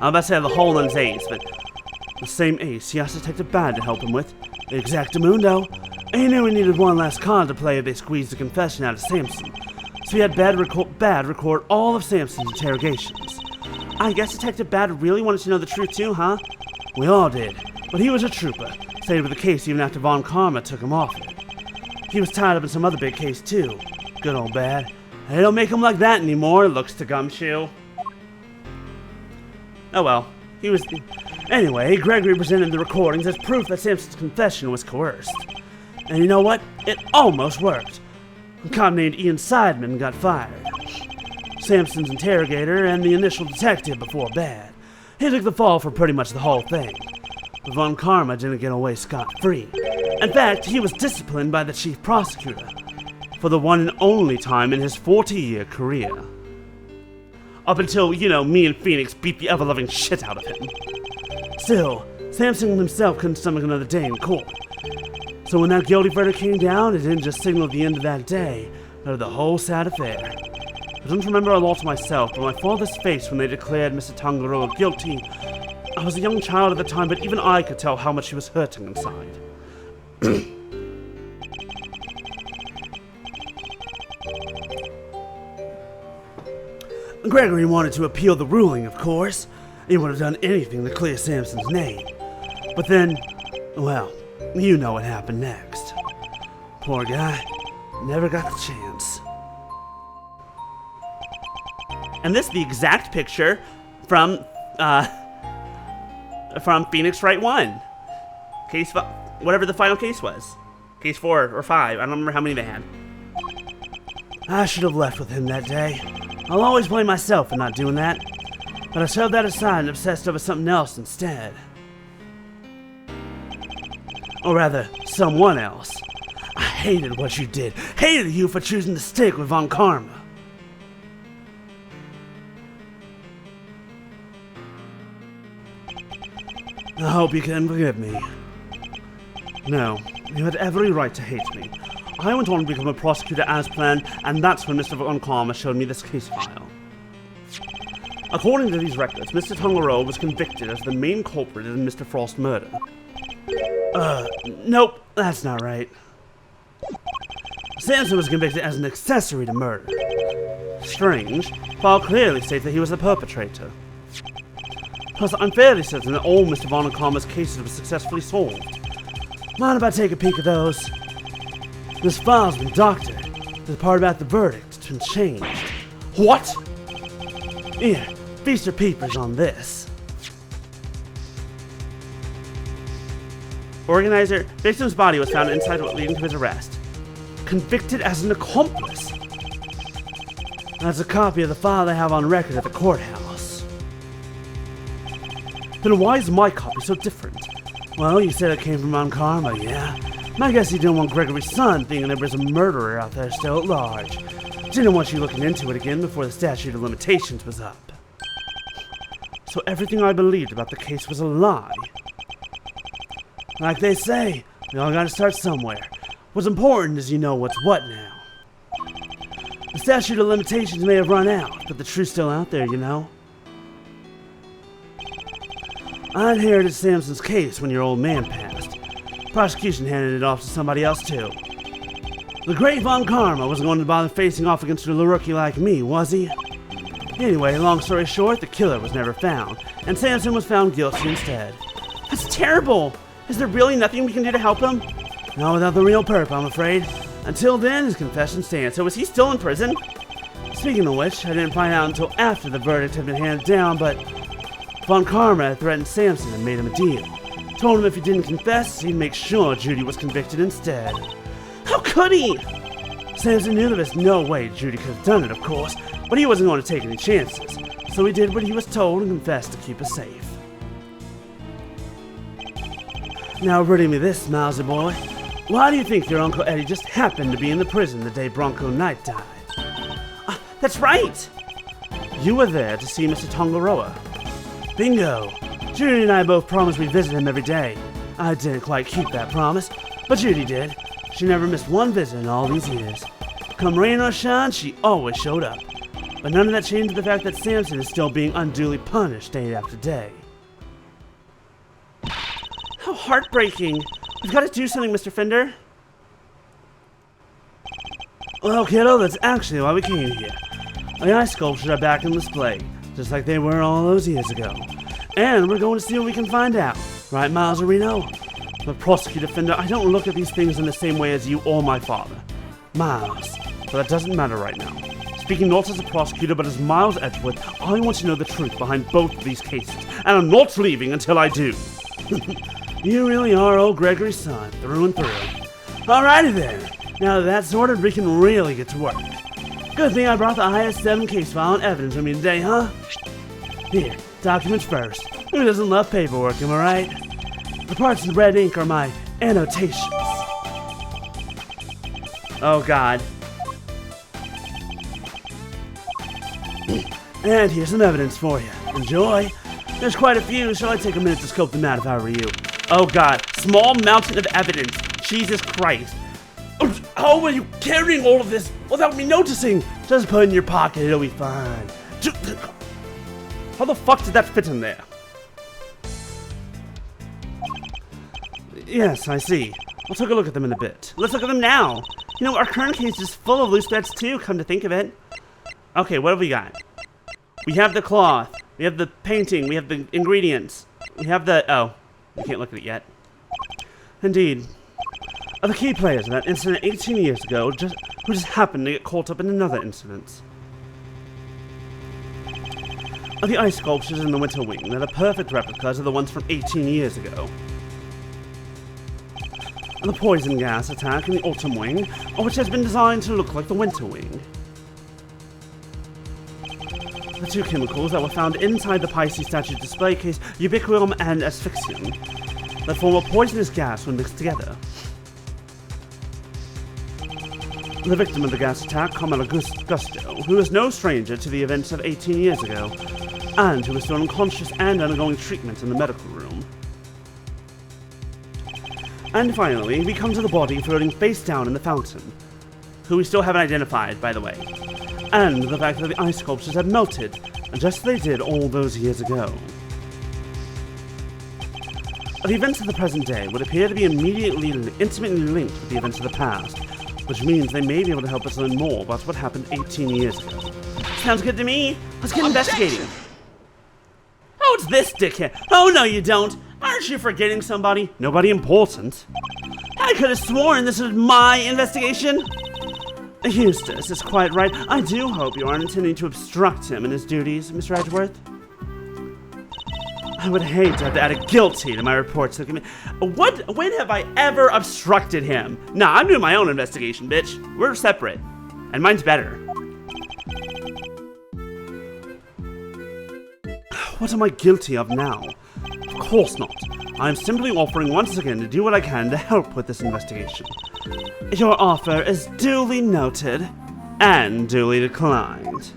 I'm about to say the hole in his ace, but the same ace he asked Detective Bad to help him with, the Exactamundo. And he knew he needed one last card to play if they squeezed the confession out of Samson. So he had Bad record all of Samson's interrogations. I guess Detective Bad really wanted to know the truth too, huh? We all did, but he was a trooper, stayed with the case even after Von Karma took him off it. He was tied up in some other big case too. Good old Bad. They don't make him like that anymore, looks to Gumshoe. Oh well, he was... Anyway, Gregory presented the recordings as proof that Samson's confession was coerced. And you know what? It almost worked. A cop named Ian Seidman got fired. Samson's interrogator and the initial detective before Bad. He took the fall for pretty much the whole thing. But Von Karma didn't get away scot-free. In fact, he was disciplined by the chief prosecutor. For the one and only time in his 40-year career. Up until, me and Phoenix beat the ever-loving shit out of him. Still, Samson himself couldn't stomach another day in court. So when that guilty verdict came down, it didn't just signal the end of that day, but of the whole sad affair. I don't remember a lot to myself, but my father's face when they declared Mr. Tangaroa guilty. I was a young child at the time, but even I could tell how much he was hurting inside. Gregory wanted to appeal the ruling, of course. He would have done anything to clear Samson's name. But then, well, you know what happened next. Poor guy, never got the chance. And this is the exact picture from Phoenix Wright 1. Case, whatever the final case was. Case 4 or 5, I don't remember how many they had. I should have left with him that day. I'll always blame myself for not doing that. But I shoved that aside and obsessed over something else instead. Or rather, someone else. I hated what you did. Hated you for choosing to stick with Von Karma. I hope you can forgive me. No, you had every right to hate me. I went on to become a prosecutor as planned, and that's when Mr. Von Karma showed me this case file. According to these records, Mr. Tangaroa was convicted as the main culprit in Mr. Frost's murder. Nope, that's not right. Samson was convicted as an accessory to murder. Strange, file clearly states that he was the perpetrator. Plus, I'm fairly certain that all Mr. Von Karma's cases were successfully solved. Mind if I take a peek at those? This file's been doctored. The part about the verdict has been changed. What? Here, feast your peepers on this. Organizer, victim's body was found inside what leading to his arrest. Convicted as an accomplice. That's a copy of the file they have on record at the courthouse. Then why is my copy so different? Well, you said it came from Von Karma, yeah? I guess he didn't want Gregory's son thinking there was a murderer out there still at large. Didn't want you looking into it again before the statute of limitations was up. So everything I believed about the case was a lie. Like they say, we all gotta start somewhere. What's important is you know what's what now. The statute of limitations may have run out, but the truth's still out there, you know? I inherited Samson's case when your old man passed. Prosecution handed it off to somebody else, too. The great Von Karma wasn't going to bother facing off against a rookie like me, was he? Anyway, long story short, the killer was never found, and Samson was found guilty instead. That's terrible! Is there really nothing we can do to help him? Not without the real perp, I'm afraid. Until then, his confession stands. So is he still in prison? Speaking of which, I didn't find out until after the verdict had been handed down, but Von Karma threatened Samson and made him a deal. Told him if he didn't confess, he'd make sure Judy was convicted instead. How could he? Samson knew there was no way Judy could have done it, of course, but he wasn't going to take any chances. So he did what he was told and confessed to keep her safe. Now ridding me this, Mousy boy. Why do you think your Uncle Eddie just happened to be in the prison the day Bronco Knight died? That's right! You were there to see Mr. Tongaroa. Bingo! Judy and I both promised we'd visit him every day. I didn't quite keep that promise, but Judy did. She never missed one visit in all these years. Come rain or shine, she always showed up. But none of that changed the fact that Samson is still being unduly punished day after day. How heartbreaking! We've got to do something, Mr. Fender. Well, kiddo, that's actually why we came here. The ice sculptures are back on display, just like they were all those years ago. And we're going to see what we can find out. Right, Miles Reno? But Prosecutor Fender, I don't look at these things in the same way as you or my father. Miles. But that doesn't matter right now. Speaking not as a prosecutor, but as Miles Edgeworth, I want to know the truth behind both of these cases. And I'm not leaving until I do. You really are old Gregory's son, through and through. Alrighty then. Now that that's sorted, we can really get to work. Good thing I brought the IS-7 case file and evidence with me today, huh? Here, documents first. Who doesn't love paperwork, am I right? The parts in red ink are my annotations. Oh God. And here's some evidence for you. Enjoy. There's quite a few, so I'd take a minute to scope them out if I were you. Oh God, small mountain of evidence. Jesus Christ. How are you carrying all of this without me noticing? Just put it in your pocket, it'll be fine. How the fuck did that fit in there? Yes, I see. We'll take a look at them in a bit. Let's look at them now. You know, our current case is full of loose threads too, come to think of it. Okay, what have we got? We have the cloth. We have the painting. We have the ingredients. We have the... Oh, you can't look at it yet. Indeed. Are the key players in that incident 18 years ago who just happened to get caught up in another incident. Are the ice sculptures in the Winter Wing that are perfect replicas of the ones from 18 years ago? Are the poison gas attack in the Autumn Wing, which has been designed to look like the Winter Wing? The two chemicals that were found inside the Pisces statue display case, ubiquitum and asphyxium, that form a poisonous gas when mixed together. The victim of the gas attack, Carmela Gusto, who is no stranger to the events of 18 years ago, and who is still unconscious and undergoing treatment in the medical room. And finally, we come to the body floating face down in the fountain, who we still haven't identified, by the way. And the fact that the ice sculptures have melted, just as they did all those years ago. The events of the present day would appear to be immediately and intimately linked with the events of the past, which means they may be able to help us learn more about what happened 18 years ago. Sounds good to me. Let's get investigating. Oh, it's this dickhead. Oh, no, you don't. Aren't you forgetting somebody? Nobody important. I could have sworn this was my investigation. Eustace is quite right. I do hope you aren't intending to obstruct him in his duties, Mr. Edgeworth. I would hate to have to add a guilty to my reports. What? When have I ever obstructed him? Nah, I'm doing my own investigation, bitch. We're separate. And mine's better. What am I guilty of now? Of course not. I am simply offering once again to do what I can to help with this investigation. Your offer is duly noted and duly declined.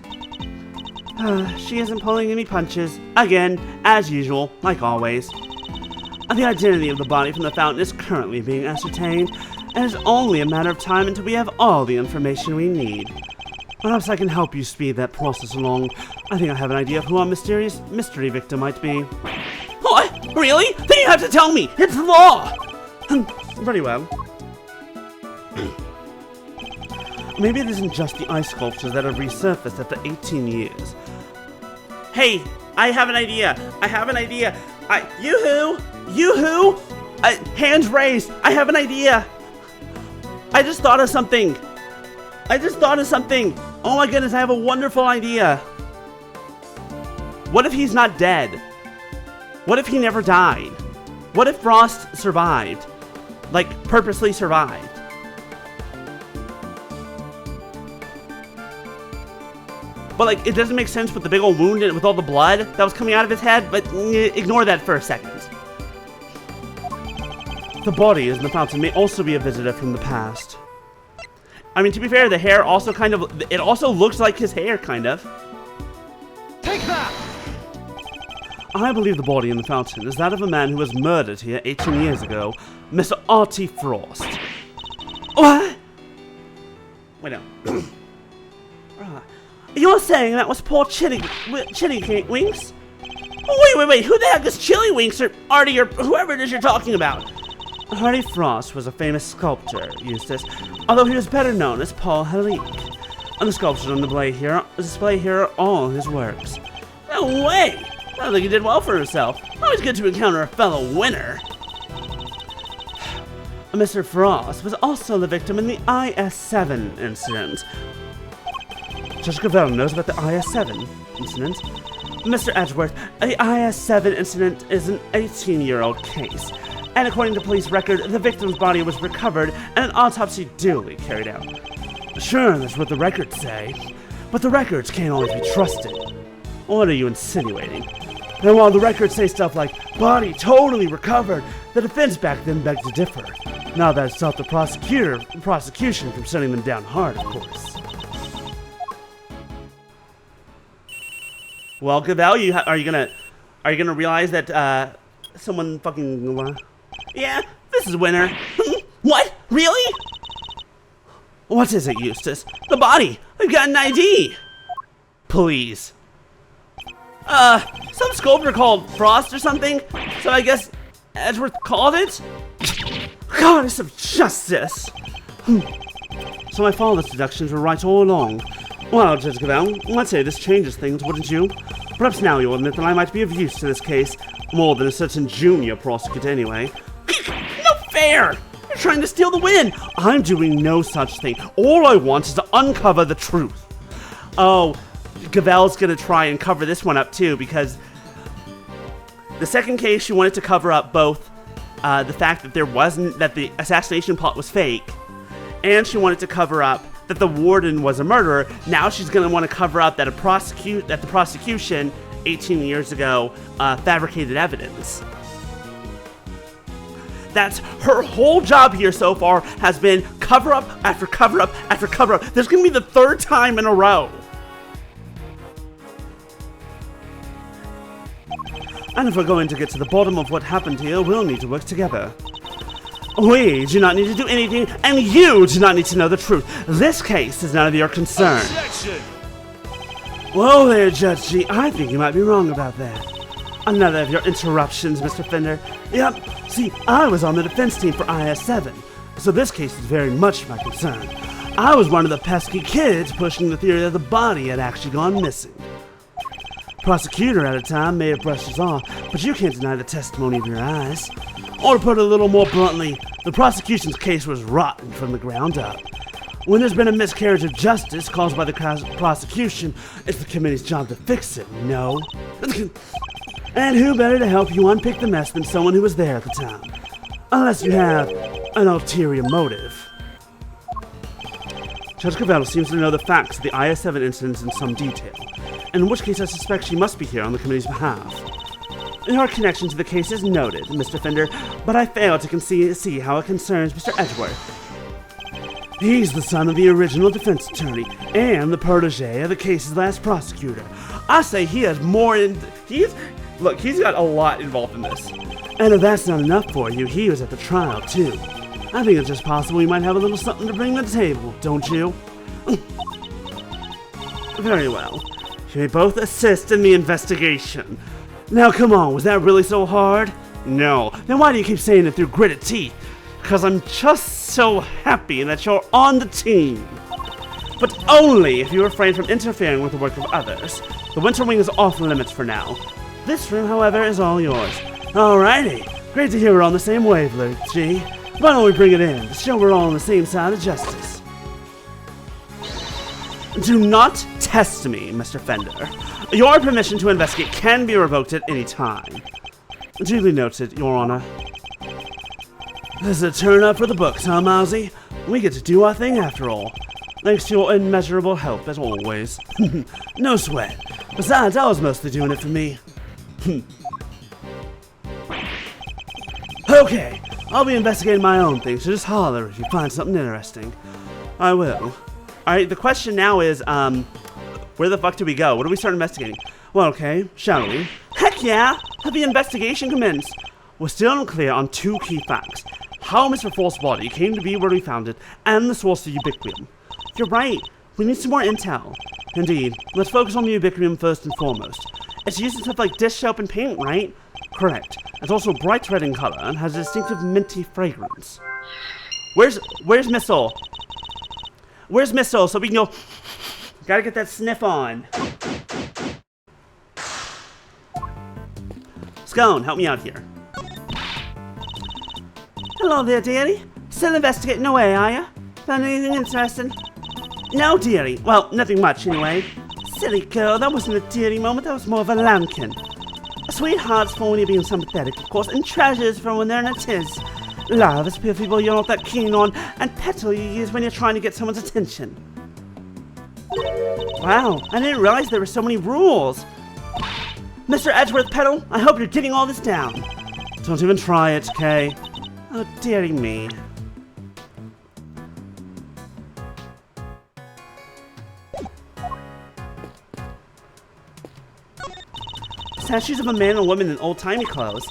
She isn't pulling any punches. Again, as usual, like always. The identity of the body from the fountain is currently being ascertained, and it's only a matter of time until we have all the information we need. Perhaps I can help you speed that process along. I think I have an idea of who our mysterious mystery victim might be. What? Really? Then you have to tell me! It's law! Very well. Maybe it isn't just the ice sculptures that have resurfaced after 18 years. Hey, I have an idea! Yoo-hoo! Hands raised! I have an idea! I just thought of something! Oh my goodness, I have a wonderful idea! What if he's not dead? What if he never died? What if Frost survived? Like, purposely survived? But like, it doesn't make sense with the big old wound and with all the blood that was coming out of his head, but ignore that for a second. The body in the fountain may also be a visitor from the past. I mean, to be fair, the hair also it also looks like his hair, kind of. Take that! I believe the body in the fountain is that of a man who was murdered here 18 years ago, Mr. Artie Frost. What? Wait, no. You're saying that was poor Chili Winks? Oh, wait, who the heck is Chili Winks or Artie or whoever it is you're talking about? Artie Frost was a famous sculptor, Eustace, although he was better known as Paul Halique. And the sculptures on display here are all his works. No way! I don't think he did well for himself. Always good to encounter a fellow winner. Mr. Frost was also the victim in the IS-7 incident. Judge Gravel knows about the IS-7 incident. Mr. Edgeworth, the IS-7 incident is an 18-year-old case, and according to police record, the victim's body was recovered and an autopsy duly carried out. Sure, that's what the records say, but the records can't always be trusted. What are you insinuating? And while the records say stuff like, body totally recovered, the defense back then begged to differ. Now that stopped the prosecution from shutting them down hard, of course. Well, Gravel, are you gonna realize that someone fucking yeah, this is winner. What? Really? What is it, Eustace? The body. I've got an ID. Please. Some sculptor called Frost or something. So I guess Edgeworth called it. Goddess of justice. So my father's deductions were right all along. Well, Judge Gravel, I'd say this changes things, wouldn't you? Perhaps now you'll admit that I might be of use to this case, more than a certain junior prosecutor anyway. No fair! You're trying to steal the win! I'm doing no such thing. All I want is to uncover the truth. Oh, Gravel's gonna try and cover this one up too, because the second case she wanted to cover up both the fact that that the assassination plot was fake, and she wanted to cover up that the warden was a murderer. Now she's going to want to cover up that the prosecution 18 years ago fabricated evidence. That's her whole job here so far, has been cover up after cover up after cover up. There's going to be the third time in a row. And if we're going to get to the bottom of what happened here, we'll need to work together. We do not need to do anything, and you do not need to know the truth. This case is none of your concern. Objection! Whoa there, Judge G. I think you might be wrong about that. Another of your interruptions, Mr. Fender. Yep, see, I was on the defense team for IS-7, so this case is very much my concern. I was one of the pesky kids pushing the theory that the body had actually gone missing. Prosecutor at a time may have brushed us off, but you can't deny the testimony of your eyes. Or to put it a little more bluntly, the prosecution's case was rotten from the ground up. When there's been a miscarriage of justice caused by the prosecution, it's the committee's job to fix it, you know? And who better to help you unpick the mess than someone who was there at the time? Unless you have an ulterior motive. Judge Gravel seems to know the facts of the IS-7 incidents in some detail, in which case I suspect she must be here on the committee's behalf. Your connection to the case is noted, Mr. Fender, but I fail to see how it concerns Mr. Edgeworth. He's the son of the original defense attorney and the protege of the case's last prosecutor. I say he has more in. Look, he's got a lot involved in this. And if that's not enough for you, he was at the trial too. I think it's just possible he might have a little something to bring to the table, don't you? Very well. You may both assist in the investigation. Now come on, was that really so hard? No. Then why do you keep saying it through gritted teeth? Because I'm just so happy that you're on the team. But only if you refrain from interfering with the work of others. The Winter Wing is off limits for now. This room, however, is all yours. Alrighty. Great to hear we're on the same wavelength, G. Why don't we bring it in to show we're all on the same side of justice? Do not test me, Mr. Fender. Your permission to investigate can be revoked at any time. Duly noted, Your Honor. This is a turn up for the books, huh, Mousy? We get to do our thing after all. Thanks to your immeasurable help, as always. No sweat. Besides, I was mostly doing it for me. Okay, I'll be investigating my own thing, so just holler if you find something interesting. I will. Alright, the question now is, where the fuck do we go? What do we start investigating? Well, okay, shall we? Heck yeah! Have the investigation commenced. We're still unclear on two key facts. How Mr. Force's body came to be where we found it, and the source of Ubiquium. You're right, we need some more intel. Indeed, let's focus on the Ubiquium first and foremost. It's used in stuff like dish soap and paint, right? Correct. It's also bright red in color and has a distinctive minty fragrance. Where's Missile? Where's Missile so we can go... Gotta get that sniff on. Scone, help me out here. Hello there, dearie. Still investigating away, are ya? Found anything interesting? No, dearie. Well, nothing much, anyway. Silly girl, that wasn't a dearie moment, that was more of a lambkin. Sweethearts for when you're being sympathetic, of course, and treasures for when they're in a tiz. Love is pure people you're not that keen on, and petal you use when you're trying to get someone's attention. Wow, I didn't realize there were so many rules. Mr. Edgeworth Petal, I hope you're getting all this down. Don't even try it, Kay. Oh, dearie me. Statues of a man and a woman in old-timey clothes.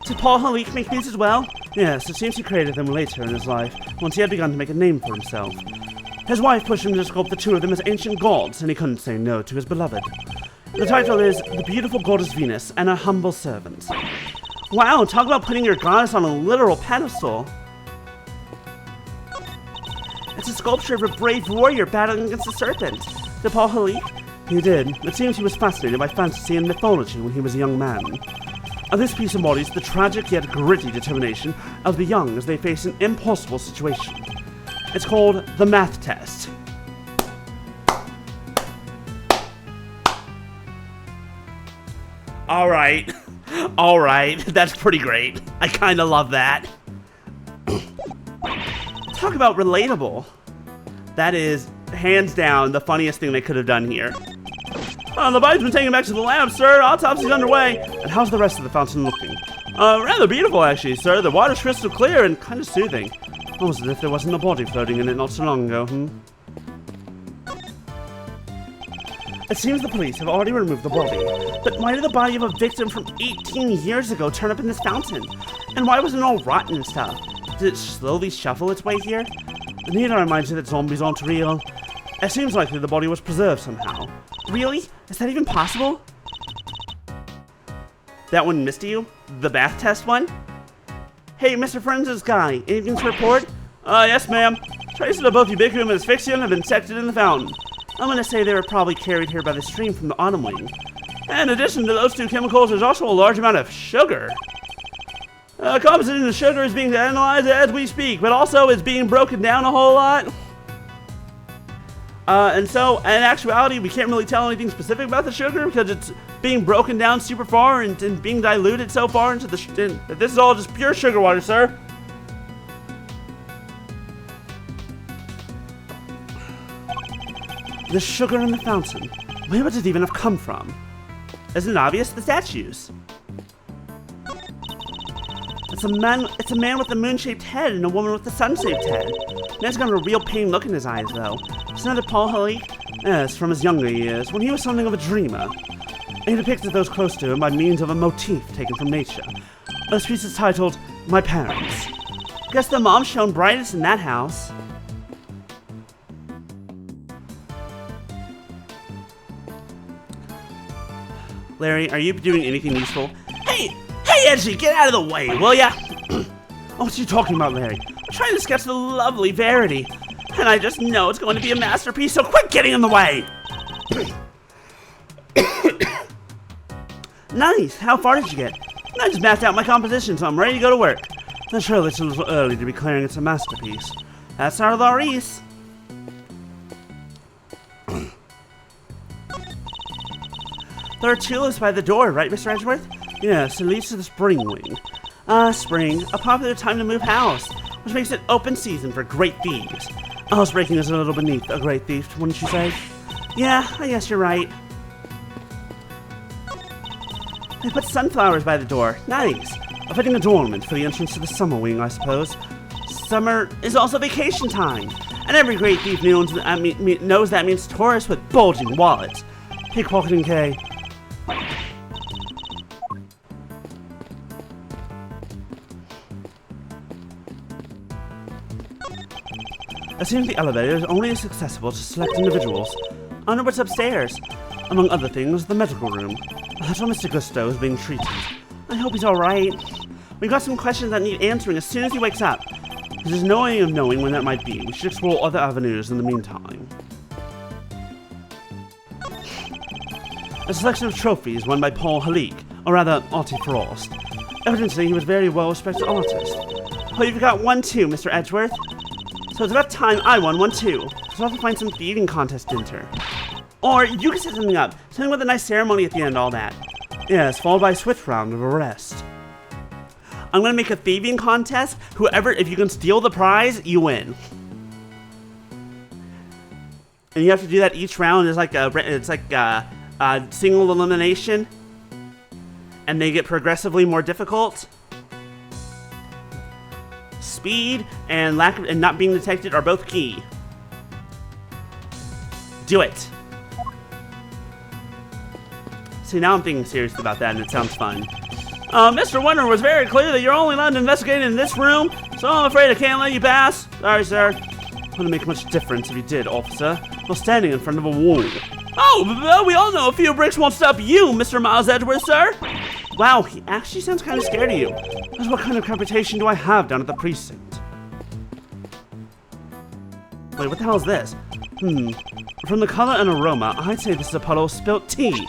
Did Paul Halik make these as well? Yes, it seems he created them later in his life, once he had begun to make a name for himself. His wife pushed him to sculpt the two of them as ancient gods, and he couldn't say no to his beloved. The title is The Beautiful Goddess Venus and Her Humble Servant. Wow, talk about putting your goddess on a literal pedestal. It's a sculpture of a brave warrior battling against a serpent. Did Paul Halik? He did. It seems he was fascinated by fantasy and mythology when he was a young man. This piece embodies the tragic yet gritty determination of the young as they face an impossible situation. It's called the Math Test. Alright. Alright, that's pretty great. I kinda love that. Talk about relatable. That is, hands down, the funniest thing they could have done here. The body's been taken back to the lab, sir. Autopsy's underway. And how's the rest of the fountain looking? Rather beautiful, actually, sir. The water's crystal clear and kind of soothing. Almost as if there wasn't a body floating in it not so long ago, It seems the police have already removed the body. But why did the body of a victim from 18 years ago turn up in this fountain? And why was it all rotten and stuff? Did it slowly shuffle its way here? Anita reminds me that zombies aren't real. It seems likely the body was preserved somehow. Really? Is that even possible? That one missed you? The bath test one? Hey, Mr. Forensics guy, anything to report? Yes, ma'am. Traces of both Ubiquium and asphyxium have been detected in the fountain. I'm gonna say they were probably carried here by the stream from the Autumn Wing. In addition to those two chemicals, there's also a large amount of sugar. Composition of sugar is being analyzed as we speak, but also it's being broken down a whole lot. And so, in actuality, we can't really tell anything specific about the sugar because it's being broken down super far and being diluted so far into the... This is all just pure sugar water, sir. The sugar in the fountain. Where would it even have come from? Isn't it obvious? The statues. It's a man with a moon-shaped head and a woman with a sun-shaped head. Man's got a real pain look in his eyes, though. It's another Paul Halik? Yes, from his younger years, when he was something of a dreamer. He depicted those close to him by means of a motif taken from nature. This piece is titled, My Parents. Guess the mom shone brightest in that house. Larry, are you doing anything useful? Hey, Edgy, get out of the way, will ya? Oh, what are you talking about, Larry? I'm trying to sketch the lovely Verity, and I just know it's going to be a masterpiece, so quit getting in the way! Nice! How far did you get? I just mapped out my composition, so I'm ready to go to work. Then surely it's a little early to be declaring it's a masterpiece. That's our Laurice. There are tulips by the door, right, Mr. Edgeworth? Yes, it leads to the spring wing. Spring, a popular time to move house, which makes it open season for great thieves. Housebreaking is a little beneath a great thief, wouldn't you say? Yeah, I guess you're right. They put sunflowers by the door. Nice. A fitting adornment for the entrance to the summer wing, I suppose. Summer is also vacation time, and every great thief knows that means tourists with bulging wallets. Pickpocketing K. It seems the elevator is only accessible to select individuals. I wonder what's upstairs. Among other things, the medical room. That's where Mr. Gusto is being treated. I hope he's alright. We got some questions that need answering as soon as he wakes up. There's no way of knowing when that might be. We should explore other avenues in the meantime. A selection of trophies won by Paul Halik, or rather, Artie Frost. Evidently, he was a very well-respected artist. Oh, you've got one too, Mr. Edgeworth. So it's about time I won one too. So I'll have to find some thieving contest to enter. Or you can set something up. Something with a nice ceremony at the end, all that. Yes, followed by a swift round of arrest. I'm gonna make a thieving contest. If you can steal the prize, you win. And you have to do that each round. It's like a single elimination, and they get progressively more difficult. Speed and not being detected are both key. Do it. See, now I'm thinking seriously about that, and it sounds fun. Mr. Wonder was very clear that you're only allowed to investigate in this room, so I'm afraid I can't let you pass. Sorry, sir. Wouldn't make much difference if you did, officer. While standing in front of a wall. Oh, we all know a few bricks won't stop you, Mr. Miles Edgeworth, sir. Wow, he actually sounds kind of scared of you. But what kind of reputation do I have down at the precinct? Wait, what the hell is this? From the color and aroma, I'd say this is a puddle of spilt tea.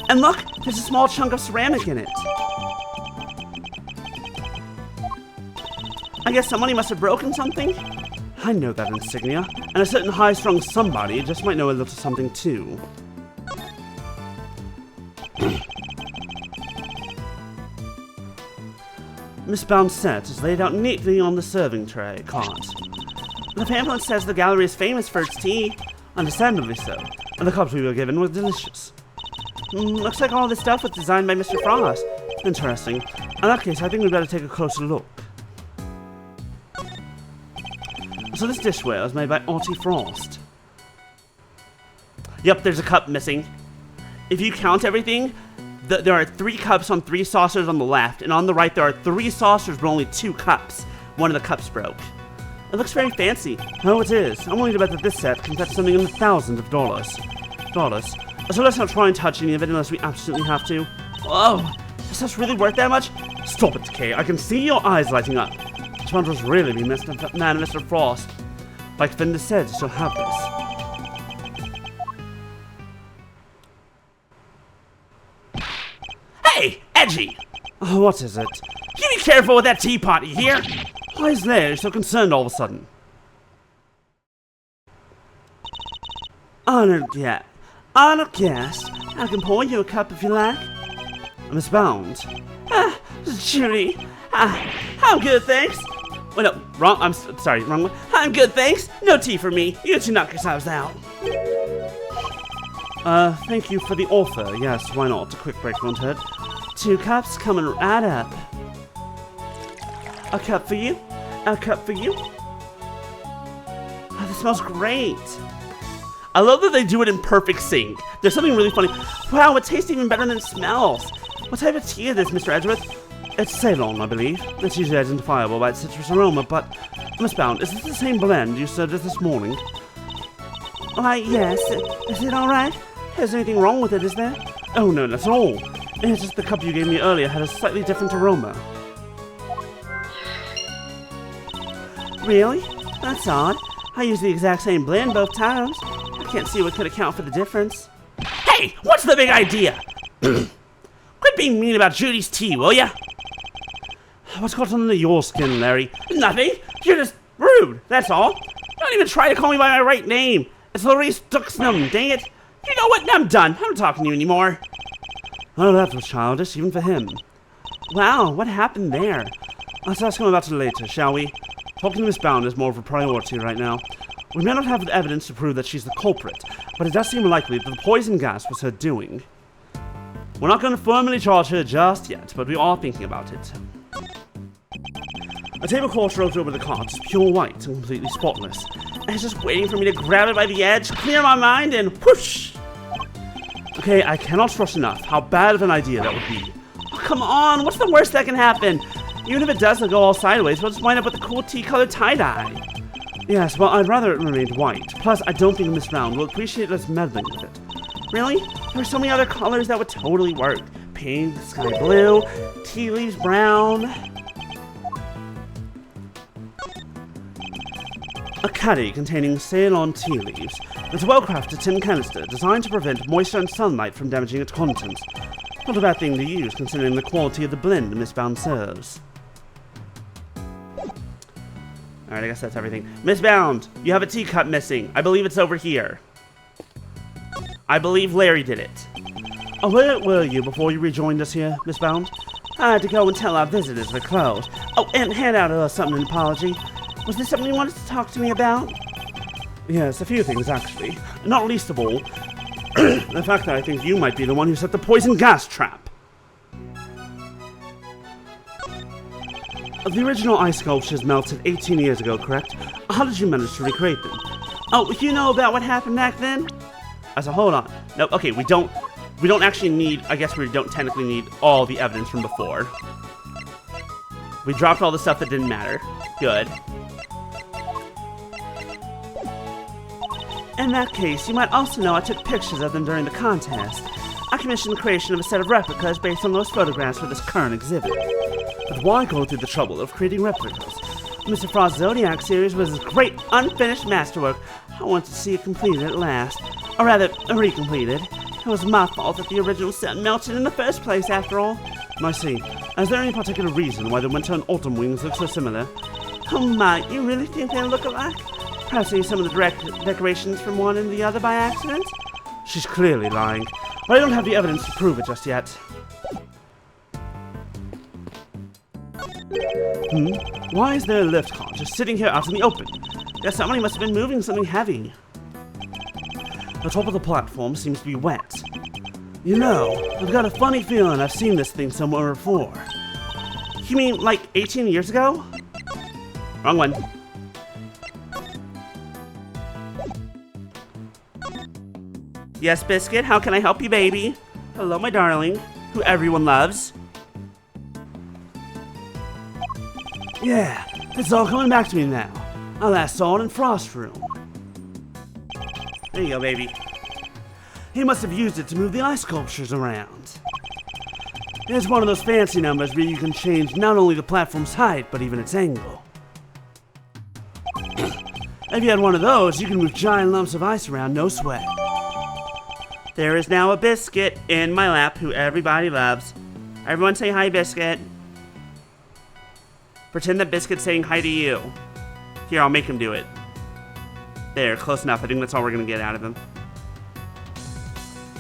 And look, there's a small chunk of ceramic in it. I guess somebody must have broken something. I know that insignia, and a certain high-strung somebody just might know a little something too. Miss Bouncet is laid out neatly on the serving tray cart. The pamphlet says the gallery is famous for its tea. Understandably so, and the cups we were given were delicious. Looks like all this stuff was designed by Mr. Frost. Interesting. In that case, I think we'd better take a closer look. So this dishware is made by Artie Frost. Yep, there's a cup missing. If you count everything, there are 3 cups on 3 saucers on the left, and on the right there are 3 saucers but only 2 cups. One of the cups broke. It looks very fancy. Oh, it is. I'm willing to bet that this set can fetch something in the thousands of dollars. So let's not try and touch any of it unless we absolutely have to. Oh, is this really worth that much? Stop it, Kay. I can see your eyes lighting up. This one was really be Mr. Frost. Like Fender said, she'll have this. Hey, Edgy! Oh, what is it? You be careful with that teapot, you hear? Why is Larry so concerned all of a sudden? Honored guest, I can pour you a cup if you like. Miss Bound. Judy. I'm good, thanks. Wait, no, wrong. I'm sorry, wrong one. I'm good, thanks. No tea for me. You two knock yourselves out. Thank you for the offer. Yes, why not? A quick break won't hurt. 2 cups coming right up. A cup for you. A cup for you. Oh, this smells great. I love that they do it in perfect sync. There's something really funny. Wow, it tastes even better than it smells. What type of tea is this, Mr. Edgeworth? It's Ceylon, I believe. It's usually identifiable by its citrus aroma, but Miss Bound, is this the same blend you served us this morning? Why, yes. Is it all right? Is there anything wrong with it, is there? Oh, no, not at all. It's just the cup you gave me earlier had a slightly different aroma. Really? That's odd. I used the exact same blend both times. I can't see what could account for the difference. Hey, what's the big idea? Quit being mean about Judy's tea, will ya? What's got under your skin, Larry? Nothing. You're just rude, that's all. Don't even try to call me by my right name. It's Laurice Duxnum, dang it. You know what? I'm done. I'm not talking to you anymore. Oh, that was childish, even for him. Wow, what happened there? Let's ask him about it later, shall we? Talking to Miss Bound is more of a priority right now. We may not have the evidence to prove that she's the culprit, but it does seem likely that the poison gas was her doing. We're not going to formally charge her just yet, but we are thinking about it. A tablecloth draped over the cart is pure white and completely spotless. And it's just waiting for me to grab it by the edge, clear my mind, and whoosh! Okay, I cannot stress enough how bad of an idea that would be. Oh, come on, what's the worst that can happen? Even if it doesn't go all sideways, we'll just wind up with a cool tea-colored tie-dye. Yes, well, I'd rather it remained white. Plus, I don't think Miss Brown will appreciate us meddling with it. Really? There are so many other colors that would totally work. Pink, sky blue, tea leaves brown. A caddy containing Ceylon tea leaves. It's a well-crafted tin canister designed to prevent moisture and sunlight from damaging its contents. Not a bad thing to use considering the quality of the blend Miss Bound serves. Alright, I guess that's everything. Miss Bound, you have a teacup missing. I believe it's over here. I believe Larry did it. Oh, where were you before you rejoined us here, Miss Bound? I had to go and tell our visitors we're closed. Oh, and hand out something an apology. Was there something you wanted to talk to me about? Yes, a few things actually. Not least of all, the fact that I think you might be the one who set the poison gas trap. The original ice sculptures melted 18 years ago, correct? How did you manage to recreate them? Oh, you know about what happened back then? Hold on. No, okay, we don't actually need, I guess we don't technically need all the evidence from before. We dropped all the stuff that didn't matter. Good. In that case, you might also know I took pictures of them during the contest. I commissioned the creation of a set of replicas based on those photographs for this current exhibit. But why go through the trouble of creating replicas? Mr. Frost's Zodiac series was a great unfinished masterwork. I wanted to see it completed at last. Or rather, recompleted. It was my fault that the original set melted in the first place, after all. I see. Is there any particular reason why the winter and autumn wings look so similar? Oh my, you really think they look alike? Perhaps use some of the direct decorations from one and the other by accident? She's clearly lying, but I don't have the evidence to prove it just yet. Why is there a lift car just sitting here out in the open? Guess somebody must have been moving something heavy. The top of the platform seems to be wet. You know, I've got a funny feeling I've seen this thing somewhere before. You mean like 18 years ago? Wrong one. Yes, Biscuit, how can I help you, baby? Hello, my darling, who everyone loves. Yeah, it's all coming back to me now. I last saw it in Frost's room. There you go, baby. He must have used it to move the ice sculptures around. It's one of those fancy numbers where you can change not only the platform's height, but even its angle. If you had one of those, you can move giant lumps of ice around, no sweat. There is now a Biscuit in my lap who everybody loves. Everyone say hi, Biscuit. Pretend that Biscuit's saying hi to you. Here, I'll make him do it. There, close enough. I think that's all we're going to get out of him.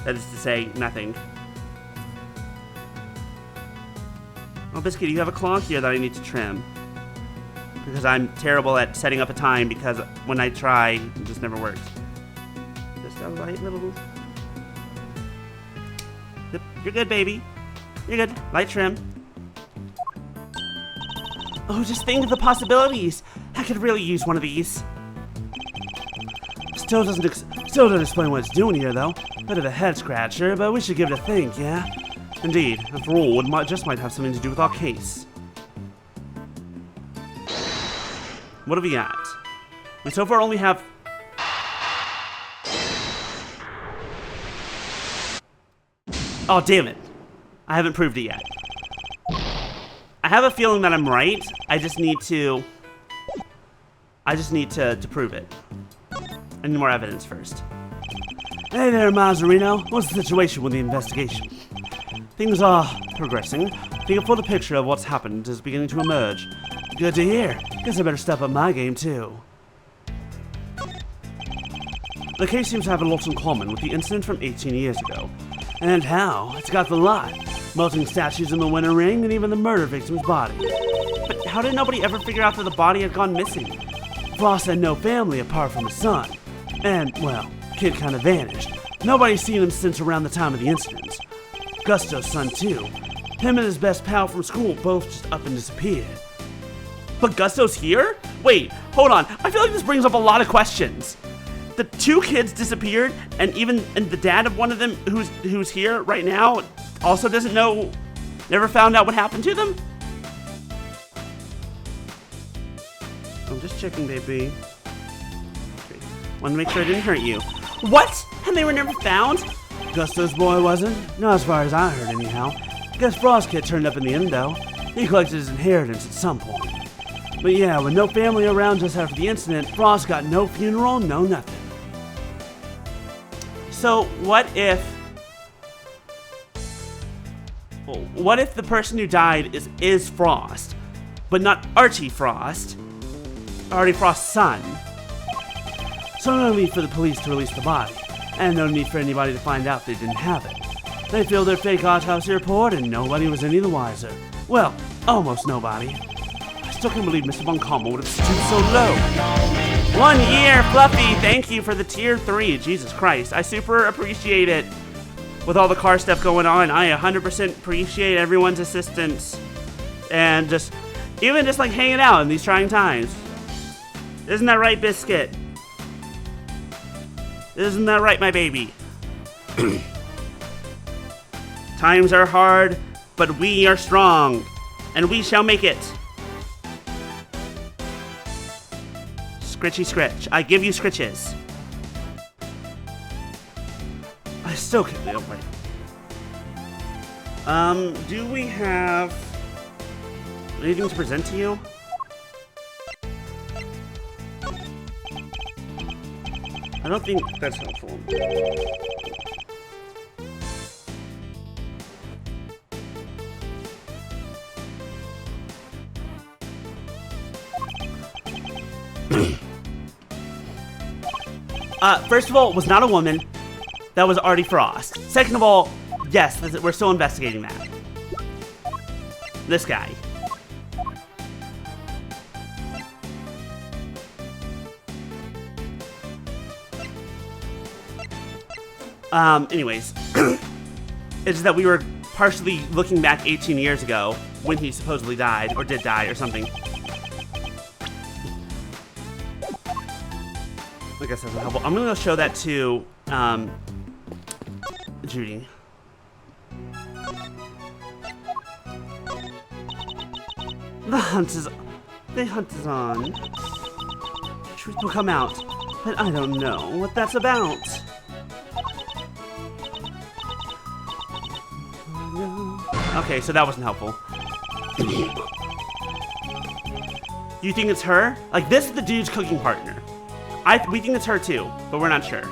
That is to say, nothing. Oh, Biscuit, you have a claw here that I need to trim. Because I'm terrible at setting up a time because when I try, it just never works. Just a light little... Yep, you're good, baby. You're good. Light trim. Oh, just think of the possibilities. I could really use one of these. Still doesn't explain what it's doing here, though. Bit of a head scratcher, but we should give it a think, yeah? Indeed. After all, it might have something to do with our case. What have we got? We so far only have... Oh, damn it. I haven't proved it yet. I have a feeling that I'm right. I just need to prove it. I need more evidence first. Hey there, Mazarino. What's the situation with the investigation? Things are progressing. The full picture of what's happened is beginning to emerge. Good to hear. Guess I better step up my game, too. The case seems to have a lot in common with the incident from 18 years ago. And how? It's got the lot. Melting statues in the winter ring and even the murder victim's body. But how did nobody ever figure out that the body had gone missing? Frost had no family apart from his son. And, well, kid kind of vanished. Nobody's seen him since around the time of the incident. Gusto's son, too. Him and his best pal from school both just up and disappeared. But Gusto's here? Wait, hold on. I feel like this brings up a lot of questions. The two kids disappeared, and the dad of one of them, who's here right now, also doesn't know, never found out what happened to them? I'm just checking, baby. Okay. Want to make sure I didn't hurt you. What? And they were never found? Gusto's boy wasn't? Not as far as I heard, anyhow. Guess Frost Kid turned up in the end, though. He collected his inheritance at some point. But yeah, with no family around just after the incident, Frost got no funeral, no nothing. So, what if the person who died is Frost, but not Archie Frost? Archie Frost's son. So no need for the police to release the body, and no need for anybody to find out they didn't have it. They filled their fake autopsy report and nobody was any the wiser. Well, almost nobody. I still can't believe Mr. Von Kammel would have stooped so low. 1 year, Fluffy, thank you for the tier 3. Jesus Christ, I super appreciate it. With all the car stuff going on, I 100% appreciate everyone's assistance. And even just like hanging out in these trying times. Isn't that right, Biscuit? Isn't that right, my baby? Times are hard, but we are strong. And we shall make it. Scritchy scritch. I give you scritches. I still can't be okay. Do we have anything to present to you? I don't think that's helpful. First of all, it was not a woman. That was Artie Frost. Second of all, yes, we're still investigating that. This guy. Anyways, it's that we were partially looking back 18 years ago when he supposedly died, or did die, or something. I guess that's helpful. I'm gonna go show that to, Judy. The hunt is on. Truth will come out, but I don't know what that's about. Okay, so that wasn't helpful. You think it's her? Like, this is the dude's cooking partner. We think it's her too, but we're not sure.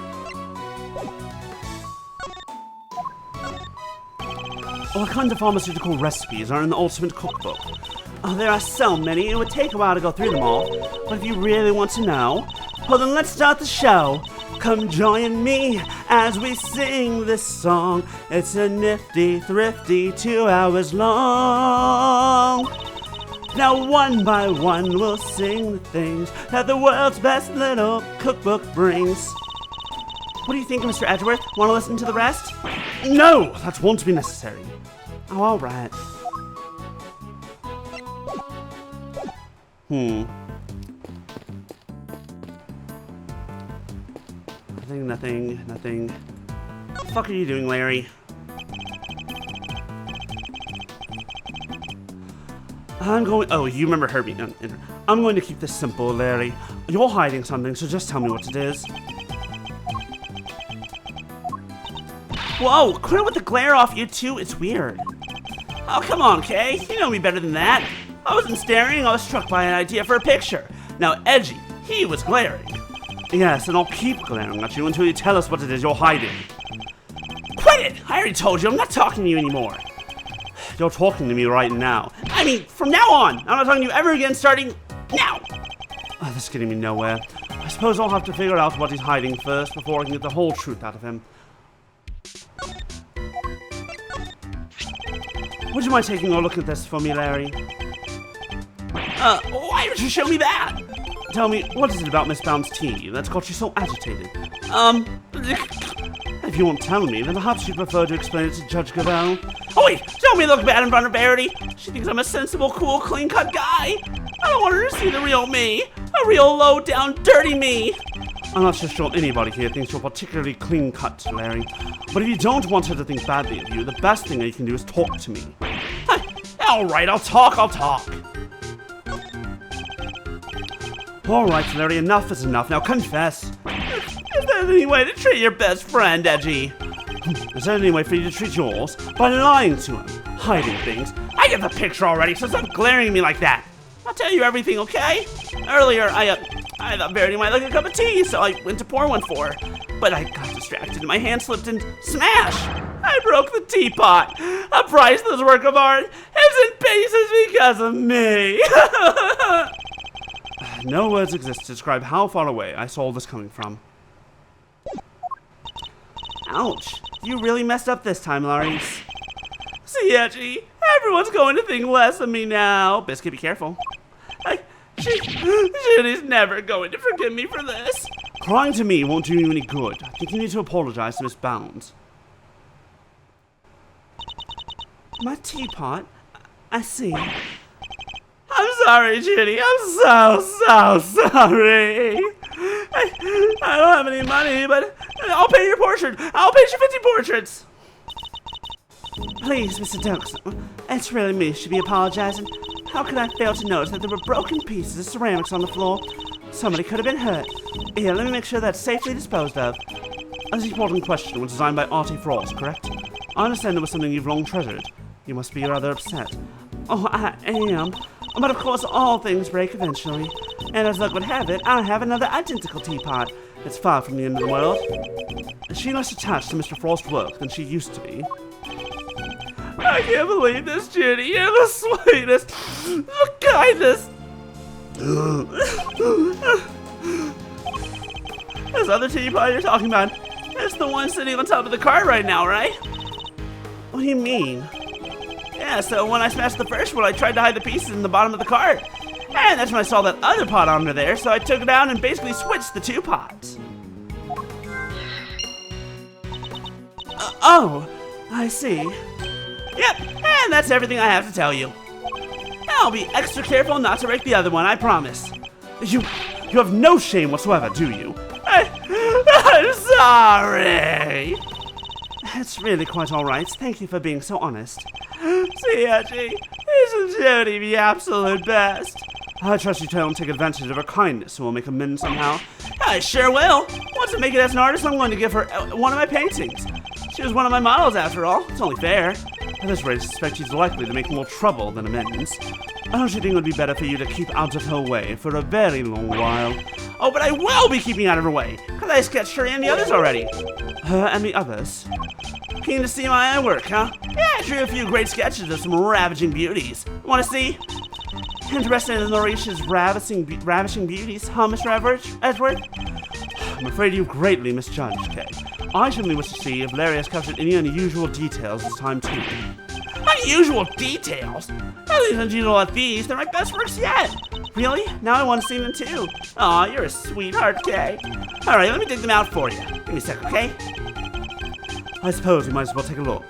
What kind of pharmaceutical recipes are in the Ultimate Cookbook? Oh, there are so many, it would take a while to go through them all. But if you really want to know, well then let's start the show. Come join me as we sing this song. It's a nifty, thrifty 2 hours long. Now one by one we'll sing the things that the world's best little cookbook brings. What do you think, Mr. Edgeworth? Want to listen to the rest? No, that won't be necessary. Oh, all right. Nothing. What the fuck are you doing, Larry? Oh, you remember Herbie. I'm going to keep this simple, Larry. You're hiding something, so just tell me what it is. Whoa, quit with the glare off, you two. It's weird. Oh, come on, Kay. You know me better than that. I wasn't staring, I was struck by an idea for a picture. Now, Edgy, he was glaring. Yes, and I'll keep glaring at you until you tell us what it is you're hiding. Quit it! I already told you, I'm not talking to you anymore. You're talking to me right now. I mean, from now on, I'm not talking to you ever again starting now. Oh, this is getting me nowhere. I suppose I'll have to figure out what he's hiding first before I can get the whole truth out of him. Would you mind taking a look at this for me, Larry? Why would you show me that? Tell me, what is it about Miss Bound's tea that's got you so agitated? If you won't tell me, then perhaps you'd prefer to explain it to Judge Gabelle. Oh wait, don't me look bad in front of Verity. She thinks I'm a sensible, cool, clean-cut guy. I don't want her to see the real me. A real low-down, dirty me. I'm not so sure anybody here thinks you're particularly clean-cut, Larry. But if you don't want her to think badly of you, the best thing that you can do is talk to me. Alright, I'll talk. Alright, Larry, enough is enough. Now confess. Is there any way to treat your best friend, Edgy? Is there any way for you to treat yours? By lying to him, hiding things. I get the picture already, so stop glaring at me like that. I'll tell you everything, okay? Earlier, I thought Verity might like a cup of tea, so I went to pour one for her. But I got distracted and my hand slipped and smash! I broke the teapot. A priceless work of art is in pieces because of me. No words exist to describe how far away I saw this coming from. Ouch. You really messed up this time, Lawrence. See, Edgy, everyone's going to think less of me now. Biscuit, be careful. Judy's never going to forgive me for this. Crying to me won't do you any good. I think you need to apologize to Miss Bounds. My teapot? I see. I'm sorry, Judy. I'm so sorry. I don't have any money, but I'll pay your portrait. I'll pay you 50 portraits. Please, Mr. Dukes. It's really me should be apologizing. How could I fail to notice that there were broken pieces of ceramics on the floor? Somebody could have been hurt. Here, let me make sure that's safely disposed of. This important question was designed by Artie Frost, correct? I understand it was something you've long treasured. You must be rather upset. Oh, I am. But of course, all things break eventually. And as luck would have it, I have another identical teapot. It's far from the end of the world. Is she less attached to Mr. Frost's work than she used to be? I can't believe this, Judy. You're the sweetest, the kindest. This other teapot you're talking about, it's the one sitting on top of the cart right now, right? What do you mean? Yeah, so when I smashed the first one, I tried to hide the pieces in the bottom of the cart. And that's when I saw that other pot under there, so I took it down and basically switched the two pots. Oh, I see. Yep, and that's everything I have to tell you. I'll be extra careful not to break the other one, I promise. You have no shame whatsoever, do you? I'm sorry. It's really quite all right. Thank you for being so honest. See, Edgy, isn't Judy the absolute best? I trust you don't take advantage of her kindness, so we'll make amends somehow. I sure will. Once I make it as an artist, I'm going to give her one of my paintings. She was one of my models, after all. It's only fair. At this rate, I suspect she's likely to make more trouble than amends. Don't you think it would be better for you to keep out of her way for a very long while? Oh, but I will be keeping out of her way, because I sketched her and the others already. Her and the others? Keen to see my work, huh? Yeah, I drew a few great sketches of some ravaging beauties. Want to see? Interested in Lauritia's ravishing beauties, huh, Mr. Edward? I'm afraid you've greatly misjudged, Kay. I simply wish to see if Larry has captured any unusual details this time, too. Unusual details? At least unusual like these, they're my best works yet. Really? Now I want to see them, too. Aw, you're a sweetheart, Kay. Alright, let me dig them out for you. Give me a sec, okay? I suppose we might as well take a look.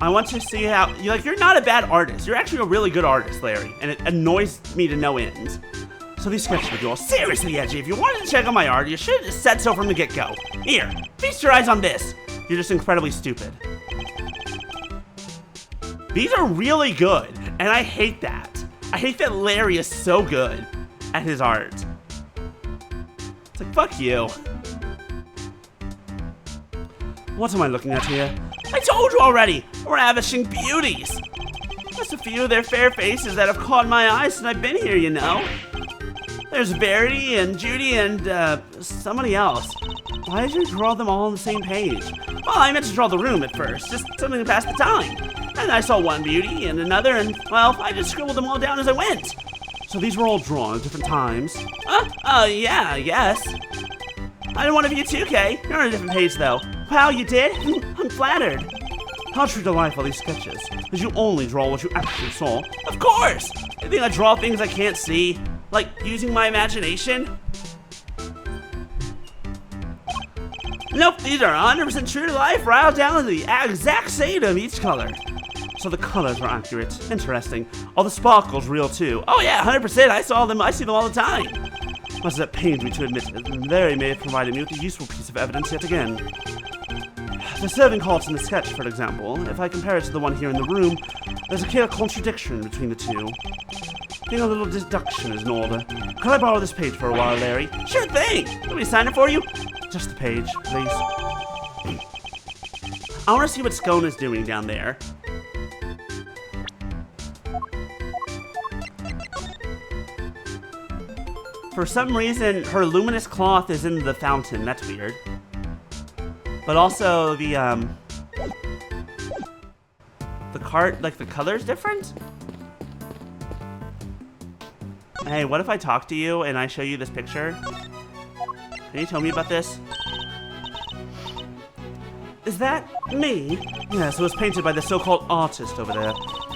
I want to see how, you're not a bad artist. You're actually a really good artist, Larry, and it annoys me to no end. So these sketches would go seriously edgy. If you wanted to check out my art, you should have just said so from the get-go. Here, feast your eyes on this. You're just incredibly stupid. These are really good, and I hate that. I hate that Larry is so good at his art. It's like, fuck you. What am I looking at here? I told you already! Ravishing beauties! Just a few of their fair faces that have caught my eye since I've been here, you know. There's Verity and Judy and, somebody else. Why did you draw them all on the same page? Well, I meant to draw the room at first, just something to pass the time. And I saw one beauty and another, and, well, I just scribbled them all down as I went. So these were all drawn at different times? Yeah, I guess. I did one of you too, Kay. You're on a different page, though. Wow, you did? I'm flattered. How true to life are these sketches? Did you only draw what you actually saw? Of course! You think I draw things I can't see? Like, using my imagination? Nope, these are 100% true to life, right down to the exact shade of each color. So the colors were accurate. Interesting. All the sparkles real too. Oh yeah, 100%. I saw them. I see them all the time. Must have pained me to admit it. Larry may have provided me with a useful piece of evidence yet again. The serving cards in the sketch, for example, if I compare it to the one here in the room, there's a clear contradiction between the two. I think a little deduction is in order. Could I borrow this page for a while, Larry? Sure thing! Let me sign it for you? Just the page, please. I want to see what Scone is doing down there. For some reason, her luminous cloth is in the fountain. That's weird. But also, the cart, like, the color's different? Hey, what if I talk to you and I show you this picture? Can you tell me about this? Is that me? Yes, it was painted by the so-called artist over there.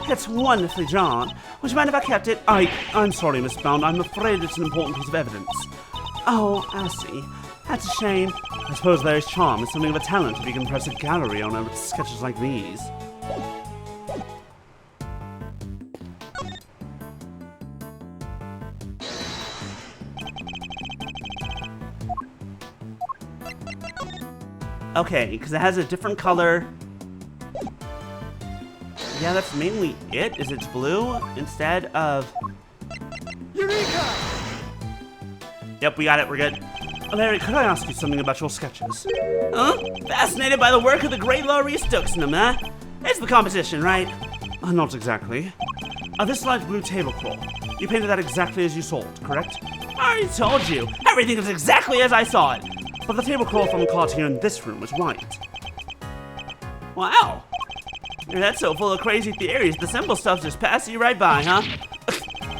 It's wonderfully drawn. Would you mind if I kept it? I'm sorry, Miss Bound. I'm afraid it's an important piece of evidence. Oh, I see. That's a shame. I suppose Larry's charm is something of a talent if he can press a gallery on sketches like these. Okay, because it has a different color. Yeah, that's mainly it, is it's blue instead of... Eureka! Yep, we got it, we're good. Larry, could I ask you something about your sketches? Huh? Fascinated by the work of the great Laurie Stokesnam, huh? It's the composition, right? Not exactly. This light blue tablecloth. You painted that exactly as you saw it, correct? I already told you. Everything is exactly as I saw it. But the tablecloth on the card here in this room was white. Wow. Your head's so full of crazy theories, the simple stuff just passes you right by, huh?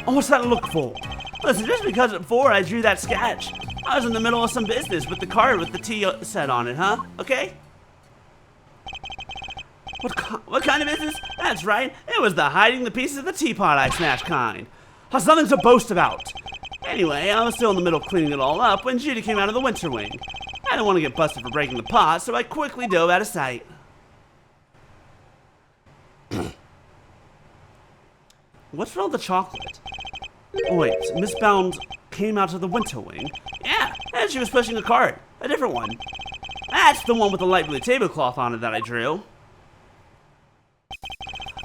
What's that look for? Listen, just because before I drew that sketch, I was in the middle of some business with the card with the tea set on it, huh? Okay? What kind of business? That's right, it was the hiding the pieces of the teapot I smashed kind. Has nothing to boast about. Anyway, I was still in the middle of cleaning it all up when Judy came out of the winter wing. I didn't want to get busted for breaking the pot, so I quickly dove out of sight. What's wrong with the chocolate? Oh wait, Miss Bound came out of the winter wing? Yeah, and she was pushing a cart. A different one. That's the one with the light blue tablecloth on it that I drew.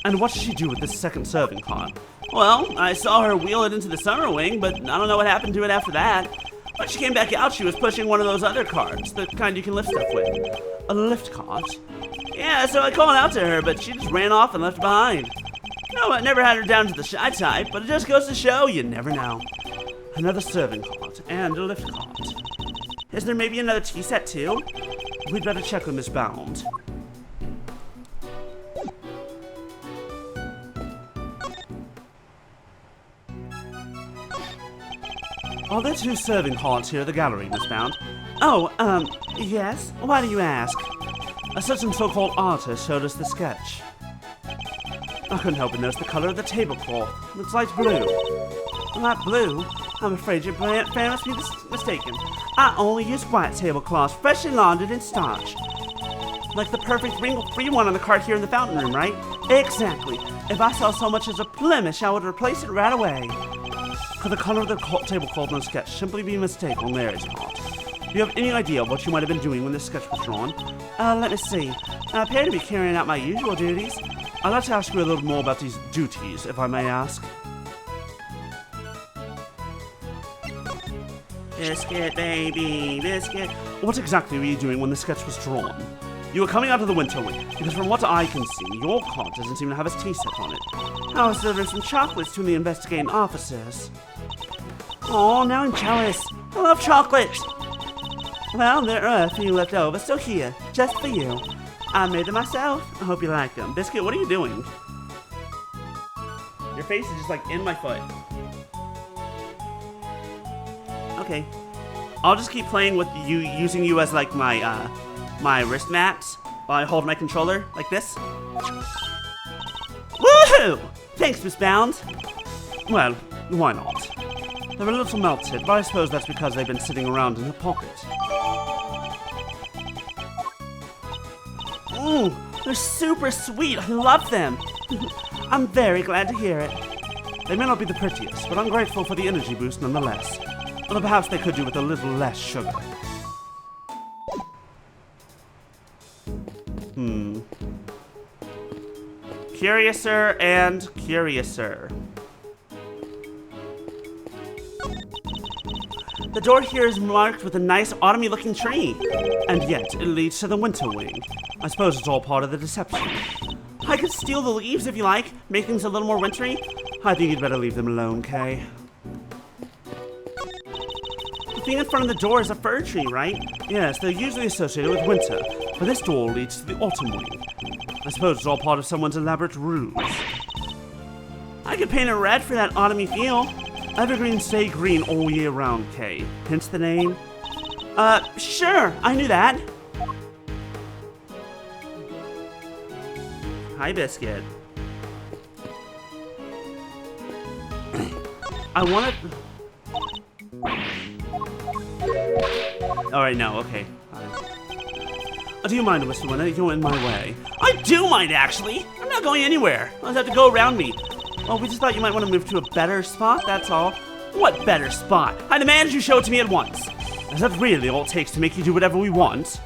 And what did she do with this second serving cart? Well, I saw her wheel it into the summer wing, but I don't know what happened to it after that. When she came back out, she was pushing one of those other carts, the kind you can lift stuff with. A lift cart? Yeah, so I called out to her, but she just ran off and left behind. No, I never had her down to the shy type, but it just goes to show you never know. Another serving cart and a lift cart. Is there maybe another tea set too? We'd better check with Miss Bound. Are there two serving carts here at the gallery, Miss Bound? Oh, yes? Why do you ask? A certain so-called artist showed us the sketch. I couldn't help but notice the color of the tablecloth. It's light blue. Light blue? I'm afraid your fan must be mistaken. I only use white tablecloths, freshly laundered and starched. Like the perfect wrinkle-free one on the cart here in the fountain room, right? Exactly. If I saw so much as a blemish, I would replace it right away. Could the color of the tablecloth on the sketch simply be a mistake on Larry's part? Do you have any idea what you might have been doing when this sketch was drawn? Let me see. I appear to be carrying out my usual duties. I'd like to ask you a little more about these duties, if I may ask. Biscuit, baby, biscuit. What exactly were you doing when the sketch was drawn? You were coming out of the winter wing, because from what I can see, your card doesn't seem to have its tea set on it. I was delivering some chocolates to the investigating officers. Oh, now I'm jealous. I love chocolate. Well, there are a few left over, so here, just for you. I made them myself. I hope you like them. Biscuit, what are you doing? Your face is just like in my foot. Okay. I'll just keep playing with you, using you as like my, my wrist mats while I hold my controller like this. Woohoo! Thanks, Miss Bounds. Well, why not? They're a little melted, but I suppose that's because they've been sitting around in her pocket. Mmm, they're super sweet. I love them. I'm very glad to hear it. They may not be the prettiest, but I'm grateful for the energy boost nonetheless. Although perhaps they could do with a little less sugar. Curiouser and curiouser. The door here is marked with a nice autumny looking tree. And yet, it leads to the winter wing. I suppose it's all part of the deception. I could steal the leaves if you like, make things a little more wintry. I think you'd better leave them alone, Kay. The thing in front of the door is a fir tree, right? Yes, they're usually associated with winter, but this door leads to the autumn wing. I suppose it's all part of someone's elaborate ruse. I could paint it red for that autumny feel. Evergreens stay green all year round, Kay. Hence the name. Sure, I knew that. Hi, Biscuit. I want to... Alright, no, okay. Do you mind, Mr. Winner? You're in my way. I do mind, actually. I'm not going anywhere. I'll have to go around me. Well, we just thought you might want to move to a better spot, that's all. What better spot? I demand you show it to me at once. Is that really all it takes to make you do whatever we want?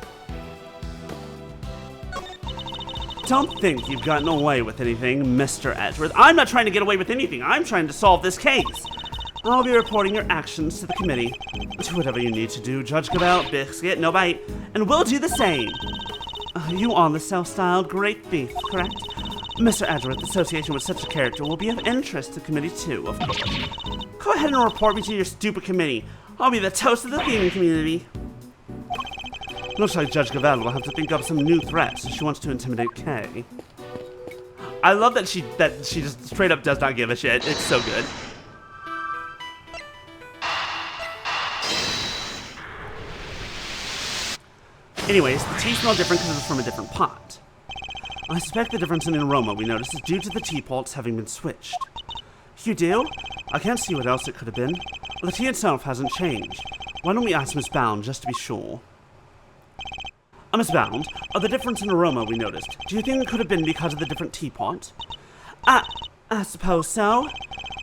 Don't think you've gotten away with anything, Mr. Edgeworth. I'm not trying to get away with anything. I'm trying to solve this case. I'll be reporting your actions to the committee. Do whatever you need to do, Judge Cavell. Biscuit, no bite. And we'll do the same. You are the self-styled great thief, correct? Mr. Edgeworth, association with such a character will be of interest to the committee too, of course. Go ahead and report me to your stupid committee. I'll be the toast of the theming community. Looks like Judge Cavell will have to think up some new threats if she wants to intimidate Kay. I love that she just straight up does not give a shit. It's so good. Anyways, the tea smelled different because it was from a different pot. I suspect the difference in aroma we noticed is due to the teapots having been switched. You do? I can't see what else it could have been. Well, the tea itself hasn't changed. Why don't we ask Miss Bound just to be sure? Miss Bound, the difference in aroma we noticed, do you think it could have been because of the different teapot? I suppose so.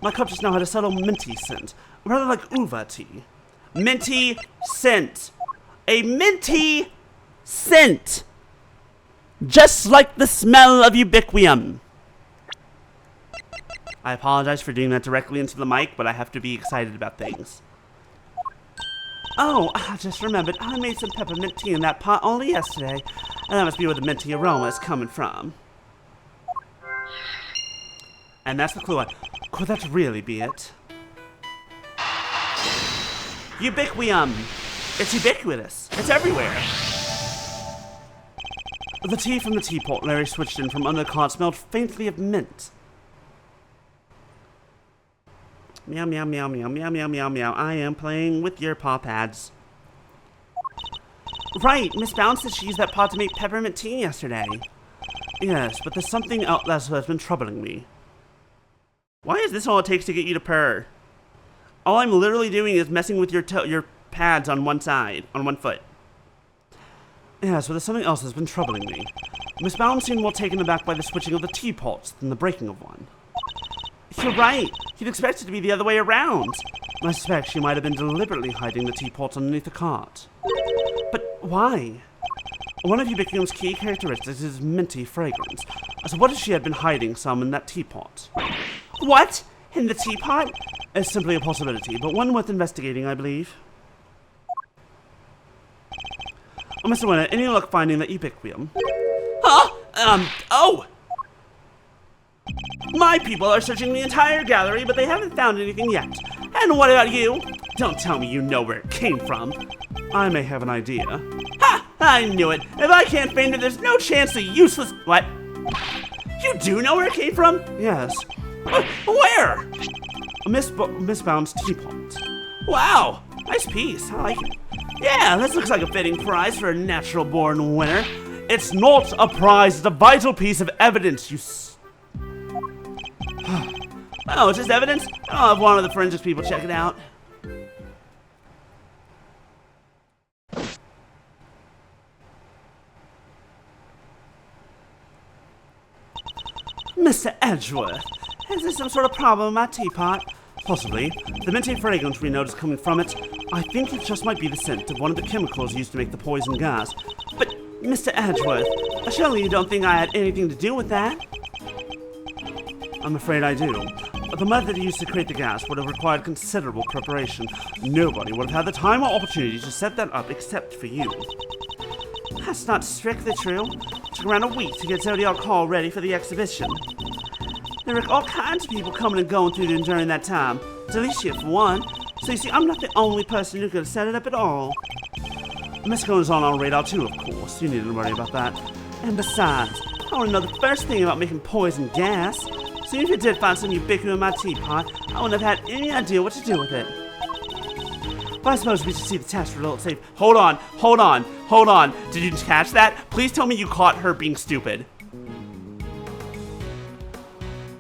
My cup just now had a subtle minty scent, rather like uva tea. Minty scent. A minty scent. Just like the smell of Ubiquium. I apologize for doing that directly into the mic, but I have to be excited about things. Oh, I just remembered. I made some peppermint tea in that pot only yesterday, and that must be where the minty aroma is coming from. And that's the clue. Could that really be it? Ubiquium. It's ubiquitous. It's everywhere. The tea from the teapot Larry switched in from under the cart smelled faintly of mint. Meow, meow, meow, meow, meow, meow, meow, meow. I am playing with your paw pads. Right, Miss Bounce said she used that pot to make peppermint tea yesterday. Yes, but there's something else that has been troubling me. Why is this all it takes to get you to purr? All I'm literally doing is messing with your pads on one side, on one foot. Yes, but there's something else that's been troubling me. Miss Bound seemed more taken aback by the switching of the teapots than the breaking of one. You're right. You'd expect it to be the other way around. I suspect she might have been deliberately hiding the teapot underneath the cart. But why? One of Ubiquium's key characteristics is minty fragrance. So what if she had been hiding some in that teapot? What? In the teapot? It's simply a possibility, but one worth investigating, I believe. Oh, Mr. Winner, any luck finding that Ubiquium? Huh? Oh! My people are searching the entire gallery, but they haven't found anything yet. And what about you? Don't tell me you know where it came from. I may have an idea. Ha! I knew it. If I can't find it, there's no chance the useless... What? You do know where it came from? Yes. Where? A misbound teapot. Wow. Nice piece. I like it. Yeah, this looks like a fitting prize for a natural-born winner. It's not a prize, it's a vital piece of evidence, you Oh, it's just evidence? I'll have one of the forensics people check it out. Mr. Edgeworth, is there some sort of problem with my teapot? Possibly. The minty fragrance we noticed coming from it, I think it just might be the scent of one of the chemicals used to make the poison gas. But, Mr. Edgeworth, surely you don't think I had anything to do with that? I'm afraid I do. The method used to create the gas would have required considerable preparation. Nobody would have had the time or opportunity to set that up except for you. That's not strictly true. It took around a week to get Zodiac Hall ready for the exhibition. There were all kinds of people coming and going through there during that time. Delicia, for one. So you see, I'm not the only person who could have set it up at all. Miss Cohen's on our radar too, of course. You needn't worry about that. And besides, I want to know the first thing about making poison gas. So if you did find some ubiquity in my teapot, I wouldn't have had any idea what to do with it. But I suppose we should see the test results safe. Hold on. Did you catch that? Please tell me you caught her being stupid.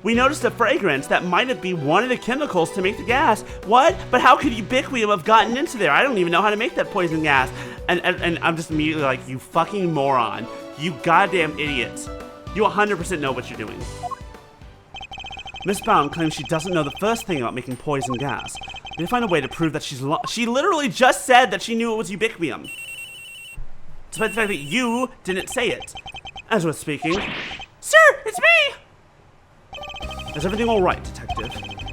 We noticed a fragrance that might have been one of the chemicals to make the gas. What? But how could Ubiquium have gotten into there? I don't even know how to make that poison gas. And I'm just immediately like, you fucking moron. You goddamn idiots. You 100% know what you're doing. Miss Brown claims she doesn't know the first thing about making poison gas. We need to find a way to prove that she literally just said that she knew it was Ubiquium. Despite the fact that you didn't say it. Edgeworth speaking. Sir, it's me! Is everything alright, Detective?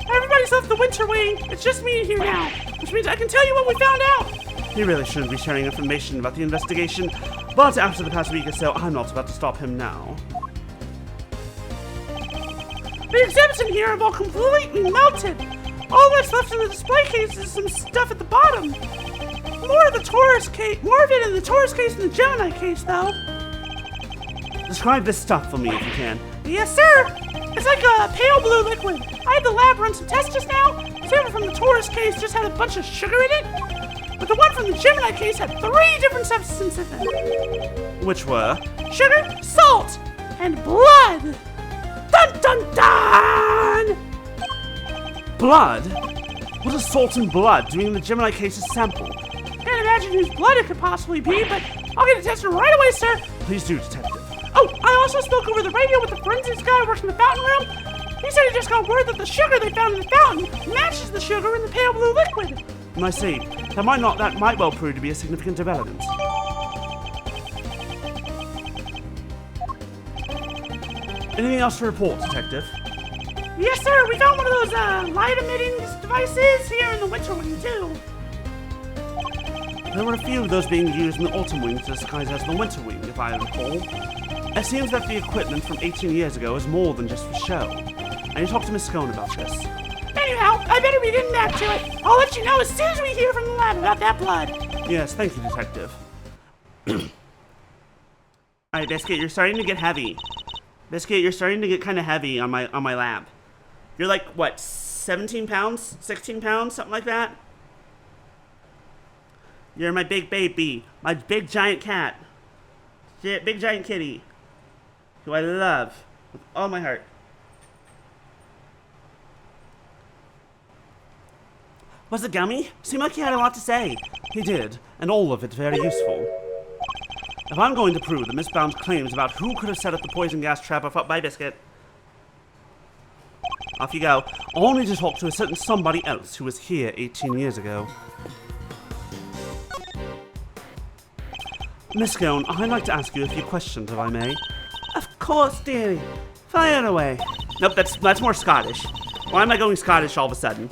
Everybody's left the winter wing. It's just me here now, which means I can tell you what we found out. He really shouldn't be sharing information about the investigation, but after the past week or so, I'm not about to stop him now. The exhibits in here have all completely melted. All that's left in the display case is some stuff at the bottom. More of it in the Taurus case than the Gemini case, though. Describe this stuff for me if you can. Yes, sir. It's like a pale blue liquid. I had the lab run some tests just now. The sample from the Taurus case just had a bunch of sugar in it, but the one from the Gemini case had 3 different substances in it. Which were? Sugar, salt, and blood. Dun dun dun! Blood? What is salt and blood doing in the Gemini case's sample? Can't imagine whose blood it could possibly be, but I'll get it tested right away, sir. Please do, Detective. Oh, I also spoke over the radio with the forensics guy who works in the fountain room. He said he just got word that the sugar they found in the fountain matches the sugar in the pale blue liquid. I see. That might well prove to be a significant development. Anything else to report, Detective? Yes, sir. We found one of those light-emitting devices here in the winter wing, too. There were a few of those being used in the autumn wing to disguise as the winter wing, if I recall. It seems that the equipment from 18 years ago is more than just for show. I need to talk to Miss Scone about this. Anyhow, I better be getting back to it. I'll let you know as soon as we hear from the lab about that blood. Yes, thank you, Detective. Alright, Biscuit, you're starting to get heavy. Biscuit, you're starting to get kind of heavy on my lap. You're like, what, 17 pounds? 16 pounds? Something like that? You're my big baby. My big giant cat. Shit, big giant kitty. Who I love with all my heart. Was it Gummy? Seemed like he had a lot to say. He did, and all of it very useful. If I'm going to prove that Miss Brown's claims about who could have set up the poison gas trap are by Biscuit, Off you go. I only need to talk to a certain somebody else who was here 18 years ago. Miss Scone, I'd like to ask you a few questions, if I may. Of course, dearie. Fire away. Nope, that's more Scottish. Why am I going Scottish all of a sudden?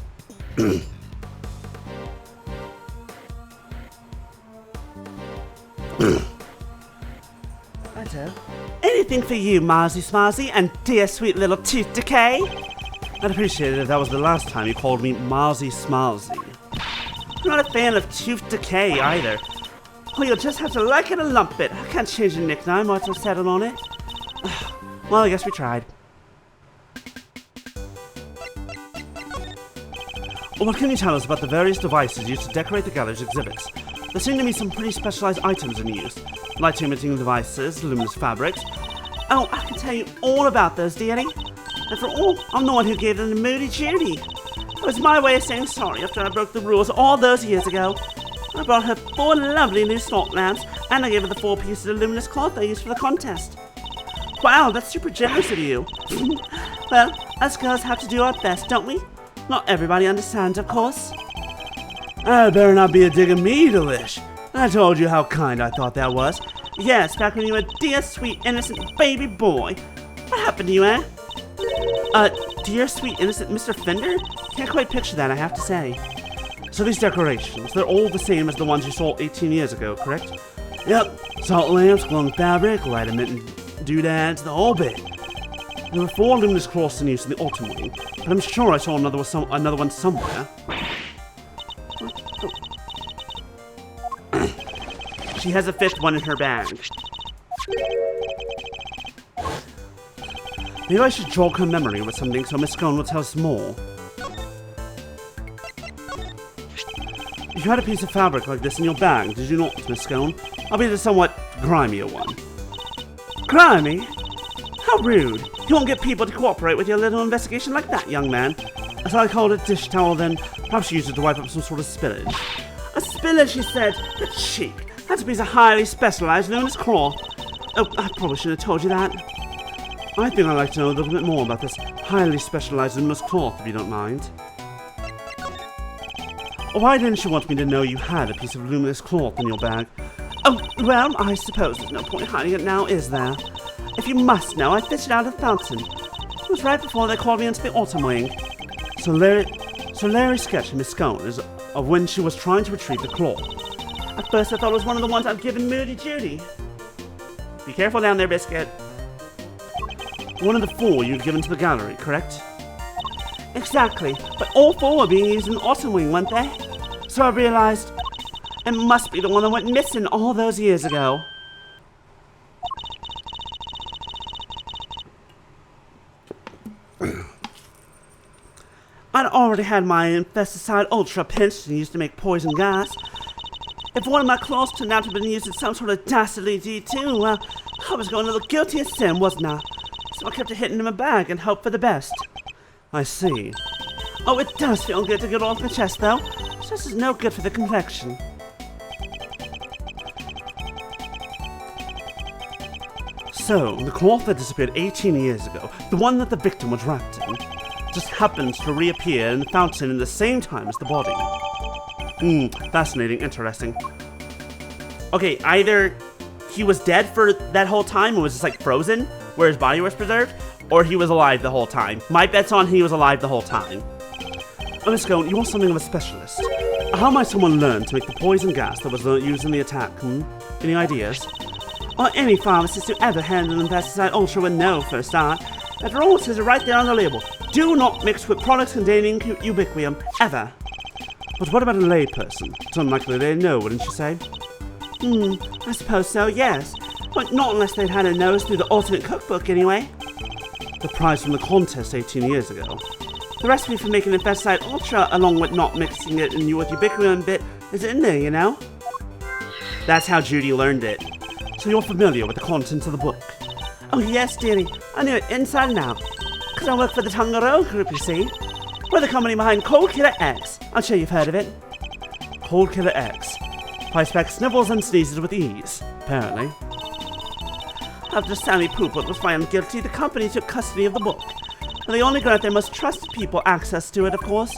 Righto. Anything for you, Marzi Smarzi, and dear sweet little Tooth Decay? I'd appreciate it if that was the last time you called me Marzi Smarzi. I'm not a fan of Tooth Decay either. Oh, you'll just have to like it and lump it. I can't change the nickname once I've settled on it. Well, I guess we tried. Well, what can you tell us about the various devices used to decorate the gallery's exhibits? There seem to be some pretty specialized items in use. Light emitting devices, luminous fabrics. Oh, I can tell you all about those, dearie. And for all, I'm the one who gave them to Moody Judy. It was my way of saying sorry after I broke the rules all those years ago. I brought her 4 lovely new salt lamps, and I gave her the 4 pieces of luminous cloth I used for the contest. Wow, that's super generous of you. Well, us girls have to do our best, don't we? Not everybody understands, of course. I better not be a dig at me, Delish. I told you how kind I thought that was. Yes, back when you were a dear, sweet, innocent baby boy. What happened to you, eh? Dear, sweet, innocent Mr. Fender? Can't quite picture that, I have to say. So these decorations, they're all the same as the ones you sold 18 years ago, correct? Yep, salt lamps, glowing fabric, light emitting doodads, the whole bit. There were 4 luminous cloths in use in the autumn wing, but I'm sure I saw another one somewhere. She has a 5th one in her bag. Maybe I should jog her memory with something so Miss Scone will tell us more. You had a piece of fabric like this in your bag, did you not, Miss Scone? Albeit a somewhat grimier one. Grimy? How rude. You won't get people to cooperate with your little investigation like that, young man. As I called a dish towel then, perhaps you used it to wipe up some sort of spillage. A spillage, she said. The cheek. That's a piece of highly specialized luminous cloth. Oh, I probably shouldn't have told you that. I think I'd like to know a little bit more about this highly specialized luminous cloth, if you don't mind. Why didn't you want me to know you had a piece of luminous cloth in your bag? Oh, well, I suppose there's no point hiding it now, is there? If you must know, I fished out a fountain. It was right before they called me into the autumn wing. So Larry's sketch of Miss Scone is of when she was trying to retrieve the cloth. At first I thought it was one of the ones I'd given Moody Judy. Be careful down there, Biscuit. One of the 4 you'd given to the gallery, correct? Exactly, but all 4 were being used in the autumn wing, weren't they? So I realized it must be the one that went missing all those years ago. I'd already had my Infesticide Ultra pinched and used to make poison gas. If one of my clothes turned out to have been used in some sort of dastardly deed too, well, I was going to the guilty of sin, wasn't I? So I kept it hidden in my bag and hoped for the best. I see. Oh, it does feel good to get off my chest, though. Stress is no good for the complexion. So, the cloth that disappeared 18 years ago, the one that the victim was wrapped in, just happens to reappear in the fountain in the same time as the body. Fascinating, interesting. Okay, either he was dead for that whole time and was just like frozen, where his body was preserved, or he was alive the whole time. My bet's on he was alive the whole time. Oh, Miss Scone, you are something of a specialist. How might someone learn to make the poison gas that was used in the attack, Any ideas? Well, any pharmacist who ever handled an Infesticide Ultra would know for a start. After all, it says it right there on the label. Do not mix with products containing ubiquium, ever. But what about a layperson? It's unlikely they'd know, wouldn't you say? I suppose so, yes. But not unless they'd had a nose through the alternate cookbook, anyway. The prize from the contest 18 years ago. The recipe for making Infesticide Ultra, along with not mixing it in with ubiquium bit, is in there, you know? That's how Judy learned it. So you're familiar with the contents of the book? Oh yes, dearie. I knew it inside and out. Because I work for the Tongariro Group, you see. We're the company behind Cold Killer X. I'm sure you've heard of it. Cold Killer X. Price back sniffles and sneezes with ease, apparently. After Sally Pooplet was found guilty, the company took custody of the book. and they only grant their most trusted people access to it, of course.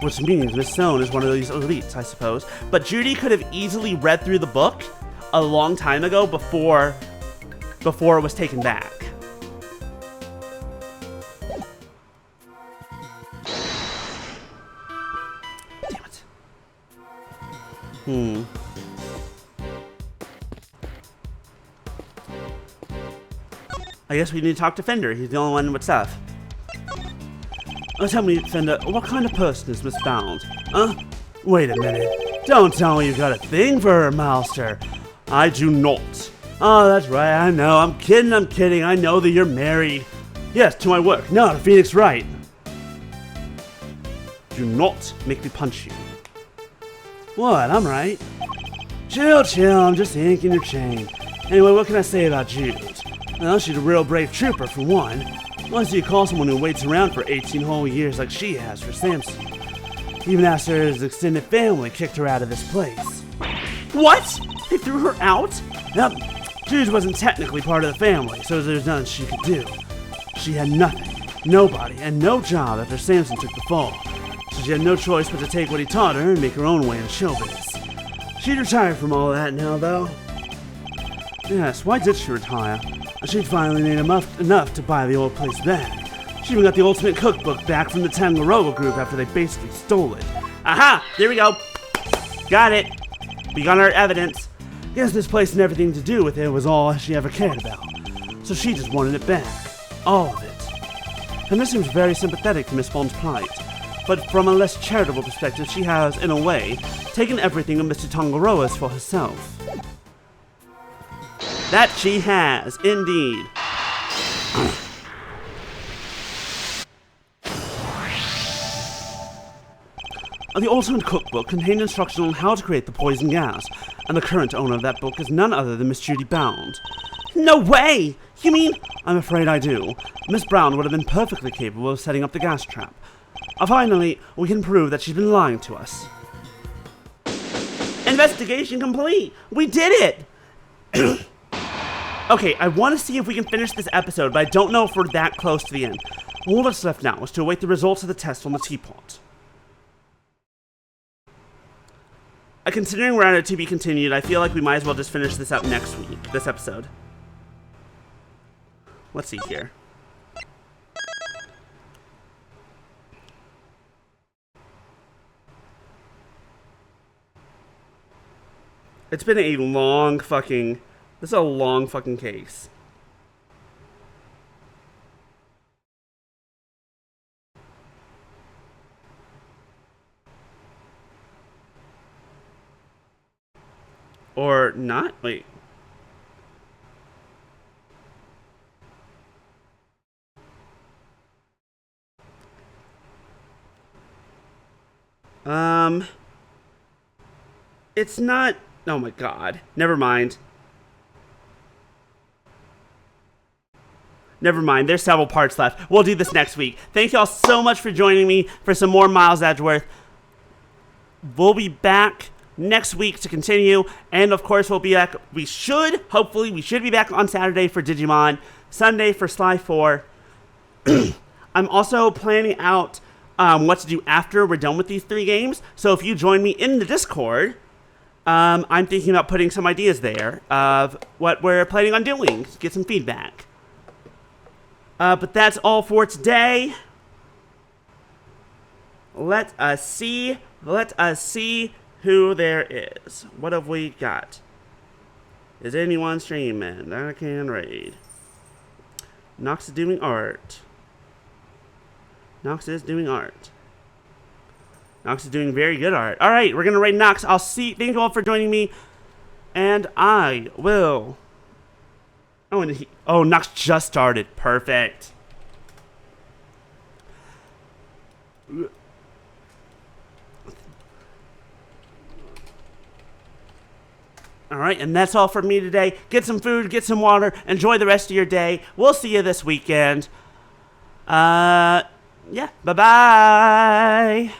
Which means Miss Stone is one of these elites, I suppose. But Judy could have easily read through the book a long time ago before it was taken back. Damn it. I guess we need to talk to Fender. He's the only one with stuff. Oh, tell me, Fender, what kind of person is Miss Bound? Huh? Wait a minute. Don't tell me you got a thing for her, Master. I do not. Oh, that's right, I know. I'm kidding. I know that you're married. Yes, to my work. No, to Phoenix Wright. Do not make me punch you. What? I'm right. Chill. I'm just yanking your chain. Anyway, what can I say about Jude? Well, she's a real brave trooper, for one. What do you call someone who waits around for 18 whole years like she has for Samson? Even after his extended family kicked her out of this place. What? They threw her out? Yep. Jude wasn't technically part of the family, so there's nothing she could do. She had nothing, nobody, and no job after Samson took the fall. So she had no choice but to take what he taught her and make her own way in showbiz. She'd retired from all that now, though. Yes, why did she retire? She'd finally made enough to buy the old place back. She even got the ultimate cookbook back from the Tangaroa group after they basically stole it. Aha! There we go. Got it. We got our evidence. Guess this place and everything to do with it was all she ever cared about. So she just wanted it back. All of it. And this seems very sympathetic to Miss Bond's plight. But from a less charitable perspective, she has, in a way, taken everything of Mr. Tangaroa's for herself. That she has, indeed. The ultimate cookbook contained instructions on how to create the poison gas, and the current owner of that book is none other than Miss Judy Bound. No way! You mean... I'm afraid I do. Miss Brown would have been perfectly capable of setting up the gas trap. Finally, we can prove that she's been lying to us. Investigation complete! We did it! Okay, I want to see if we can finish this episode, but I don't know if we're that close to the end. All that's left now is to await the results of the test on the teapot. Considering we're at it to be continued, I feel like we might as well just finish this up next week, this episode. Let's see here. It's been a long fucking... This is a long fucking case. Or not? Wait. It's not... Oh my god. Never mind. Never mind. There's several parts left. We'll do this next week. Thank y'all so much for joining me for some more Miles Edgeworth. We'll be back next week to continue, and of course we'll be back. Hopefully we should be back on Saturday for Digimon, Sunday for Sly 4. I'm also planning out what to do after we're done with these 3 games, so if you join me in the Discord, I'm thinking about putting some ideas there of what we're planning on doing, to get some feedback. But that's all for today. Let us see who there is. What have we got? Is anyone streaming that I can raid? Nox is doing art. Nox is doing art. Nox is doing very good art. Alright, we're gonna raid Nox. Thank you all for joining me. And I will... Oh, Nox just started. Perfect. Alright, and that's all for me today. Get some food, get some water, enjoy the rest of your day. We'll see you this weekend. Yeah, bye-bye.